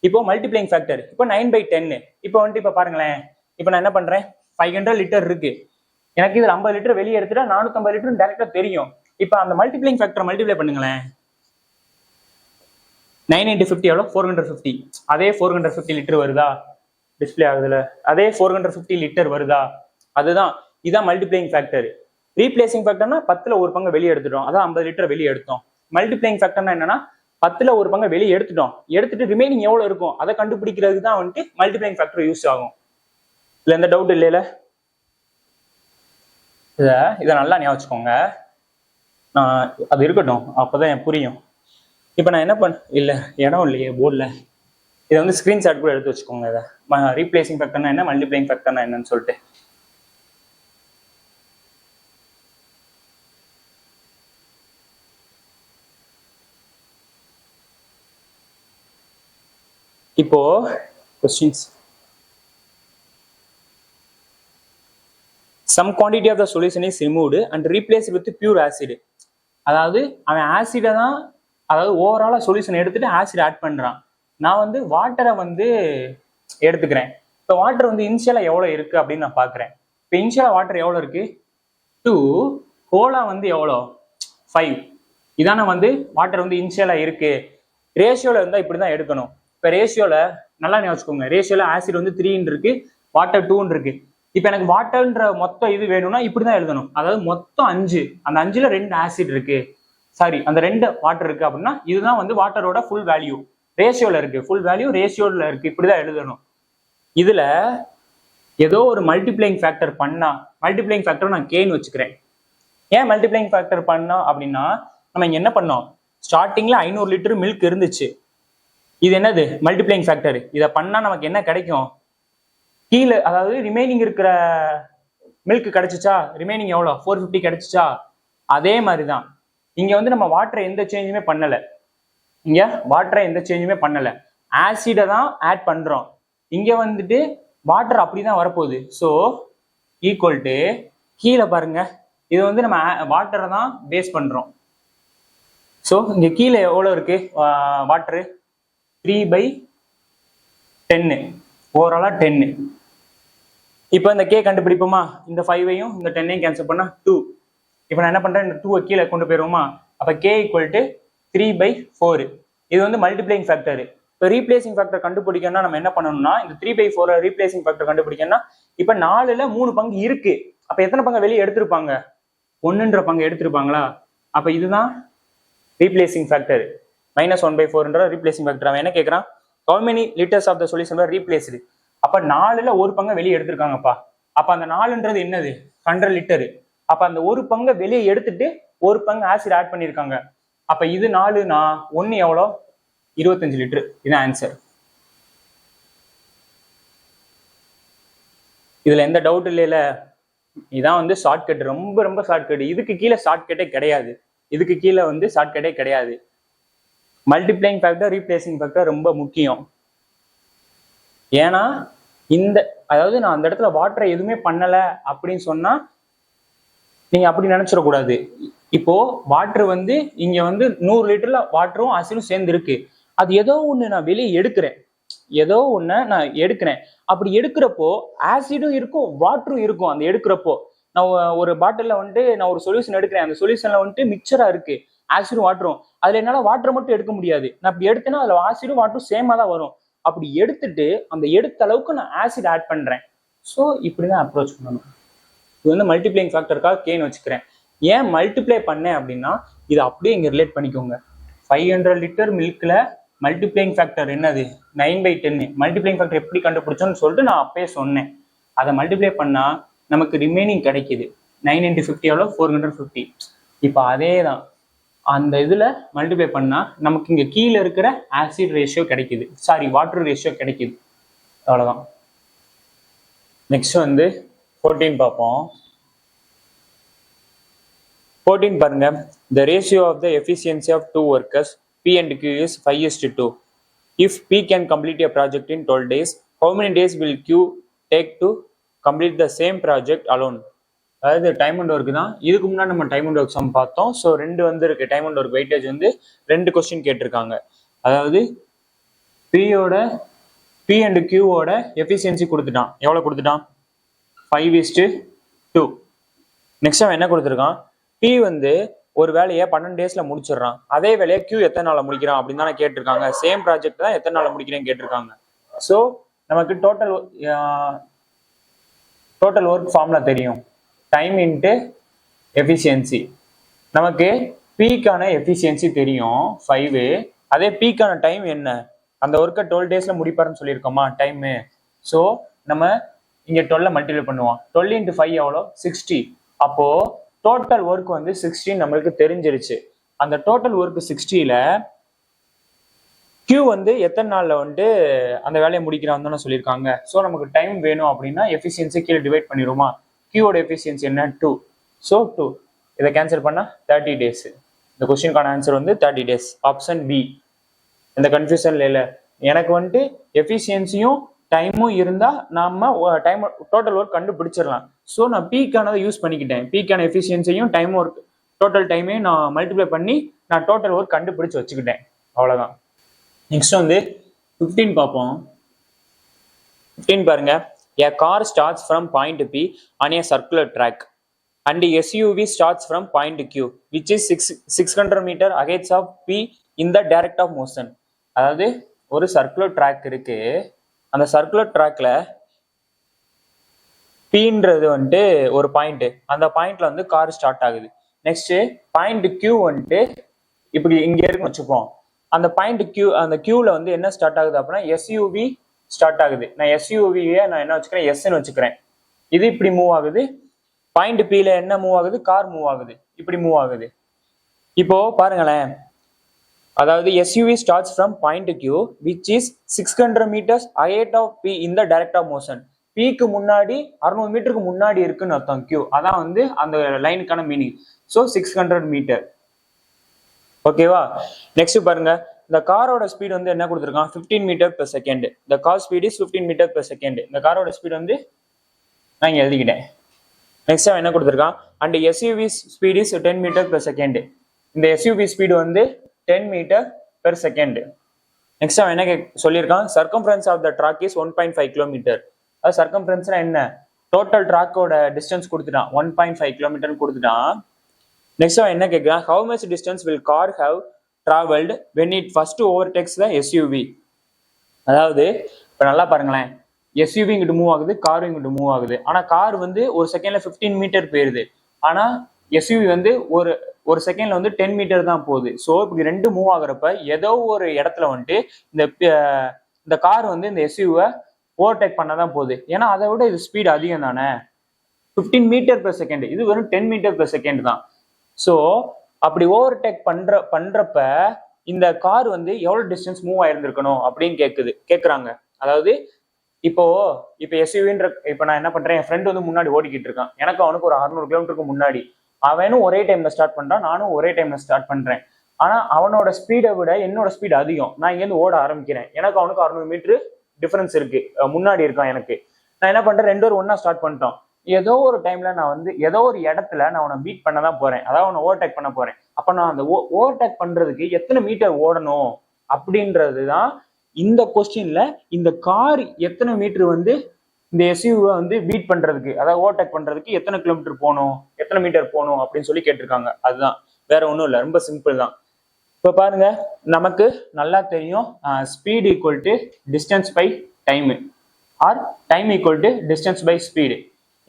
இப்போ மல்டிப்ளைங் ஃபேக்டர் இப்போ 9/10. இப்போ வந்துட்டு இப்போ பாருங்களேன், இப்போ நான் என்ன பண்றேன், 500 லிட்டர் இருக்கு, எனக்கு இதுல 50 லிட்டர் வெளியே எடுத்துட்டா 450 லிட்டர் டைரக்டா தெரியும். இப்போ அந்த மல்டிப்ளைங் ஃபேக்டர் மல்டிப்ளை பண்ணுங்களேன். 9 × 50 எவ்வளோ, 450. அதே 450 லிட்டர் வருதா டிஸ்பிளே ஆகுதுல, அதே 450 லிட்டர் வருதா, அதுதான் இதான் மல்டிப்ளைங் ஃபேக்டர். ரீப்ளேசிங் ஃபேக்டர்னா 10ல ஒரு பங்கு வெளியே எடுத்துட்டோம், அதான் 50 லிட்டர் வெளியே எடுத்தோம். மல்டிப்ளைங் ஃபேக்டர்னா என்னன்னா 10ல ஒரு பங்கு வெளியே எடுத்துட்டோம், எடுத்துட்டு ரிமைனிங் எவ்வளவு இருக்கும் அதை கண்டுபிடிக்கிறதுக்கு தான் வந்துட்டு மல்டிப்ளைங் ஃபேக்டர் யூஸ் ஆகும். இதுல எந்த டவுட் இல்லையில? இதை நல்லா ஞாபகம் வச்சுக்கோங்க, அது இருக்கட்டும், அப்பதான் புரியும். இப்ப நான் என்ன இல்ல இடம் இல்லையே போர்டில், இதை வந்து ஸ்கிரீன்ஷாட் கூட எடுத்து வச்சுக்கோங்க. இதை ரீப்ளேசிங் ஃபேக்டர்னா என்ன, மல்டிப்ளைங் ஃபேக்டர்னா என்னன்னு சொல்லிட்டு. இப்போ questions, some quantity of the solution is removed and replaced with pure acid. அதாவது அவன் ஆசிடை தான், அதாவது ஓவராலா சொல்யூஷன் எடுத்துட்டு ஆசிட் ஆட் பண்றான். நான் வந்து வாட்டரை வந்து எடுத்துக்கிறேன். இப்போ வாட்டர் வந்து இனிஷியலா எவ்வளவு இருக்கு அப்படின்னு நான் பாக்குறேன். இப்போ இனிஷியலா வாட்டர் எவ்வளவு இருக்கு, 2, ஹோலா வந்து எவ்வளோ 5. இதான வந்து வாட்டர் வந்து இனிஷியலா இருக்கு. ரேஷியோல இருந்தா இப்படிதான் எடுக்கணும். இப்போ ரேஷியோல நல்லா ஞாபகம் வச்சுக்கோங்க, ரேஷியோல ஆசிட் வந்து 3 இருக்கு, வாட்டர் 2 இருக்கு. இப்ப எனக்கு வாட்டர்ன்ற மொத்தம் இது வேணும்னா இப்படிதான் எழுதணும், அதாவது மொத்தம் 5, அந்த 5ல 2 ஆசிட் இருக்கு, சாரி அந்த 2 வாட்டர் இருக்கு அப்படின்னா இதுதான் வந்து வாட்டரோட ஃபுல் வேல்யூ. ரேஷியோல இருக்கு, ஃபுல் வேல்யூ ரேஷியோல இருக்கு, இப்படிதான் எழுதணும். இதுல ஏதோ ஒரு மல்டிப்ளைங் ஃபேக்டர் பண்ணா, மல்டிப்ளைங் ஃபேக்டர் நான் கேன்னு வச்சுக்கிறேன். ஏன் மல்டிப்ளைங் ஃபேக்டர் பண்ணா அப்படின்னா, நம்ம இங்க என்ன பண்ணோம், ஸ்டார்டிங்ல 500 லிட்டர் மில்க் இருந்துச்சு, இது என்னது மல்டிப்ளைங் ஃபேக்டர். இதை பண்ணா நமக்கு என்ன கிடைக்கும், கீழே அதாவது ரிமைனிங் இருக்கிற மில்க் கிடைச்சிச்சா, ரிமைனிங் எவ்வளோ 450 கிடைச்சிச்சா. அதே மாதிரிதான் இங்க வந்து நம்ம வாட்டரை எந்த சேஞ்சுமே பண்ணல, இங்க வாட்டரை எந்த சேஞ்சுமே பண்ணல, ஆசிடை தான் ஆட் பண்றோம். இங்க வந்துட்டு வாட்டர் அப்படிதான் வரப்போகுது. ஸோ ஈக்குவல் டு கீழே பாருங்க, இது வந்து நம்ம வாட்டரை தான் பேஸ் பண்றோம். ஸோ இங்க கீழே எவ்வளோ இருக்கு வாட்டரு, 3/10, ஓவராலா 10. இப்போ இந்த கே கண்டுபிடிப்போமா, இந்த 5ஐயும் இந்த 10ஐயும் கேன்சல் பண்ணா 2. இப்போ நான் என்ன பண்றேன், இந்த 2 கீழே கொண்டு போயிருவோமா, அப்ப கே ஈக்குவல் டு 3/4. இது வந்து மல்டிப்ளைங் ஃபேக்டர். இப்போ ரீப்ளேசிங் ஃபேக்டர் கண்டுபிடிக்கணும்னா நம்ம என்ன பண்ணணும்னா இந்த 3/4 ரீப்ளேசிங் ஃபேக்டர் கண்டுபிடிக்கணும்னா இப்போ 4ல் 3 பங்கு இருக்கு. அப்போ எத்தனை பங்கு வெளியே எடுத்திருப்பாங்க? 1ன்ற பங்கு எடுத்திருப்பாங்களா? அப்போ இதுதான் ரீப்ளேசிங் ஃபேக்டர். -1/4ன்ற ரீப்ளேசிங் ஃபேக்டர். அவன் என்ன கேட்குறான்? how many liters of the solution were replaced? அப்போ 4ல் 1 பங்கை வெளியே எடுத்திருக்காங்கப்பா. அப்போ அந்த 4ன்றது என்னது? 100 லிட்டரு. அப்போ அந்த 1 பங்கை வெளியே எடுத்துட்டு 1 பங்கு ஆசிட் ஆட் பண்ணியிருக்காங்க. அப்போ இது 4னா 1 எவ்வளோ? 25 லிட்டரு. இதுதான் ஆன்சர். இதுல எந்த டவுட் இல்லையில? இதான் வந்து ஷார்ட்கட், ரொம்ப ரொம்ப ஷார்ட்கட். இதுக்கு கீழே ஷார்ட்கட்டே கிடையாது. இதுக்கு கீழே வந்து ஷார்ட்கட்டே கிடையாது. மல்டிப்ளைங் ஃபேக்டர், ரீப்ளேசிங் ஃபேக்டர் ரொம்ப முக்கியம். ஏன்னா அதாவது நான் அந்த இடத்துல வாட்டரை எதுவுமே பண்ணல அப்படின்னு சொன்னா நீங்க அப்படி நினைச்சிடக்கூடாது. இப்போ வாட்டர் வந்து இங்க வந்து 100 லிட்டர்ல வாட்டரும் ஆசிடும் சேர்ந்து இருக்கு. அது ஏதோ ஒண்ணு நான் வெளியே எடுக்கிறேன், ஏதோ ஒண்ணு நான் எடுக்கிறேன். அப்படி எடுக்கிறப்போ ஆசிடும் இருக்கும், வாட்டரும் இருக்கும். அந்த எடுக்கிறப்போ நான் ஒரு பாட்டில்ல வந்துட்டு நான் ஒரு சொல்யூஷன் எடுக்கிறேன். அந்த சொல்யூஷன்ல வந்துட்டு மிக்சரா இருக்கு, ஆசிடும் வாட்டரும். அதுல என்னால வாட்டரை மட்டும் எடுக்க முடியாது. நான் அப்படி எடுத்தேன்னா அதுல ஆசிடும் வாட்டரும் சேமா தான் வரும். அப்படி எடுத்துட்டு அந்த எடுத்த அளவுக்கு நான் ஆசிட் ஆட் பண்றேன். ஸோ இப்படிதான் அப்ரோச் பண்ணணும். இது வந்து மல்டிப்ளைங் ஃபேக்டருக்காக கேன்னு வச்சுக்கிறேன். ஏன் மல்டிப்ளை பண்ணேன் அப்படின்னா இது அப்படியே இங்க ரிலேட் பண்ணிக்கோங்க. 500 லிட்டர் மில்க்ல மல்டிப்ளைங் ஃபேக்டர் என்னது? 9/10. மல்டிப்ளைங் ஃபேக்டர் எப்படி கண்டுபிடிச்சோன்னு சொல்லிட்டு நான் அப்பயே சொன்னேன். அதை மல்டிப்ளை பண்ணா நமக்கு ரிமைனிங் கிடைக்குது. 9 × 50 எவ்வளோ? 450. இப்போ அதே தான் அந்த இதுல மல்டிப்ளை பண்ணா நமக்கு இங்க கீழே இருக்கிற ஆசிட் ரேஷியோ கிடைக்குது, சாரி வாட்டர் ரேஷியோ கிடைக்குது. அவ்வளவுதான். நெக்ஸ்ட் வந்து 14 பார்ப்போம். 14 பாருங்க. The ratio of the efficiency of two workers P and Q is 5:2. If P can complete a project in 12 days, how many days will Q take to complete the same project alone? அதாவது time and work தான். இதுக்கு முன்னாடி நம்ம time and work some பார்த்தோம். So 2 வந்து இருக்கு. Time and work weightage வந்து 2 question கேட்டிருக்காங்க. அதாவது P அண்ட் Qவோட எஃபிஷியன்சி கொடுத்துட்டான். எவ்வளோ கொடுத்துட்டான்? 5:2. நெக்ஸ்ட் அவன் என்ன கொடுத்துருக்கான்? P வந்து ஒரு வேலையை 12 டேஸ்ல முடிச்சிடுறான். அதே வேலையை Q எத்தனை நாளில் முடிக்கிறான் அப்படின்னு தானே கேட்டிருக்காங்க. சேம் ப்ராஜெக்ட் தான் எத்தனை நாளில் முடிக்கிறேன்னு கேட்டிருக்காங்க. ஸோ நமக்கு டோட்டல் ஒர்க் ஃபார்முலா தெரியும். Time into efficiency. நமக்கு பீக்கான எஃபிஷியன்சி தெரியும் 5. அதே பீக்கான டைம் என்ன? அந்த ஒர்க்கை 12 டேஸ்ல முடிப்பாருன்னு சொல்லியிருக்கோமா டைமு. ஸோ நம்ம இங்க 12 மல்டிப்ளை பண்ணுவோம். 12 × 5 எவ்வளோ? 60. அப்போ டோட்டல் ஒர்க் வந்து 16 நம்மளுக்கு தெரிஞ்சிருச்சு. அந்த டோட்டல் ஒர்க் 60ல Q வந்து எத்தனை நாள்ல வந்துட்டு அந்த வேலையை முடிக்கிறான்னு தானே சொல்லியிருக்காங்க. ஸோ நமக்கு டைம் வேணும் அப்படின்னா எஃபிஷியன்சி கீழே டிவைட் பண்ணிடுவோமா? Qவோட எஃபிஷியன்சி என்ன? 2. ஸோ 2 இதை கேன்சல் பண்ணா 30 டேஸ். இந்த கொஸ்டினுக்கான ஆன்சர் வந்து 30 டேஸ். Option B. இந்த கன்ஃபியூஷன்ல இல்லை. எனக்கு வந்துட்டு எஃபிஷியன்சியும் டைமும் இருந்தா நாம டைம் டோட்டல் ஒர்க் கண்டுபிடிச்சிடலாம். ஸோ நான் பீக்கானதை யூஸ் பண்ணிக்கிட்டேன். பீக்கான எஃபிஷியன்சியும் டைம் ஒர்க் டோட்டல் டைமையும் நான் மல்டிப்ளை பண்ணி நான் டோட்டல் ஒர்க் கண்டுபிடிச்சு வச்சுக்கிட்டேன். அவ்வளோதான். நெக்ஸ்ட் வந்து 15 பார்ப்போம். 15 பாருங்க. A car starts from point P on a circular track and SUV starts from point Q which is 600 meter ahead of P in the direct of motion. அதாவது ஒரு சர்க்குலர் ட்ராக் இருக்கு. அந்த சர்க்குலர் ட்ராக்ல Pன்றது வந்துட்டு ஒரு பாயிண்ட். அந்த பாயிண்ட்ல வந்து கார் ஸ்டார்ட் ஆகுது. நெக்ஸ்ட் பாயிண்ட் Q வந்துட்டு இப்படி இங்க இருக்குன்னு வச்சுப்போம். அந்த பாயிண்ட் அந்த Qல வந்து என்ன ஸ்டார்ட் ஆகுது அப்படின்னா எஸ்யூவி ஸ்டார்ட் ஆகுது. நான் எஸ்யூவியை நான் என்ன வச்சுக்கிறேன்? எஸ்ன்னு வச்சுக்கிறேன். இது இப்படி மூவ் ஆகுது. பாயிண்ட் Pல என்ன மூவ் ஆகுது? கார் மூவ் ஆகுது. இப்படி மூவ் ஆகுது. இப்போ பாருங்களேன். அதாவது SUV starts from point Q which is 600 meters ahead of P in the direct of motion. Pக்கு முன்னாடி 600 மீட்டருக்கு முன்னாடி இருக்குன்னு அர்த்தம் Q. அதான் வந்து அந்த லைனுக்கான மீனிங். So 600 metre. ஓகேவா? நெக்ஸ்ட் பாருங்க. இந்த காரோட ஸ்பீட் வந்து என்ன கொடுத்துருக்கான்? 15 மீட்டர் per second. இந்த car speed is 15 metre per second. இந்த காரோட ஸ்பீட் வந்து நான் இங்க எழுதிக்கிட்டேன். நெக்ஸ்ட் என்ன கொடுத்துருக்கான்? And SUV speed is 10 metre per second. இந்த எஸ்யூவி ஸ்பீடு வந்து 10 மீட்டர் per second. நெக்ஸ்ட் அவன் என்ன சொல்லியிருக்கான்? Circumference of the track is 1.5 kilometre. அது சர்க்கம்ஃபரன்ஸ்னா என்ன? டோட்டல் ட்ராக்கோட டிஸ்டன்ஸ் கொடுத்துட்டான். 1.5 கிலோமீட்டர் கொடுத்துட்டான். நெக்ஸ்ட் அவன் என்ன கேட்குறான்? How much distance will car have traveled when it first overtakes the SUV. அதாவது இப்போ நல்லா பாருங்களேன், எஸ்யூவி இங்கிட்டு மூவ் ஆகுது, காரும் இங்கிட்டு மூவ் ஆகுது. ஆனால் கார் வந்து ஒரு செகண்ட்ல 15 மீட்டர் போயிருது. ஆனால் எஸ்யூவி வந்து ஒரு ஒரு செகண்ட்ல வந்து 10 மீட்டர் தான் போகுது. ஸோ இப்படி ரெண்டு மூவ் ஆகுறப்ப ஏதோ ஒரு இடத்துல வந்துட்டு இந்த இந்த கார் வந்து இந்த எஸ்யூவை ஓவர்டேக் பண்ண தான் போகுது. ஏன்னா அதை விட இது ஸ்பீட் அதிகம் தானே, 15 மீட்டர் பெர் செகண்ட், இது வெறும் 10 மீட்டர் பெர் செகண்ட் தான். ஸோ அப்படி ஓவர்டேக் பண்றப்ப இந்த கார் வந்து எவ்வளவு டிஸ்டன்ஸ் மூவ் ஆயிருந்திருக்கணும் அப்படின்னு கேக்குறாங்க. அதாவது இப்போ எஸ்யூவின்ற இப்போ நான் என்ன பண்றேன், என் ஃப்ரெண்ட் வந்து முன்னாடி ஓடிக்கிட்டு இருக்கான், எனக்கு அவனுக்கு ஒரு 600 கிலோமீட்டருக்கு முன்னாடி. அவனும் ஒரே டைம்ல ஸ்டார்ட் பண்றான், நானும் ஒரே டைம்ல ஸ்டார்ட் பண்றேன். ஆனா அவனோட ஸ்பீடை விட என்னோட ஸ்பீட் அதிகம். நான் இங்கேருந்து ஓட ஆரம்பிக்கிறேன், எனக்கு அவனுக்கு 600 மீட்டர் டிஃபரன்ஸ் இருக்கு, முன்னாடி இருக்கான் எனக்கு. நான் என்ன பண்றேன், ரெண்டு பேரும் ஒன்னா ஸ்டார்ட் பண்ணிட்டோம். ஏதோ ஒரு டைம்ல நான் வந்து ஏதோ ஒரு இடத்துல நான் அவனை பீட் பண்ண தான் போறேன், அதாவது அவனை ஓவர்டேக் பண்ண போறேன். அப்ப நான் அந்த ஓவர்டேக் பண்றதுக்கு எத்தனை மீட்டர் ஓடணும் அப்படின்றதுதான் இந்த கொஸ்டின்ல. இந்த கார் எத்தனை மீட்டர் வந்து இந்த எஸ்யூவை வந்து பீட் பண்றதுக்கு, அதாவது ஓவர்டேக் பண்றதுக்கு எத்தனை கிலோமீட்டர் போகணும், எத்தனை மீட்டர் போகணும் அப்படின்னு சொல்லி கேட்டிருக்காங்க. அதுதான், வேற ஒன்றும் இல்லை, ரொம்ப சிம்பிள் தான். இப்போ பாருங்க, நமக்கு நல்லா தெரியும் speed equal to distance by time, or time equal to distance by speed.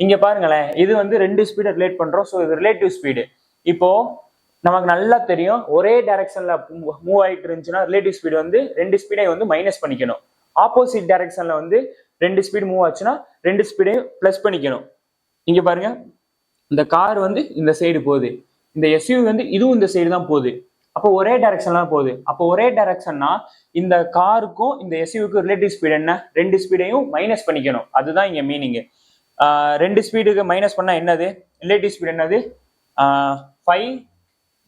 இங்க பாருங்களேன், இது வந்து ரெண்டு ஸ்பீடை ரிலேட் பண்றோம். ஸோ இது ரிலேட்டிவ் ஸ்பீடு. இப்போ நமக்கு நல்லா தெரியும், ஒரே டைரக்ஷன்ல மூவ் ஆயிட்டு இருந்துச்சுன்னா ரிலேட்டிவ் ஸ்பீடு வந்து ரெண்டு ஸ்பீடையும் வந்து மைனஸ் பண்ணிக்கணும். ஆப்போசிட் டைரக்ஷன்ல வந்து ரெண்டு ஸ்பீடு மூவ் ஆச்சுன்னா ரெண்டு ஸ்பீடையும் பிளஸ் பண்ணிக்கணும். இங்க பாருங்க, இந்த கார் வந்து இந்த சைடு போகுது, இந்த எஸ்யூவி வந்து இதுவும் இந்த சைடு தான் போகுது. அப்போ ஒரே டைரக்ஷன்ல போகுது. அப்போ ஒரே டைரக்ஷன்னா இந்த காருக்கும் இந்த எஸ்யூவிக்கும் ரிலேட்டிவ் ஸ்பீடு என்ன, ரெண்டு ஸ்பீடையும் மைனஸ் பண்ணிக்கணும். அதுதான் இங்க மீனிங். ரெண்டு ஸ்பீடுக்கு மைனஸ் பண்ணா என்னது, ரிலேட்டிவ் ஸ்பீடு என்னது, 5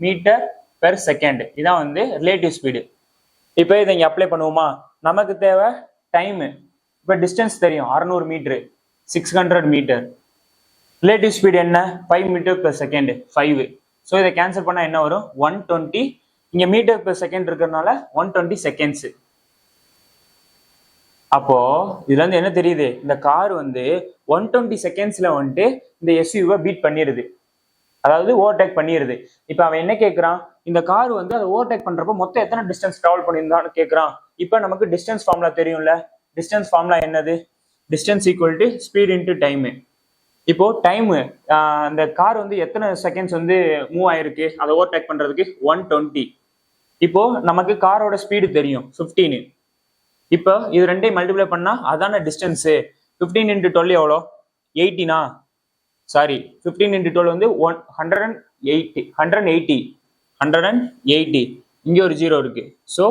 மீட்டர் பெர் செகண்ட். இதான் வந்து ரிலேட்டிவ் ஸ்பீடு. இப்போ இதை இங்கே அப்ளை பண்ணுவோமா, நமக்கு தேவை டைமு. இப்போ டிஸ்டன்ஸ் தெரியும் 600 மீட்டரு, 600 மீட்டர். ரிலேட்டிவ் ஸ்பீடு என்ன, 5 மீட்டர் பெர் செகண்ட், 5. ஸோ இதை கேன்சல் பண்ணால் என்ன வரும், 120. இங்கே மீட்டர் பெர் செகண்ட் இருக்கிறதுனால 120 செகண்ட்ஸ். அப்போ இதுல இருந்து என்ன தெரியுது, இந்த கார் வந்து 120 செகண்ட்ஸ்ல வந்துட்டு இந்த எஸ்யூவை பீட் பண்ணிடுது, அதாவது ஓவர்டேக் பண்ணிடுது. இப்போ அவன் என்ன கேட்கறான், இந்த கார் வந்து அதை ஓவர்டேக் பண்றப்ப மொத்தம் எத்தனை டிஸ்டன்ஸ் டிராவல் பண்ணியிருந்தான்னு கேட்கறான். இப்போ நமக்கு டிஸ்டன்ஸ் ஃபார்முலா தெரியும்ல, டிஸ்டன்ஸ் ஃபார்முலா என்னது, distance equal to speed into time. இப்போ டைம், இந்த கார் வந்து எத்தனை செகண்ட்ஸ் வந்து மூவ் ஆயிருக்கு அதை ஓவர்டேக் பண்றதுக்கு, 120. இப்போ நமக்கு காரோட ஸ்பீடு தெரியும் 15. இப்போ இது ரெண்டையும் மல்டிப்ளை பண்ணா அதான டிஸ்டன்ஸு. 15 × 12 எவ்வளோ, 80னா, சாரி 15 × 12 வந்து 180. இங்கே ஒரு ஜீரோ இருக்கு. ஸோ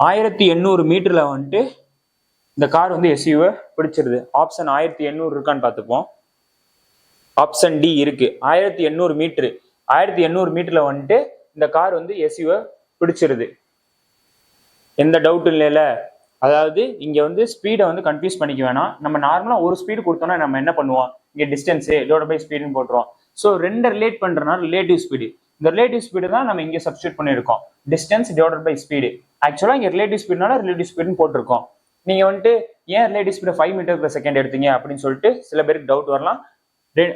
1800 மீட்டர்ல வந்துட்டு இந்த கார் வந்து எஸ்யூவை பிடிச்சிருது. ஆப்ஷன் 1800 இருக்கான்னு பார்த்துப்போம். ஆப்ஷன் டி இருக்கு, 1800 மீட்டரு. 1800 மீட்டர்ல வந்துட்டு இந்த கார் வந்து எஸ்யூவை பிடிச்சிருது. எந்த டவுட்டும் இல்லைல்ல. அதாவது இங்க வந்து ஸ்பீடை வந்து கன்ஃபியூஸ் பண்ணிக்க வேணாம். நம்ம நார்மலா ஒரு ஸ்பீடு கொடுத்தோம்னா நம்ம என்ன பண்ணுவோம், இங்க டிஸ்டன்ஸ் டிவைட் பை ஸ்பீடுன்னு போட்டுருவோம். ஸோ ரெண்டு ரிலேட் பண்றதுனால ரிலேட்டிவ் ஸ்பீடு, இந்த ரிலேட்டிவ் ஸ்பீடு தான் நம்ம இங்க சப்ஸ்டியூட் பண்ணியிருக்கோம், டிஸ்டன்ஸ் டிவைட் பை ஸ்பீடு. ஆக்சுவலா இங்க ரிலேட்டிவ் ஸ்பீடுனால ரிலேட்டிவ் ஸ்பீடுன்னு போட்டிருக்கோம். நீங்க வந்துட்டு ஏன் relative speed 5 metre per second எடுத்தீங்க அப்படின்னு சொல்லிட்டு சில பேருக்கு டவுட் வரலாம்.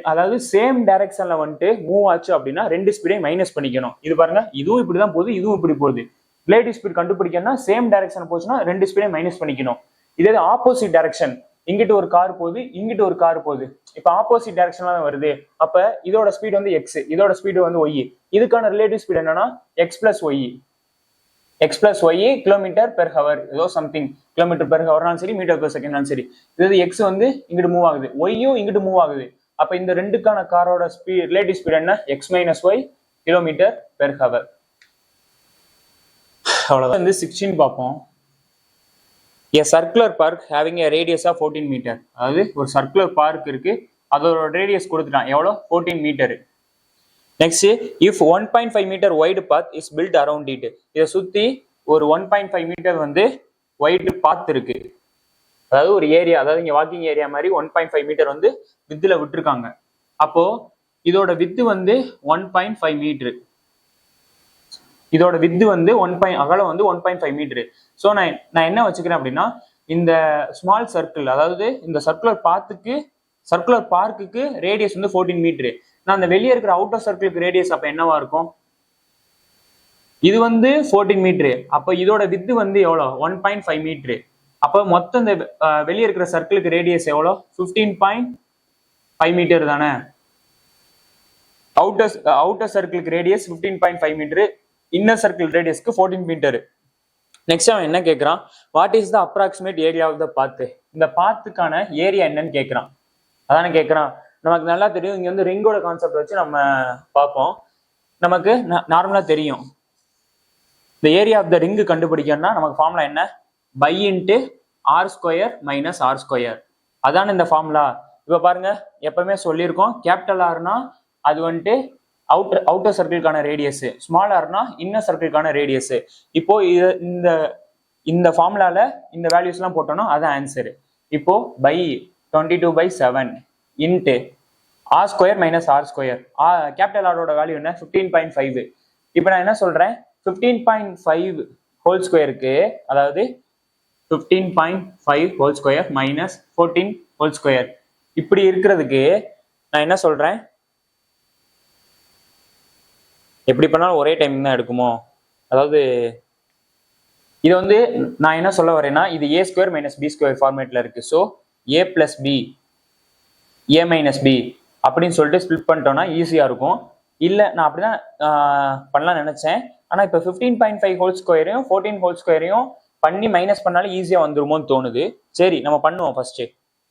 அதாவது சேம் டைரக்ஷன்ல வந்துட்டு மூவ் ஆச்சு அப்படின்னா ரெண்டு ஸ்பீடையும் மைனஸ் பண்ணிக்கணும். இது பாருங்க, இதுவும் இப்படிதான் போகுது, இதுவும் இப்படி போகுது. ரிலேட்டிவ் ஸ்பீட் கண்டுபிடிக்கணும்னா சேம் டைரக்ஷன் போச்சுன்னா ரெண்டு ஸ்பீடையும் மைனஸ் பண்ணிக்கணும். இதே ஆப்போசிட் டைரக்ஷன், இங்கிட்டு ஒரு கார் போகுது, இங்கிட்டு ஒரு கார் போகுது, இப்ப ஆப்போசிட் டைரக்ஷன்ல தான் வருது. அப்ப இதோட ஸ்பீடு வந்து எக்ஸ், இதோட ஸ்பீடு வந்து ஒய். இதுக்கான ரிலேட்டிவ் ஸ்பீடு என்னன்னா X plus Y kilometre per hour, ஏதோ சம்திங் கிலோமீட்டர் பெர் ஹவர்னாலும் சரி, மீட்டர் பெர் செகண்ட்னாலும் சரி. இது எக்ஸ் வந்து இங்கிட்டு மூவ் ஆகுது, ஒய்யும் இங்கிட்டு மூவ் ஆகுது. அப்ப இந்த ரெண்டுக்கான காரோட ஸ்பீட் ரிலேட்டிவ் ஸ்பீட் என்ன, X minus Y kilometre per hour. அவ்வளவுதான். வந்து 16 பார்ப்போம். A circular park having a radius of 14 meter. அதாவது ஒரு சர்க்குலர் பார்க் இருக்கு, அதோட ரேடியஸ் கொடுத்துட்டான் எவ்வளோ, 14 metre. Next, if 1.5 metre wide path is built around it. இதை சுத்தி ஒரு 1.5 மீட்டர் வந்து வைடு பாத் இருக்கு, அதாவது ஒரு ஏரியா, அதாவது இங்க வாக்கிங் ஏரியா மாதிரி 1.5 மீட்டர் வந்து வித்துல விட்டுருக்காங்க. அப்போ இதோட வித்து வந்து 1.5 மீட்டர், இதோட வித்து வந்து அகலம் வந்து 1.5 மீட்டரு. ஸோ நான் என்ன வச்சுக்கிறேன் அப்படின்னா, இந்த ஸ்மால் சர்க்கிள், அதாவது இந்த சர்க்குலர் பார்க்குக்கு ரேடியஸ் வந்து 14 மீட்டரு. நான் அந்த வெளியே இருக்கிற அவுட்டர் சர்க்கிளுக்கு ரேடியஸ் அப்ப என்னவா இருக்கும், இது வந்து 14 மீட்ரு. அப்போ இதோட வித்து வந்து எவ்வளோ 1.5 மீட்ரு. அப்போ மொத்தம் இந்த வெளியே இருக்கிற சர்க்கிளுக்கு ரேடியஸ் எவ்வளோ 15.5 மீட்டர் தானே. அவுட்டர் சர்க்கிளுக்கு ரேடியஸ் 15.5 மீட்டர், இன்னர் சர்க்கிள் ரேடியஸ்க்கு 14 மீட்டர். நெக்ஸ்ட் அவன் என்ன கேட்குறான், what is the approximate area of the path. இந்த பாத்துக்கான ஏரியா என்னன்னு கேட்குறான். அதானே கேட்குறான். நமக்கு நல்லா தெரியும், இங்கே வந்து ரிங்கோட கான்செப்ட் வச்சு நம்ம பார்ப்போம். நமக்கு நார்மலாக தெரியும் இந்த ஏரியா ஆஃப் த ரிங்கு கண்டுபிடிக்கணும்னா நமக்கு ஃபார்முலா என்ன, pi into R square minus R square. அதான இந்த ஃபார்முலா. இப்போ பாருங்க, எப்பவுமே சொல்லியிருக்கோம், கேபிட்டல் ஆர்னா அது வந்துட்டு அவுட்டர் சர்க்கிளுக்கான ரேடியஸ், ஸ்மால் ஆர்னா இன்னர் சர்க்கிளுக்கான ரேடியஸ். இப்போ இந்த ஃபார்முலால இந்த வேல்யூஸ்லாம் போட்டோம்னா அதான் ஆன்சரு. இப்போ pi 22/7 into R square minus R square. Capital ஆரோட வேல்யூ என்ன 15.5. இப்போ நான் என்ன சொல்றேன், 15.5 ஹோல் ஸ்கொயருக்கு, அதாவது 15.5 whole square minus 14 whole square, இப்படி இருக்கிறதுக்கு நான் என்ன சொல்றேன், எப்படி பண்ணாலும் ஒரே டைம் தான் எடுக்குமோ. அதாவது இது வந்து நான் என்ன சொல்ல வரேன்னா, இது ஏ ஸ்கொயர் மைனஸ் பி ஸ்கொயர் ஃபார்மேட்ல இருக்கு. ஸோ ஏ பிளஸ் பி, ஏ மைனஸ் பி அப்படின்னு சொல்லிட்டு ஸ்பிளிட் பண்ணிட்டோம்னா ஈஸியா இருக்கும். இல்லை நான் அப்படிதான் பண்ணலாம்னு நினைச்சேன். ஆனால் இப்போ 15.5 ஹோல் ஸ்கொயரையும் 14 ஹோல் ஸ்கொயரையும் பண்ணி மைனஸ் பண்ணாலும் ஈஸியாக வந்துருமோன்னு தோணுது. சரி நம்ம பண்ணுவோம் ஃபர்ஸ்ட்.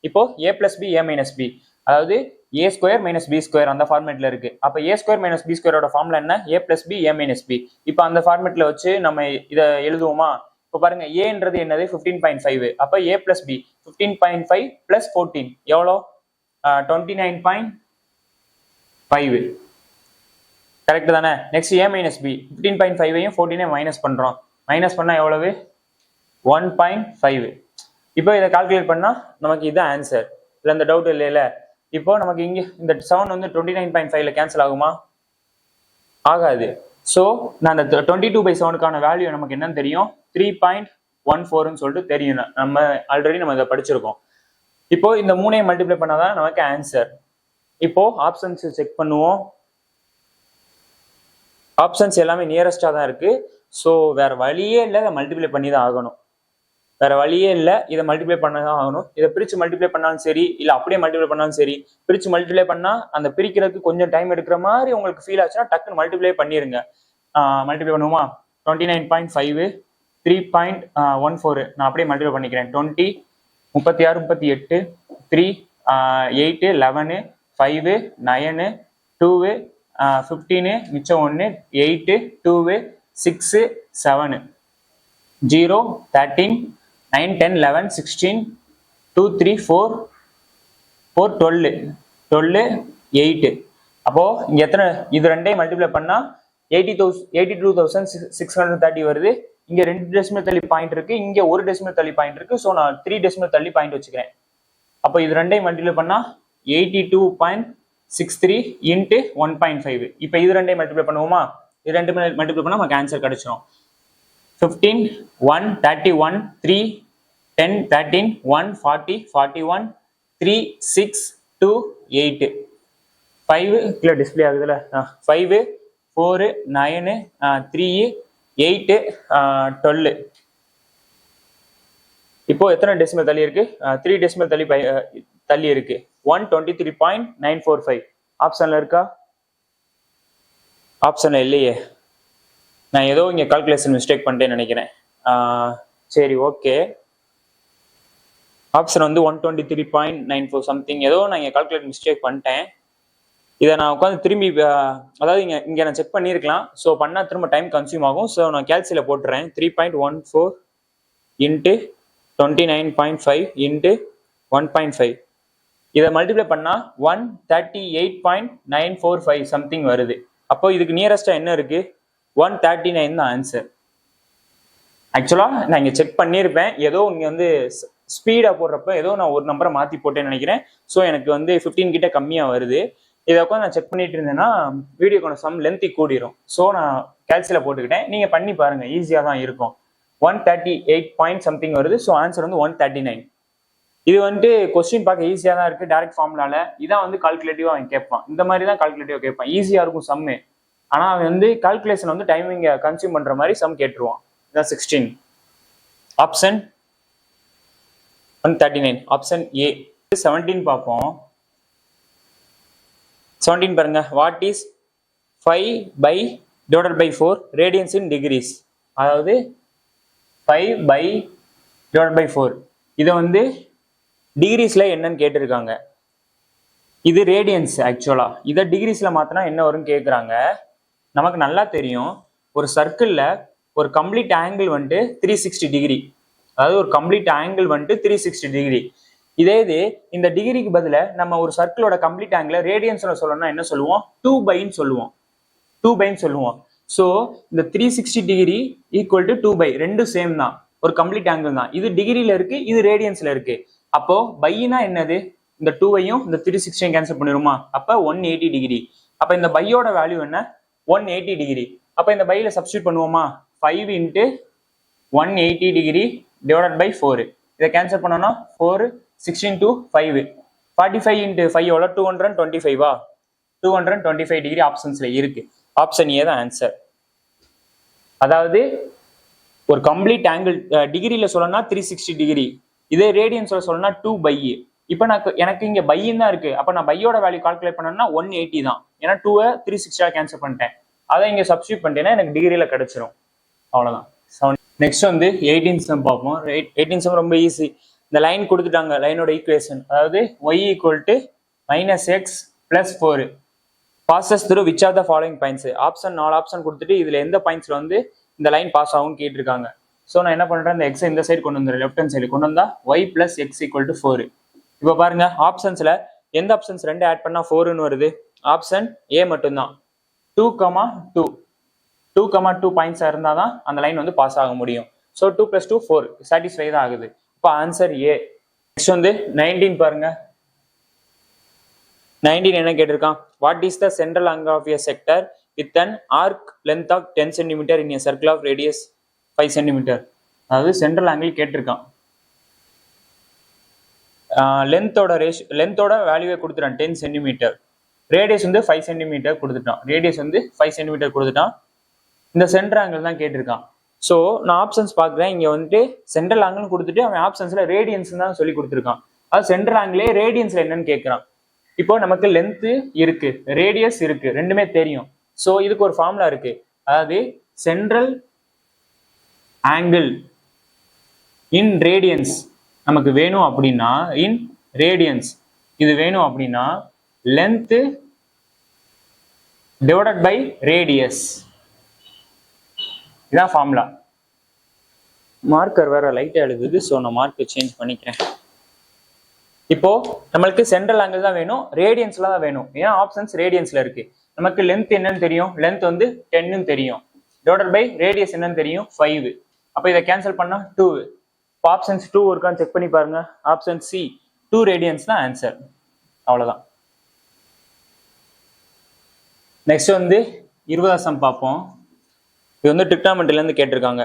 இப்போ ஏ plus B A minus B, அதாவது ஏ ஸ்கொயர் மைனஸ் பி ஸ்கொயர் அந்த ஃபார்மேட்ல இருக்கு. அப்போ ஏ ஸ்கொயர் மைனஸ் பி ஸ்கொயரோட ஃபார்முலா என்ன, ஏ plus B A minus B. இப்போ அந்த ஃபார்மேட்ல வச்சு நம்ம இதை எழுதுவோமா. இப்போ பாருங்க, ஏன்றது என்னது 15.5. அப்போ ஏ பிளஸ் பி 15.5 பிளஸ் 14 எவ்வளோ 29.5. கரெக்ட் தானே. நெக்ஸ்ட் ஏ மைனஸ் பி 15.5ஐயும் 14ஐயும் மைனஸ் பண்றோம். மைனஸ் பண்ணா எவ்வளவு 1.5. இப்போ இதை கால்குலேட் பண்ணா நமக்கு இதுதான் ஆன்சர். இதுல இந்த டவுட் இல்லையில. இப்போ நமக்கு இங்க இந்த 7 வந்து 29.5ல கேன்சல் ஆகுமா, ஆகாது. ஸோ நான் அந்த 22/7க்கான வேல்யூ நமக்கு என்னன்னு தெரியும், 3.14ன்னு சொல்லிட்டு தெரியும். நம்ம ஆல்ரெடி நம்ம இதை படிச்சிருக்கோம். இப்போ இந்த 3ஐயும் மல்டிப்ளை பண்ணாதான் நமக்கு ஆன்சர். இப்போ ஆப்ஷன்ஸ் செக் பண்ணுவோம். ஆப்ஷன்ஸ் எல்லாமே நியரஸ்டா தான் இருக்கு. ஸோ வேற வழியே இல்லை, இதை மல்டிப்ளை பண்ணி தான் ஆகணும். வேற வழியே இல்லை, இதை மல்டிப்ளை பண்ண தான் ஆகணும். இதை பிரிச்சு மல்டிப்ளை பண்ணாலும் சரி, இல்லை அப்படியே மல்டிப்ளை பண்ணாலும் சரி, பிரிச்சு மல்டிப்ளை பண்ணா அந்த பிரிக்கிறதுக்கு கொஞ்சம் டைம் எடுக்கிற மாதிரி உங்களுக்கு ஃபீல் ஆச்சுன்னா டக்குன்னு மல்டிப்ளை பண்ணிருங்க. மல்டிப்ளை பண்ணுவோமா, 29.5 3.14 நான் அப்படியே மல்டிப்ளை பண்ணிக்கிறேன். 20 36 38 3 8 11 5 9 2 15 மிச்சம் 1 8 2 6 7 0 13 9 10 11 16 2 3 4 4 12 12 8. அப்போ இங்க எத்தனை, இது ரெண்டையும் மல்டிப்ளை பண்ணா 82,630 வருது. இங்க 2 டெசிமல் தள்ளி பாயிண்ட் இருக்கு, இங்க 1 டெசிமல் தள்ளி பாயிண்ட் இருக்கு. ஸோ நான் 3 டெசிமல் தள்ளி பாயிண்ட் வச்சுக்கிறேன். அப்போ இது ரெண்டையும் மல்டிப்ளை பண்ணா 82.63 இன்ட்டு 1.5. இப்போ இது ரெண்டையும் மல்டிப்ளை பண்ணுவோமா, இது ரெண்டு மல்டிப்ளை பண்ணா நமக்கு ஆன்சர் கிடைச்சிடும். 15 1 31 3 10 13 1 40 41 3 6 2 8 5 கீழே டிஸ்பிளே ஆகுதுல, 5 4 9 3 8 12. இப்போ எத்தனை டெசிமல் தள்ளி இருக்கு, 3 டெசிமல் தள்ளி இருக்கு. 123.945 ஆப்ஷன்ல இருக்கா, ஆப்ஷன்ல இல்லையே. நான் ஏதோ இங்க கால்குலேஷன் மிஸ்டேக் பண்ணிட்டேன்னு நினைக்கிறேன். சரி ஓகே, ஆப்ஷன் வந்து 123.94 சம்திங் ஏதோ நான் இங்க கால்குலேட் மிஸ்டேக் பண்ணிட்டேன். இதை நான் உட்காந்து திரும்பி, அதாவது இங்க நான் செக் பண்ணியிருக்கலாம். ஸோ பண்ணா திரும்ப டைம் கன்சியூம் ஆகும். ஸோ நான் கேல்சியில் போட்டுறேன். 3.14 இன்ட்டு 29.5 இன்ட்டு 1.5. இதை மல்டிப்ளை பண்ணா 138.945 சம்திங் வருது. அப்போ இதுக்கு நியரஸ்டா என்ன இருக்கு, 139 தான் ஆன்சர். ஆக்சுவலா நான் இங்க செக் பண்ணியிருப்பேன், ஏதோ இங்க வந்து ஸ்பீடா போடுறப்ப ஏதோ நான் ஒரு நம்பரை மாத்தி போட்டேன்னு நினைக்கிறேன். ஸோ எனக்கு வந்து 15 கிட்ட கம்மியா வருது. இதை உட்காந்து நான் செக் பண்ணிட்டு இருந்தேன்னா வீடியோக்கான சம் லென்த்தி கூடிரும். ஸோ நான் கேல்சியில போட்டுக்கிட்டேன். நீங்க பண்ணி பாருங்க, ஈஸியா தான் இருக்கும். 138 பாயிண்ட் சம்திங் வருது. ஸோ ஆன்சர் வந்து 139. இது வந்துட்டு கொஸ்டின் பார்க்க ஈஸியா தான் இருக்கு, டைரக்ட் ஃபார்முலால. இதான் வந்து கால்குலேட்டிவா அவன் கேட்பான். இந்த மாதிரி தான் கால்குலேட்டிவா கேட்பான், ஈஸியா இருக்கும் சம்மு. ஆனால் அவன் வந்து கால்குலேஷன் வந்து டைமிங்கை கன்சியூம் பண்ணுற மாதிரி சம் கேட்டுருவான். இதான் 16. Option 139 option A. 17 பார்ப்போம். 17 பாருங்க. What is 5/4 radians in degrees? அதாவது 5/4 இதை வந்து டிகிரிஸ்ல என்னன்னு கேட்டிருக்காங்க. இது ரேடியன்ஸ். ஆக்சுவலா இதை டிகிரிஸ்ல மாத்தினா என்ன வரும்னு கேட்குறாங்க. நமக்கு நல்லா தெரியும், ஒரு சர்க்கிள்ல ஒரு கம்ப்ளீட் ஆங்கிள் வந்துட்டு 360 டிகிரி. அதாவது ஒரு கம்ப்ளீட் ஆங்கிள் வந்துட்டு 360 டிகிரி. இதே இது இந்த டிகிரிக்கு பதில நம்ம ஒரு சர்க்கிளோட கம்ப்ளீட் ஆங்கிள் ரேடியன்ஸ்ல சொல்லணும்னா என்ன சொல்லுவோம்? 2/ன்னு சொல்லுவோம். 2/ன்னு சொல்லுவோம். ஸோ இந்த 360 டிகிரி ஈக்குவல் டு 2/, ரெண்டும் சேம் தான், ஒரு கம்ப்ளீட் ஆங்கிள் தான். இது டிகிரியில இருக்கு, இது ரேடியன்ஸ்ல இருக்கு. அப்போ பைனா என்னது? இந்த 2ஐயும் இந்த 360 கேன்சல் பண்ணிடுமா? அப்ப 180 டிகிரி. அப்ப இந்த பையோட வேல்யூ என்ன? 180 டிகிரி. அப்ப இந்த பையில சப்ஸ்டியூட் பண்ணுவோமா? 5 × 180 டிகிரி டிவைடட் பை 4. இதை கேன்சல் பண்ணோம்னா 4 16 to 5 45 × 5 எவ்வளோ? 225. 225 டிகிரி ஆப்ஷன்ஸ்ல இருக்கு. ஆப்ஷன் ஏ தான் ஆன்சர். அதாவது ஒரு கம்ப்ளீட் ஆங்கிள் டிகிரியில சொல்லணும்னா 360 டிகிரி, இதே ரேடியன்ஸ்ல சொல்லணும்னா 2/. இப்போ எனக்கு இங்க பையன் தான் இருக்கு. அப்ப நான் பையோட வேல்யூ கால்குலேட் பண்ணணும்னா 180 தான். ஏன்னா 2ஐ 360 கேன்சல் பண்ணிட்டேன். அதை இங்க சப்ஸ்டியூட் பண்ணிட்டேன்னா எனக்கு டிகிரியில கிடைச்சிரும். அவ்வளவுதான். நெக்ஸ்ட் வந்து 18 சம் பார்ப்போம். 18 சம் ரொம்ப ஈஸி. இந்த லைன் கொடுத்துட்டாங்க, லைனோட ஈக்குவேஷன். அதாவது y = -x + 4 passes through which of the following points? Option 4 option கொடுத்துட்டு இதுல எந்த பாயிண்ட்ஸ்ல வந்து இந்த லைன் பாஸ் ஆகும் கேட்டிருக்காங்க. ஸோ நான் என்ன பண்றேன், இந்த எக்ஸை இந்த சைடு கொண்டு வந்துடுறேன். லெஃப்ட் ஹேண்ட் சைடு கொண்டு வந்தா y + x = 4. இப்போ பாருங்க, ஆப்ஷன்ஸ்ல எந்த ஆப்ஷன்ஸ் 2 ஆட் பண்ணா 4ன்னு வருது? ஆப்ஷன் ஏ மட்டும்தான். 2,2 பாயிண்ட்ஸ் இருந்தால் தான் அந்த லைன் வந்து பாஸ் ஆக முடியும். ஸோ 2 + 2 4 சாட்டிஸ்ஃபை தான் ஆகுது. இப்போ ஆன்சர் ஏ. நெக்ஸ்ட் வந்து 19 பாருங்க. 19 என்ன கேட்டிருக்கான்? What is the central angle of a sector with an arc length of 10 cm in a circle of radius 5 cm? அதாவது சென்ட்ரல் ஆங்கிள் கேட்டிருக்கான். லென்த்தோட வேல்யூவை கொடுத்துட்டான் 10 cm. ரேடியஸ் வந்து 5 cm கொடுத்துட்டான். இந்த சென்டர் ஆங்கிள் தான் கேட்டிருக்கான். ஸோ நான் ஆப்ஷன்ஸ் பார்க்குறேன். இங்கே வந்துட்டு சென்ட்ரல் ஆங்கிள் கொடுத்துட்டு அவன் ஆப்ஷன்ஸ்ல ரேடியன்ஸ் தான் சொல்லி கொடுத்துருக்கான். அது சென்ட்ரல் ஆங்கிளே ரேடியன்ஸ்ல என்னன்னு கேட்குறான். இப்போ நமக்கு லென்த்து இருக்கு, ரேடியஸ் இருக்கு, ரெண்டுமே தெரியும். ஸோ இதுக்கு ஒரு ஃபார்முலா இருக்கு. அதாவது சென்ட்ரல் ஆங்கிள் இன் ரேடியன்ஸ் நமக்கு வேணும் அப்படின்னா, இன் ரேடியன்ஸ் இது வேணும் அப்படின்னா லென்த் டிவைடட் பை ரேடியஸ். இதான் ஃபார்முலா. மார்க்கர் வேற லைட்டா எழுதுது, ஸோ நான் மார்க்கை சேஞ்ச் பண்ணிக்கிறேன். இப்போ நம்மளுக்கு சென்ட்ரல் ஆங்கிள் தான் வேணும், ரேடியன்ஸ்ல தான் வேணும். ஏன்னா ஆப்ஷன்ஸ் ரேடியன்ஸ்ல இருக்கு. நமக்கு லென்த் என்னன்னு தெரியும், லென்த் வந்து 10ன்னு தெரியும். டிவைடட் பை ரேடியஸ் என்னன்னு தெரியும், 5. அப்போ இதை கேன்சல் பண்ணா 2. இப்போ ஆப்ஷன்ஸ் 2 இருக்கான்னு செக் பண்ணி பாருங்க. ஆப்ஷன் சி 2 ரேடியன்ஸ் தான் ஆன்சர். அவ்வளவுதான். நெக்ஸ்ட் வந்து 20 சம் பார்ப்போம். இது வந்து ட்ரிக்னாமெட்ரில இருந்து கேட்டிருக்காங்க.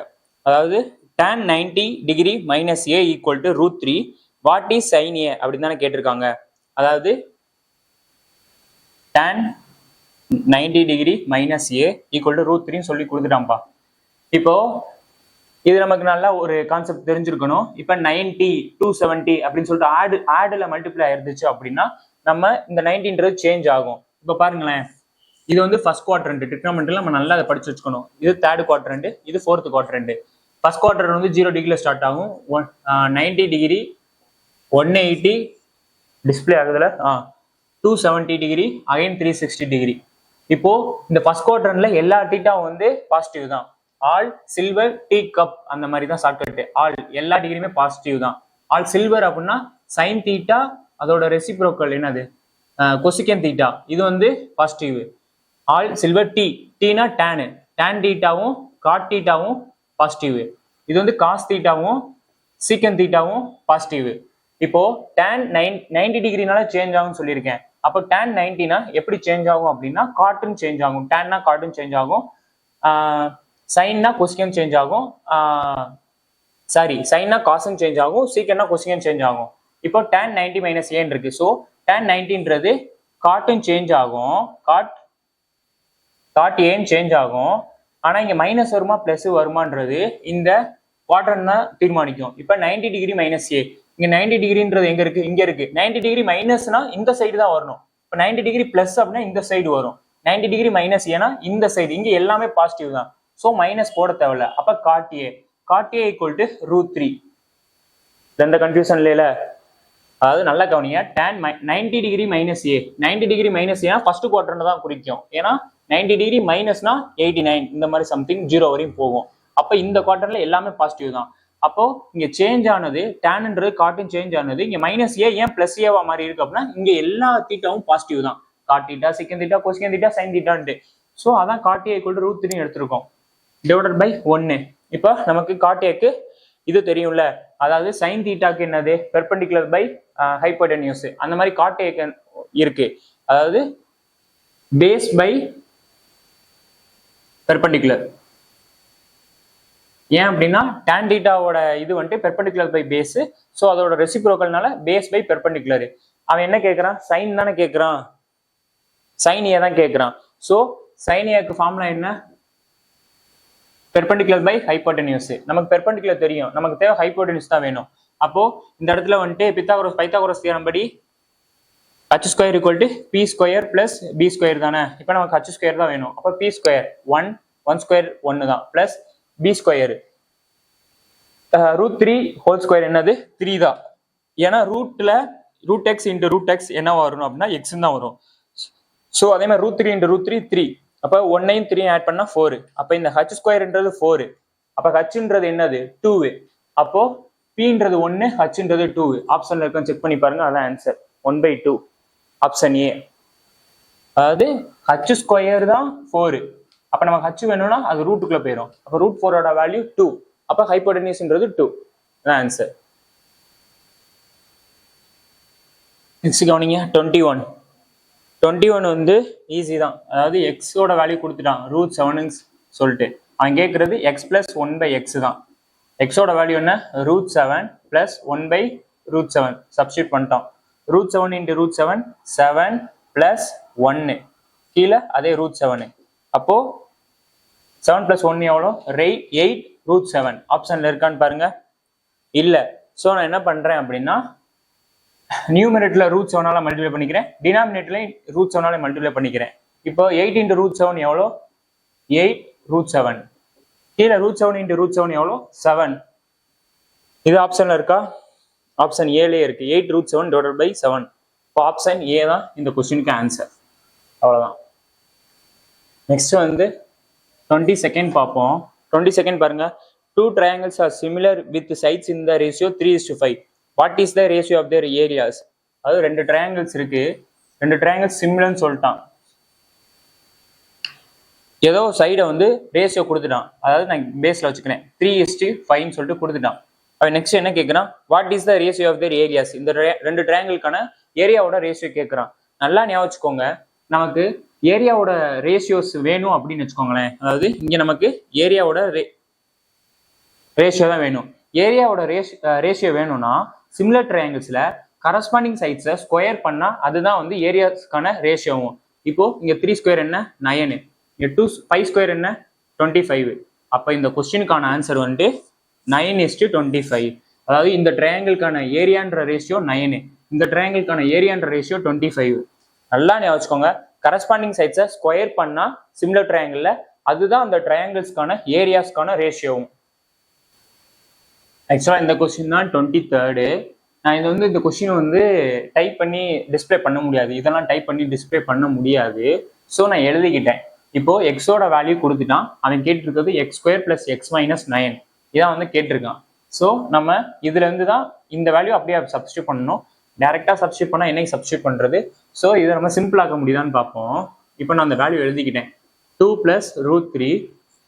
அதாவது tan 90 degree minus a equal to √3 what is sin a அப்படின்னு தானே கேட்டிருக்காங்க. அதாவது tan 90 degree minus a equal to √3 சொல்லி கொடுத்துட்டான்ப்பா. இப்போ இது நமக்கு நல்லா ஒரு கான்செப்ட் தெரிஞ்சிருக்கணும். இப்போ 90 270 அப்படின்னு சொல்லிட்டு ஆடுல மல்டிப்ளை ஆயிருந்துச்சு அப்படின்னா நம்ம இந்த 90ன்றது சேஞ்ச் ஆகும். இப்போ பாருங்களேன், இது வந்து ஃபர்ஸ்ட் குவாட்ரண்ட். ட்ரிக்னாமெட்ரில நம்ம நல்லா அதை படிச்சு வச்சுக்கணும். இது தேர்ட் குவாட்ரண்ட், இது ஃபோர்த் குவாட்ரண்ட். ஃபர்ஸ்ட் குவாட்ரண்ட் வந்து 0 டிகிரில ஸ்டார்ட் ஆகும். 90 டிகிரி 180 டிஸ்பிளே ஆகுதுல 270 டிகிரி அகைன் 360 டிகிரி. இப்போ இந்த ஃபர்ஸ்ட் குவாட்ரண்ட்ல எல்லா டீட்டாவும் வந்து பாசிட்டிவ் தான். ஆல் சில்வர் டீ கப் அந்த மாதிரி தான் ஷார்ட்கட். ஆல் எல்லா டிகிரியுமே பாசிட்டிவ் தான். ஆல் சில்வர் அப்படின்னா சைன் தீட்டா, அதோட ரெசிப்ரோக்கல் என்னது கொசிகன் தீட்டா, இது வந்து பாசிட்டிவ். ஆல் சில்வர் டி, டீனா டேனு, டேன் தீட்டாவும் காட் தீட்டாவும் பாசிட்டிவ். இது வந்து காஸ் தீட்டாவும் சீக்கன் தீட்டாவும் பாசிட்டிவ். இப்போ tan 90 டிகிரினால சேஞ்ச் ஆகும்னு சொல்லியிருக்கேன். அப்போ tan 90னா எப்படி சேஞ்ச் ஆகும் அப்படின்னா காட்டும் சேஞ்ச் ஆகும், டேன்னா காட்டும் சேஞ்ச் ஆகும், சைன்னா கொசிகன் சேஞ்ச் ஆகும், சாரி சைன்னா காசும் சேஞ்ச் ஆகும், சீக்கன்னா கொசிகன் சேஞ்ச் ஆகும். இப்போ tan 90 மைனஸ் ஏன்னு இருக்கு. ஸோ tan 90ன்றது காட்டும் சேஞ்ச் ஆகும், காட் காட் ஏன்னு சேஞ்ச் ஆகும். ஆனா இங்க மைனஸ் வருமா பிளஸ் வருமான்றது இந்த குவாட்ரண்ட் தான் தீர்மானிக்கும். இப்ப 90 டிகிரி மைனஸ் ஏ, இங்க 90 டிகிரின்றது எங்க இருக்கு, இங்க இருக்கு. 90 டிகிரி மைனஸ்னா இந்த சைடு தான் வரணும். இப்ப 90 டிகிரி பிளஸ் அப்படின்னா இந்த சைடு வரும். 90 டிகிரி மைனஸ் ஏன்னா இந்த சைடு, இங்க எல்லாமே பாசிட்டிவ் தான். சோ மைனஸ் போட தேவையில்ல. அப்ப காட் ஏ ஈக்குவல் டு √3. எந்த கன்ஃபியூஷன் இல்லையில. அதாவது நல்லா கவனிங்க, tan 90 டிகிரி மைனஸ் ஏ, 90 டிகிரி மைனஸ் ஏன்னா ஃபர்ஸ்ட் குவாட்ரண்ட் தான் குறிக்கும். ஏன்னா 90 டிகிரி மைனஸ்னா 89 இந்த மாதிரி சம்திங் 0 வரையும் போகும். அப்ப இந்த குவார்டர்ல எல்லாமே பாசிட்டிவ் தான். அப்போ இங்க சேஞ்ச் ஆனது டேன்ன்றது காட்டும் சேஞ்ச் ஆனது. இங்க மைனஸ் ஏ ஏன் பிளஸ் ஏவா மாதிரி இருக்கு அப்படின்னா இங்க எல்லா தீட்டாவும் பாசிட்டிவ் தான். Cot theta, second theta, cosec theta, sine தீட்டான்ட்டு. ஸோ அதான் காட் ஏ ஈக்குவல் டு √3 எடுத்திருக்கோம் டிவைடட் பை 1. இப்போ நமக்கு காட் ஏக்கு இது தெரியும்ல, அதாவது சைன் தீட்டாக்கு என்னது பெர்பெண்டிகுலர் பை ஹைப்போடென்யூஸ். அந்த மாதிரி காட் ஏக்கு இருக்கு, அதாவது பேஸ் பை பெர்பெண்டிகுலர். ஏன் அப்படின்னா tan தீட்டாவோட இது வந்துட்டு பெர்பெண்டிகுலர் பை பேஸ். ஸோ அதோட ரெசிப்ரோக்கல்னால பேஸ் பை பெர்பெண்டிகுலர். அவன் என்ன கேட்கறான், சைன் தானே கேட்கறான், சைன் ஏ தான் கேட்கறான். ஸோ சைன் ஏக்கு ஃபார்முலா என்ன, பெர்பெண்டிகுலர் பை ஹைப்போடென்யூஸ். நமக்கு பெர்பெண்டிகுலர் தெரியும், நமக்கு தேவை ஹைப்போடென்யூஸ் தான் வேணும். அப்போ இந்த இடத்துல வந்துட்டு பைத்தாகோரஸ் தியரம் படி h square equal to P square plus B square தானே. இப்போ நமக்கு h ஸ்கொயர் தான் வேணும். அப்போ பி ஸ்கொயர் 1 ஸ்கொயர் 1 தான் plus B square √3 whole square என்னது 3 தான். ஏன்னா ரூட்ல √x இன்டு √x என்ன வரும் அப்படின்னா x தான் வரும். ஸோ அதே மாதிரி √3 இன்டு √3 3. அப்போ 1ஐயும் 3 ஆட் பண்ணா 4. அப்போ இந்த h ஸ்கொயர்ன்றது 4. அப்போ hன்றது என்னது 2. அப்போ pன்றது 1, hன்றது 2. ஆப்ஷன்ல இருக்க செக் பண்ணி பாருங்க, அதான் ஆன்சர் 1/2 ஆப்ஷன் ஏ. அதாவது h ஸ்கொயர் தான் 4. அப்ப நமக்கு h வேணும்னா அது ரூட்டுக்குள்ள போயிடும். அப்ப √4ஓட வேல்யூ 2. அப்ப ஹைப்போடென்யூஸ்ன்றது 2. அதான் ஆன்சர். நெக்ஸ்ட் கவனிங்க 21 வந்து ஈஸி தான். அதாவது எக்ஸோட வேல்யூ கொடுத்துட்டான் √7 சொல்லிட்டு. அவன் கேட்கறது x பிளஸ் 1/x தான். எக்ஸோட வேல்யூ என்ன √7 பிளஸ் 1/√7 சப்ஸ்டியூட் பண்ணிட்டோம். √7 இன்டு √7 7 பிளஸ் 1 கீழே அதே √7. அப்போ 7 பிளஸ் 1 எவ்வளோ 8 √7. ஆப்ஷன்ல இருக்கான்னு பாருங்க, இல்ல. ஸோ நான் என்ன பண்றேன் அப்படின்னா நியூமரேட்டர்ல √7ஆல மல்டிப்ளை பண்ணிக்கிறேன், டினாமினேட்டர்லையும் √7ஆல மல்டிப்ளை பண்ணிக்கிறேன். இப்போ 8 இன்டு √7 எவ்வளோ 8 √7. கீழே √7 இன்டு √7 எவ்வளோ 7. இது ஆப்ஷன்ல இருக்கா, ஆப்ஷன் ஏலே இருக்கு 8 √7 டிவைடட் பை 7. இப்போ ஆப்ஷன் ஏ தான் இந்த கொஸ்டினுக்கு ஆன்சர். அவ்வளவுதான். நெக்ஸ்ட் வந்து 22nd பார்ப்போம். 22nd பாருங்க, 2 triangles are similar with sides in the ratio 3:5. What is the ratio of their areas? அதாவது 2 triangles இருக்கு, 2 triangles சிமிலர்னு சொல்லிட்டான். ஏதோ சைடை வந்து ரேஷியோ கொடுத்துட்டான், அதாவது நான் பேஸ்ல வச்சுக்கிறேன் 3:5 சொல்லிட்டு கொடுத்துட்டான். அவன் நெக்ஸ்ட் என்ன கேட்கறான், what is the ratio of their areas. இந்த 2 ட்ரையாங்கிள்கான ஏரியாவோட ரேஷியோ கேட்கறான். நல்லா ஞாபகம் வச்சுக்கோங்க, நமக்கு ஏரியாவோட ரேஷியோஸ் வேணும் அப்படின்னு வச்சுக்கோங்களேன். அதாவது இங்க நமக்கு ஏரியாவோட ரேஷியோ தான் வேணும். ஏரியாவோட ரேஷியோ வேணும்னா சிமிலர் ட்ரையாங்கிள்ஸ்ல கரஸ்பாண்டிங் சைட்ஸை ஸ்கொயர் பண்ணா அதுதான் வந்து ஏரியாஸ்க்கான ரேஷியோவும். இப்போ இங்க 3 ஸ்கொயர் என்ன 9, இங்க 5 ஸ்கொயர் என்ன 25. அப்ப இந்த கொஸ்டினுக்கான ஆன்சர் வந்துட்டு 9:25. அதாவது இந்த ட்ரையாங்கிள்கான ஏரியான்ற ரேஷியோ 9, இந்த ட்ரையாங்கிள்கான ஏரியான்ற ரேஷியோ 25. நல்லா ஞாபகம் வச்சுக்கோங்க, கரஸ்பாண்டிங் சைட்ஸை ஸ்கொயர் பண்ணா சிமிலர் ட்ரையாங்கிள்ல அதுதான் அந்த ட்ரையாங்கிள்ஸ்க்கான ஏரியாஸ்க்கான ரேஷியோவும். ஆக்சுவலா இந்த கொஸ்டின் தான் 23rd. நான் இது வந்து இந்த கொஸ்டின் வந்து டைப் பண்ணி டிஸ்பிளே பண்ண முடியாது, இதெல்லாம் டைப் பண்ணி டிஸ்பிளே பண்ண முடியாது. ஸோ நான் எழுதிக்கிட்டேன். இப்போ எக்ஸோட வேல்யூ கொடுத்துட்டான், அவன் கேட்டிருக்கிறது x² + x - 9 இதான் வந்து கேட்டிருக்கான். ஸோ நம்ம இதுல இருந்து தான் இந்த வேல்யூ அப்படியே சப்ஸ்டியூட் பண்ணணும். டைரக்டா சப்ஸ்டியூட் பண்ணா என்னைக்கு சப்ஸ்டியூட் பண்றது? ஸோ இதை நம்ம சிம்பிள் ஆக்க முடியுதான்னு பார்ப்போம். இப்போ நான் அந்த வேல்யூ எழுதிக்கிட்டேன் 2 + √3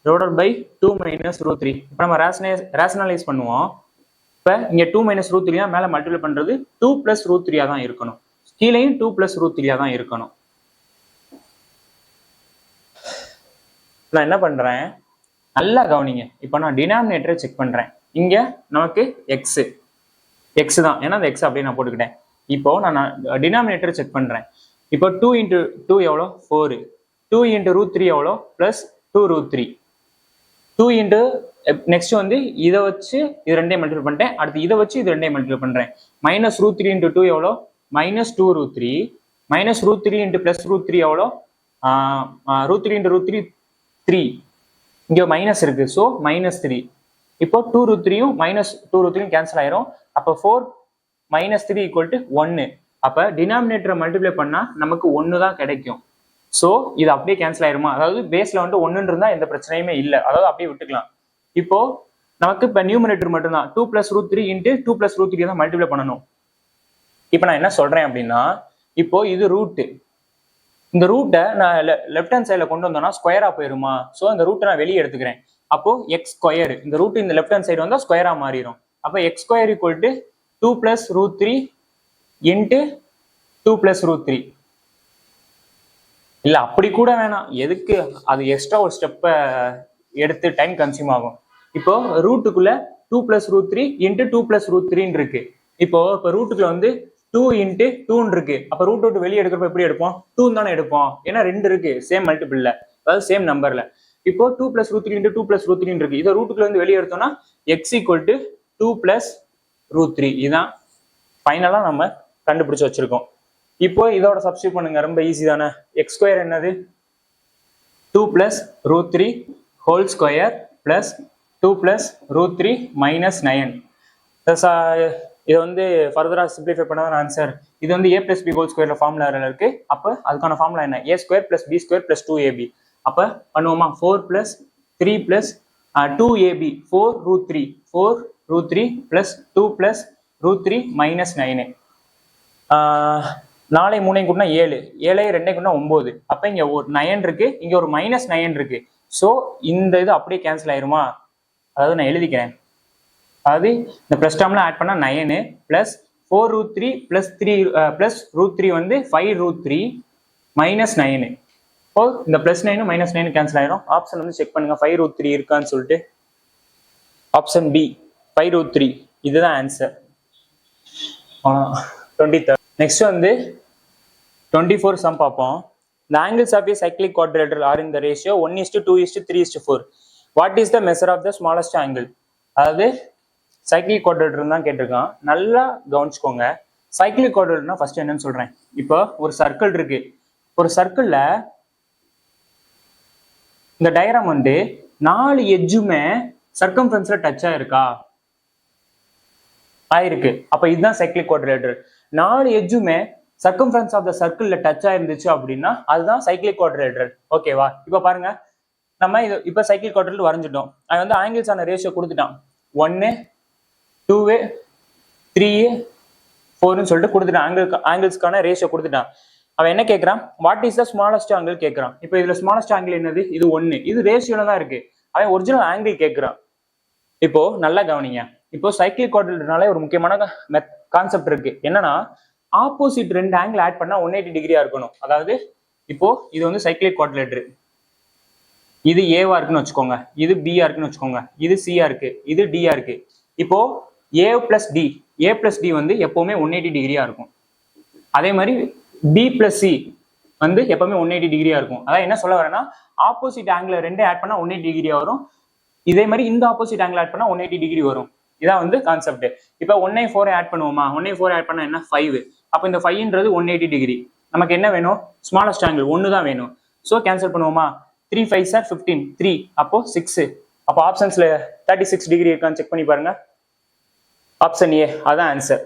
divided by 2 - √3. இப்போ நம்ம ரேஷனலைஸ் பண்ணுவோம். இப்போ இங்க 2 - √3 மேல மல்டிப்ளை பண்றது 2 + √3 தான் இருக்கணும், கீழேயும் 2 + √3 தான் இருக்கணும். நான் என்ன பண்றேன், நல்லா கவனிங்க. இப்போ நான் டினாமினேட்டரை செக் பண்றேன். இங்க நமக்கு எக்ஸ் தான், ஏன்னா அந்த எக்ஸ் அப்படியே நான் போட்டுக்கிட்டேன். இப்போ நான் டினாமினேட்டரை செக் பண்றேன். இப்போ 2 × 2 எவ்வளோ 4, 2 இன்ட்டு ரூட் த்ரீ எவ்வளோ plus 2 root three 2 into next வந்து இதை வச்சு இது ரெண்டையும் மல்டிபிள் பண்ணிட்டேன், அடுத்து இதை வச்சு இது ரெண்டையும் மல்டிபிள் பண்ணுறேன். Minus root three into two எவ்வளோ minus 2 root three minus root three into plus root three எவ்வளோ root three into root three 3, இங்கே மைனஸ் இருக்கு ஸோ மைனஸ் 3. இப்போ 2 ரூட் த்ரீயும் மைனஸ் 2 ரூட் த்ரீயும் கேன்சல் ஆயிரும். அப்போ 4 மைனஸ் 3 ஈக்குவல் டு 1. அப்போ டினாமினேட்டரை மல்டிப்ளை பண்ணால் நமக்கு 1 தான் கிடைக்கும். ஸோ இது அப்படியே கேன்சல் ஆயிருமா, அதாவது பேஸ்ல வந்து 1 இருந்தால் எந்த பிரச்சனையுமே இல்லை, அதாவது அப்படியே விட்டுக்கலாம். இப்போ நமக்கு இப்போ நியூமரேட்டர் மட்டும்தான் 2 plus root three into 2 plus root three தான் மல்டிப்ளை பண்ணணும். இப்போ நான் என்ன சொல்றேன் அப்படின்னா, இப்போ இது ரூட்டு, இந்த ரூட்டை நான் லெஃப்ட் ஹேண்ட் சைடில் கொண்டு வந்தோம்னா ஸ்கொயரா போயிருமா, ஸோ இந்த ரூட்டை நான் வெளியே எடுத்துக்கிறேன். அப்போ எக்ஸ் ஸ்கொயர், இந்த ரூட் இந்த லெஃப்ட் ஹேண்ட் சைடு வந்தால் ஸ்கொயரா மாறிடும். அப்போ X square equal to 2 plus root three into 2 plus root three. இல்லை அப்படி கூட வேணாம், எதுக்கு அது எக்ஸ்ட்ரா ஒரு ஸ்டெப்பை எடுத்து டைம் கன்சியூம் ஆகும். இப்போ ரூட்டுக்குள்ள 2 plus root three into 2 plus root த்ரீன்னு இருக்கு. இப்போ ரூட்டுக்குள்ள வந்து 2 இன்ட்டு 2 இருக்கு. அப்போ ரூட் விட்டு வெளியே எடுக்கிறப்ப எப்படி எடுப்போம், 2 தானே எடுப்போம், ஏன்னா 2 இருக்கு சேம் மல்டிபிள்ல, அதாவது சேம் நம்பர்ல. இப்போ 2 plus root three into 2 plus root த்ரீன்னு இருக்கு. இதை ரூட்டுக்குள்ள வந்து வெளியே எடுத்தோம்னா X equal to 2 plus root three. இதுதான் ஃபைனலா நம்ம கண்டுபிடிச்சு வச்சிருக்கோம். இப்போ இதோட சப்ஸ்டியூட் பண்ணுங்க, ரொம்ப ஈஸி தானே. எக்ஸ் ஸ்கொயர் என்னது 2 plus root three whole square plus 2 plus root three minus 9. இதை வந்து ஃபர்தரா சிம்பிளிஃபை பண்ணாதான் ஆன்சர். இது வந்து ஏ பிளஸ் பி ஹோல் ஸ்கொயர்ல ஃபார்முலா இருக்கு. அப்போ அதுக்கான ஃபார்முலா என்ன, A square plus B square plus 2ab. அப்போ பண்ணுவோமா, 4 plus 3 plus 2ab 4 root three 4 root three plus 2 plus root three minus 9. 4 3 கூட்டினா 7, 7 2 கூட்டினா 9. அப்போ இங்கே ஒரு 9 இருக்கு, இங்கே ஒரு மைனஸ் 9 இருக்கு. ஸோ இந்த இது அப்படியே கேன்சல் ஆயிருமா, அதாவது நான் எழுதிக்கிறேன், அதாவது இந்த ப்ளஸ் டேர்ம்லாம் ஆட் பண்ணால் 9 plus 4 root three plus 3 plus root three வந்து 5 ரூட் த்ரீ மைனஸ் 9. இப்போ இந்த பிளஸ் 9 மைனஸ் 9 கேன்சல் ஆயிரும். ஆப்ஷன் வந்து செக் பண்ணுங்க 5 ரூட் த்ரீ இருக்கான்னு சொல்லிட்டு. ஆப்ஷன் பி 5 ரூட் த்ரீ, இதுதான் ஆன்சர். 23. நெக்ஸ்ட் வந்து 24 சம் பார்ப்போம். The angles of a cyclic quadrilateral are in the ratio 1:2:3:4. What is the measure of the smallest angle? அதாவது cyclic quadrilateral தான் கேட்டிருக்கான், நல்லா கவனிச்சுக்கோங்க. சைக்கிளிக் குவாட்ரிலேட்டர்னா ஃபர்ஸ்ட் என்னன்னு சொல்றேன். இப்போ ஒரு சர்க்கிள் இருக்கு, ஒரு சர்க்கிள்ல இந்த டயக்ராம் வந்து 4 எட்ஜுமே சர்க்கம்ஃபரன்ஸ்ல டச் ஆயிருக்கா, ஆயிருக்கு. அப்ப இதுதான் சைக்கிளிக் குவாட்ரிலேட்டர். 4 எட்ஜுமே சர்க்கம்ஃபரன்ஸ் ஆஃப் த சர்க்கிள்ல டச் ஆயிருந்துச்சு அப்படின்னா அதுதான் சைக்கிளிக் குவாட்ரிலேட்டர். ஓகேவா, இப்போ பாருங்க, நம்ம இது இப்போ சைக்கிளிக் குவாட்ரிலேட்டர் வரைஞ்சிட்டோம். அது வந்து ஆங்கிள்ஸான ரேஷியோ கொடுத்துட்டான், 1 2 3 4ன்னு சொல்லிட்டு கொடுத்துட்டான். ஆங்கிள்ஸ்க்கான ரேஷியோ கொடுத்துட்டான். அவன் என்ன கேட்கறான், what is the smallest angle கேட்கறான். இப்போ இதுல ஸ்மாலஸ்ட் ஆங்கிள் என்னது, இது 1, இது ரேஷியோல தான் இருக்கு. அவன் ஒரிஜினல் ஆங்கிள் கேட்கறான். இப்போ நல்லா கவனிங்க, இப்போ சைக்கிளிக் குவாட்ரிலேட்டர்னாலே ஒரு முக்கியமான கான்செப்ட் இருக்கு. என்னன்னா ஆப்போசிட் 2 ஆங்கிள் ஆட் பண்ணா 180 டிகிரியா இருக்கணும். அதாவது இப்போ இது வந்து சைக்கிளிக் குவாட்ரிலேட்டர், இது ஏவா இருக்குன்னு வச்சுக்கோங்க, இது பியா இருக்குன்னு வச்சுக்கோங்க, இது சியா இருக்கு, இது டியா இருக்கு. இப்போ ஏ பிளஸ் டி வந்து எப்பவுமே 180 டிகிரியா இருக்கும். அதே மாதிரி பி பிளஸ் சி வந்து எப்பவுமே 180 டிகிரியா இருக்கும். அதாவது என்ன சொல்ல வரேன்னா, ஆப்போசிட் ஆங்கிள் 2 ஆட் பண்ணா 180 டிகிரியா வரும். இதே மாதிரி இந்த ஆப்போசிட் ஆங்கிள் ஆட் பண்ணா 180 டிகிரி வரும். இதான் வந்து கான்செப்ட். இப்போ 1/4 ஆட் பண்ணுவோமா, 1/4 ஆட் பண்ணா என்ன 5. அப்போ இந்த 5ன்றது 180 டிகிரி. நமக்கு என்ன வேணும், ஸ்மாலஸ்ட் ஆங்கிள் 1 தான் வேணும். ஸோ கேன்சல் பண்ணுவோமா, 3 5 சார் 15 3, அப்போ 6. அப்போ ஆப்ஷன்ஸ்ல 36 டிகிரி இருக்கான்னு செக் பண்ணி பாருங்க. ஆப்ஷன் ஏ அதான் ஆன்சர்.